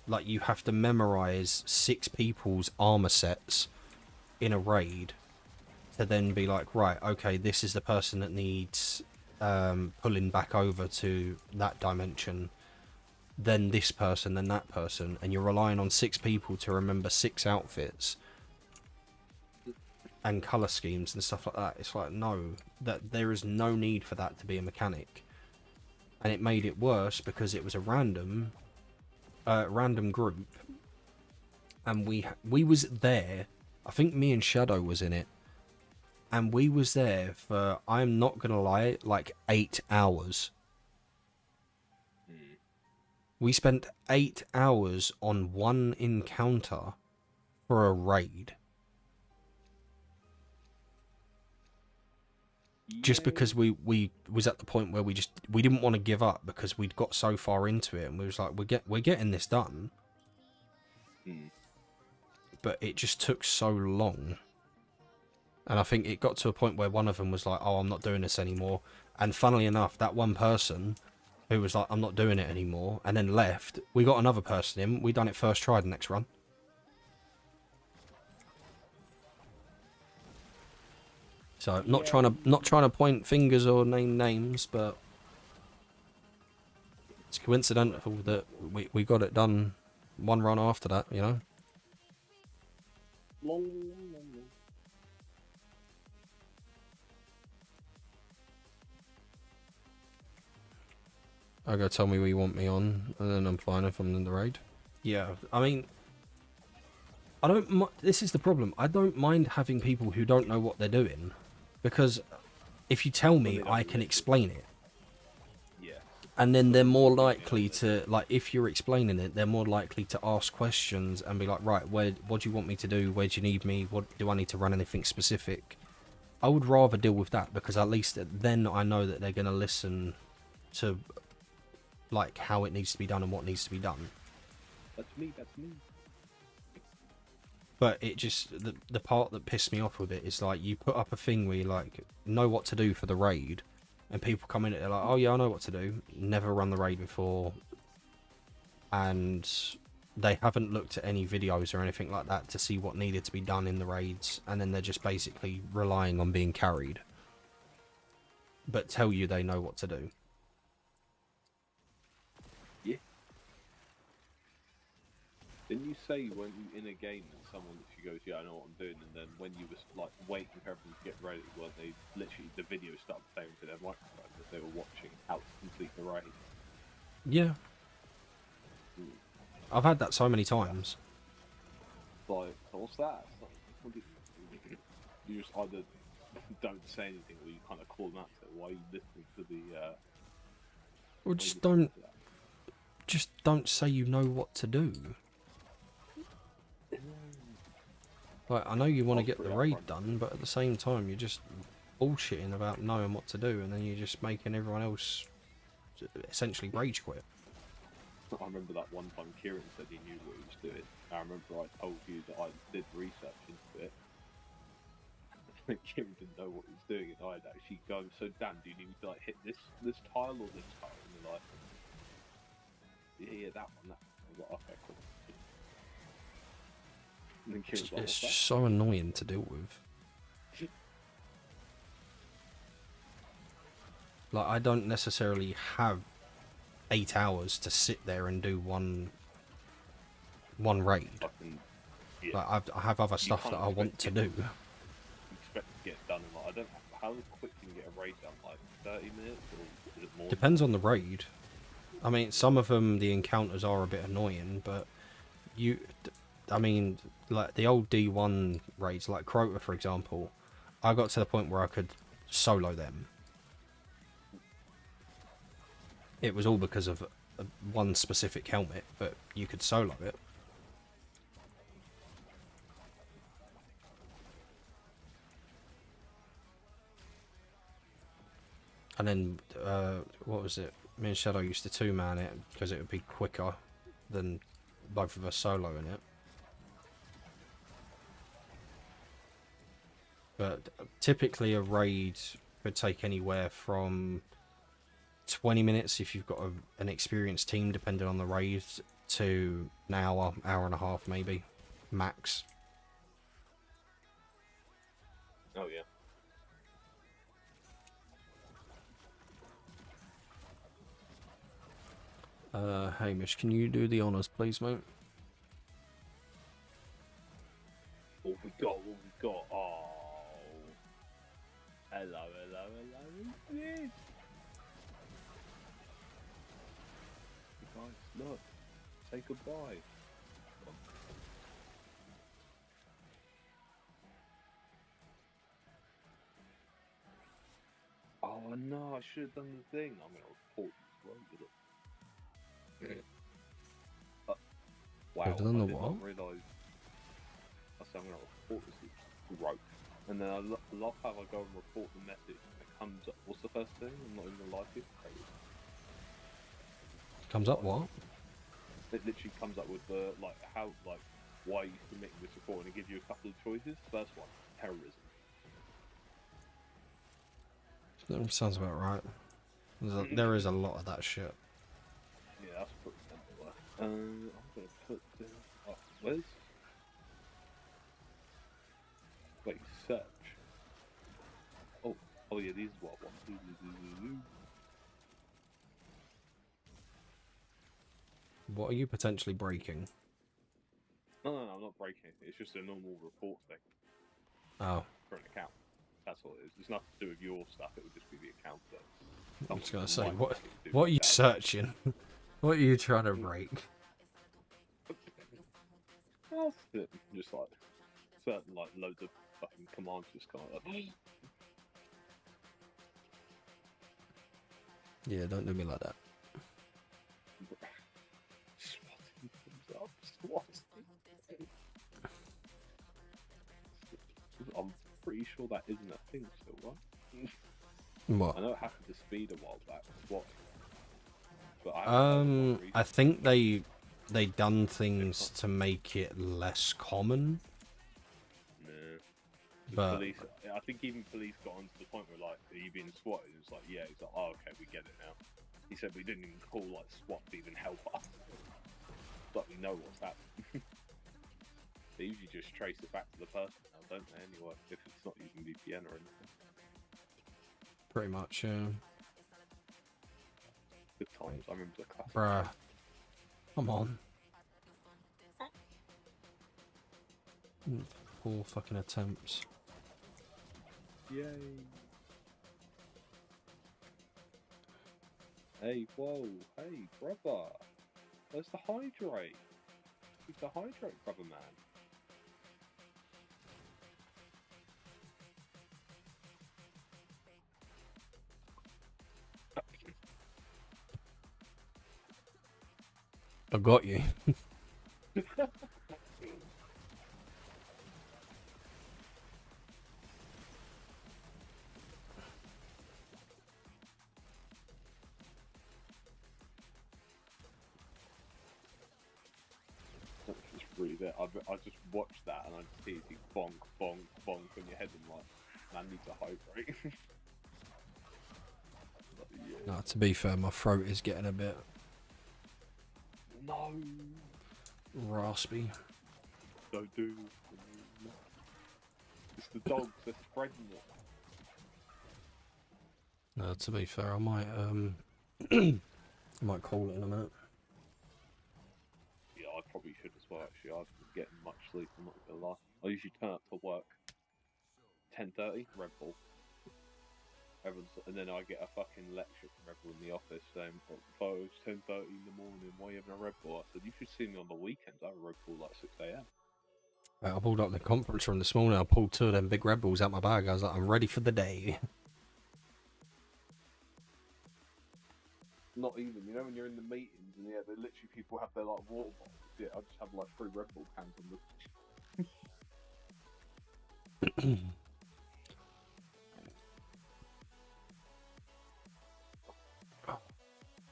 like you have to memorize 6 people's armor sets in a raid to then be like, right, okay, this is the person that needs pulling back over to that dimension, then this person, then that person, and you're relying on 6 people to remember 6 outfits and color schemes and stuff like that. It's like, no, that there is no need for that to be a mechanic. And it made it worse because it was a random group, and we was there. I think me and Shadow was in it, and we was there for, I'm not gonna lie, like 8 hours. We spent 8 hours on one encounter for a raid. Just because we was at the point where we didn't want to give up, because we'd got so far into it, and we was like, we're getting this done. But it just took so long. And I think it got to a point where one of them was like, oh, I'm not doing this anymore. And funnily enough, that one person who was like, I'm not doing it anymore, and then left, we got another person in. We done it first try the next run. So not trying to point fingers or name names, but it's coincidental that we got it done one run after that, you know. Lol, lol, lol. I go tell me where you want me on, and then I'm fine if I'm in the raid. Yeah, I mean, I don't. This is the problem. I don't mind having people who don't know what they're doing, because if you tell me, I can explain it. Yeah. And then they're more likely to, like, if you're explaining it, they're more likely to ask questions and be like, right, what do you want me to do? Where do you need me? What do I need to run anything specific? I would rather deal with that, because at least then I know that they're going to listen to, like, how it needs to be done and what needs to be done. That's me, that's me. But it just, the part that pissed me off with it is, like, you put up a thing where you, like, know what to do for the raid, and people come in and they're like, oh yeah, I know what to do. Never run the raid before. And they haven't looked at any videos or anything like that to see what needed to be done in the raids. And then they're just basically relying on being carried. But tell you they know what to do. Yeah. Didn't you say when in a game that someone literally goes, yeah, I know what I'm doing, and then when you was like waiting for everyone to get ready, well, they literally, the video started playing to their microphone as they were watching how to complete the raid. Yeah. I've had that so many times. Like, what's that? It's like, what do you just either don't say anything or you kind of call them out to it. Why are you listening to the Or just don't say you know what to do. Like, I know you want to get the raid done, but at the same time you're just bullshitting about knowing what to do, and then you're just making everyone else essentially rage quit. I remember that one time Kieran said he knew what he was doing. I remember I told you that I did research into it. Kieran didn't know what he was doing, and I'd actually go, so Dan, do you need me to like hit this tile or this tile? And they're like, yeah, that one. I was like, okay, cool. And then Kieran's like, It's what's just so annoying to deal with. Like, I don't necessarily have 8 hours to sit there and do one raid. Yeah. Like, I have other stuff that I want to do. You expect to get done in, like, I don't know, how quick can you get a raid done? Like 30 minutes, or is it more? Depends on the raid. I mean, some of them, the encounters are a bit annoying, but I mean, like the old D1 raids, like Crota, for example, I got to the point where I could solo them. It was all because of one specific helmet, but you could solo it. And then, what was it? Me and Shadow used to 2-man it because it would be quicker than both of us soloing it. But typically a raid could take anywhere from 20 minutes if you've got an experienced team, depending on the raid, to an hour, hour and a half maybe, max. Oh yeah. Hamish, can you do the honours, please, mate? What we got? Oh. Hello. Yes. Guys, look. Say goodbye. Oh no, I should have done the thing. I'm gonna report this road. Wow, You've done I the did what? not realise. I said I'm gonna report this road. And then I love how I go and report the message and it comes up. What's the first thing? I'm not even gonna like it. Comes up what? It literally comes up with the why are you submitting this report, and it gives you a couple of choices. First one, terrorism. That sounds about right. There is a lot of that shit. Yeah, that's pretty simple. I'm gonna put this. Oh, where's? Wait, search. Oh yeah, these is what I want. What are you potentially breaking? No, I'm not breaking it. It's just a normal report thing Oh, for an account. That's all it is. It's nothing to do with your stuff. It would just be the account that. I was someone gonna say, might what do are you that. searching? What are you trying to break? Well, just like certain like loads of fucking commands just kind of like. Yeah, don't do me like that. Swatting things up. Swatting. I'm pretty sure that isn't a thing still, right? What? I know it happened to Speed a while back, swatting. But I haven't heard of I think they done things to make it less common. Nah. But Police, I think even police got onto the point where like, are you being swatted? It's like, yeah. He's like, oh, okay, we get it now. He said we didn't even call like SWAT to even help us, but we know what's happening. They usually just trace it back to the person now, don't they? Anyway, if it's not using VPN or anything. pretty much, yeah. Good times. I remember the classic. Bruh. Come on. 4 fucking attempts. Yay! Hey, whoa, hey, brother. Where's the hydrate? Keep the hydrate, brother man. I got you. It's really there. I just watched that and I just hear you bonk, bonk, bonk on your head and like, man needs a hydrate. Like, yeah. No, to be fair, my throat is getting a bit No! raspy. Don't do this. It's the dogs, they're spreading it. No, to be fair, I might I might call it in a minute. Yeah, I probably should as well actually. I've been getting much sleep, I'm not gonna lie. I usually turn up to work 10:30, Red Bull. And then I get a fucking lecture from everyone in the office saying, oh, it's 10:30 in the morning, why are you having a Red Bull? I said, you should see me on the weekends, I have a Red Bull like 6 AM. I pulled up the conference room this morning, I pulled 2 of them big Red Bulls out my bag. I was like, I'm ready for the day. Not even, you know when you're in the meetings and yeah, they literally people have their like water bottles. Yeah, I just have like 3 Red Bull cans on the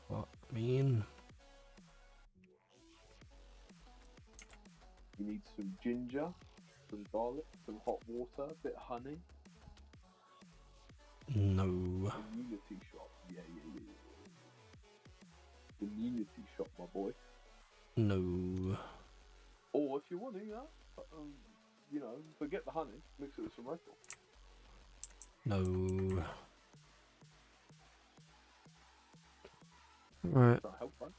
What mean? You need some ginger, some garlic, some hot water, a bit of honey. No. Immunity shot. Yeah. Immunity shot, my boy. No. Or if you want to, you know, forget the honey, mix it with some Red Bull. No. Right. That'll help, right?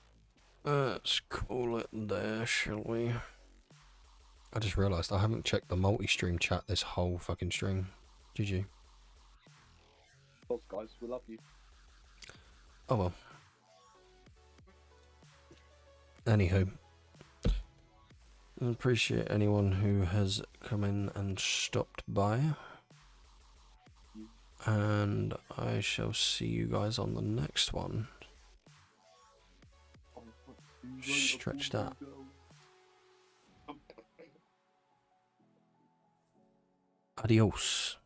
Let's call it there, shall we? I just realised I haven't checked the multi-stream chat this whole fucking stream. Did you? Thanks, guys. We love you. Oh well. Anywho. I appreciate anyone who has come in and stopped by. And I shall see you guys on the next one. Stretch that. Adios.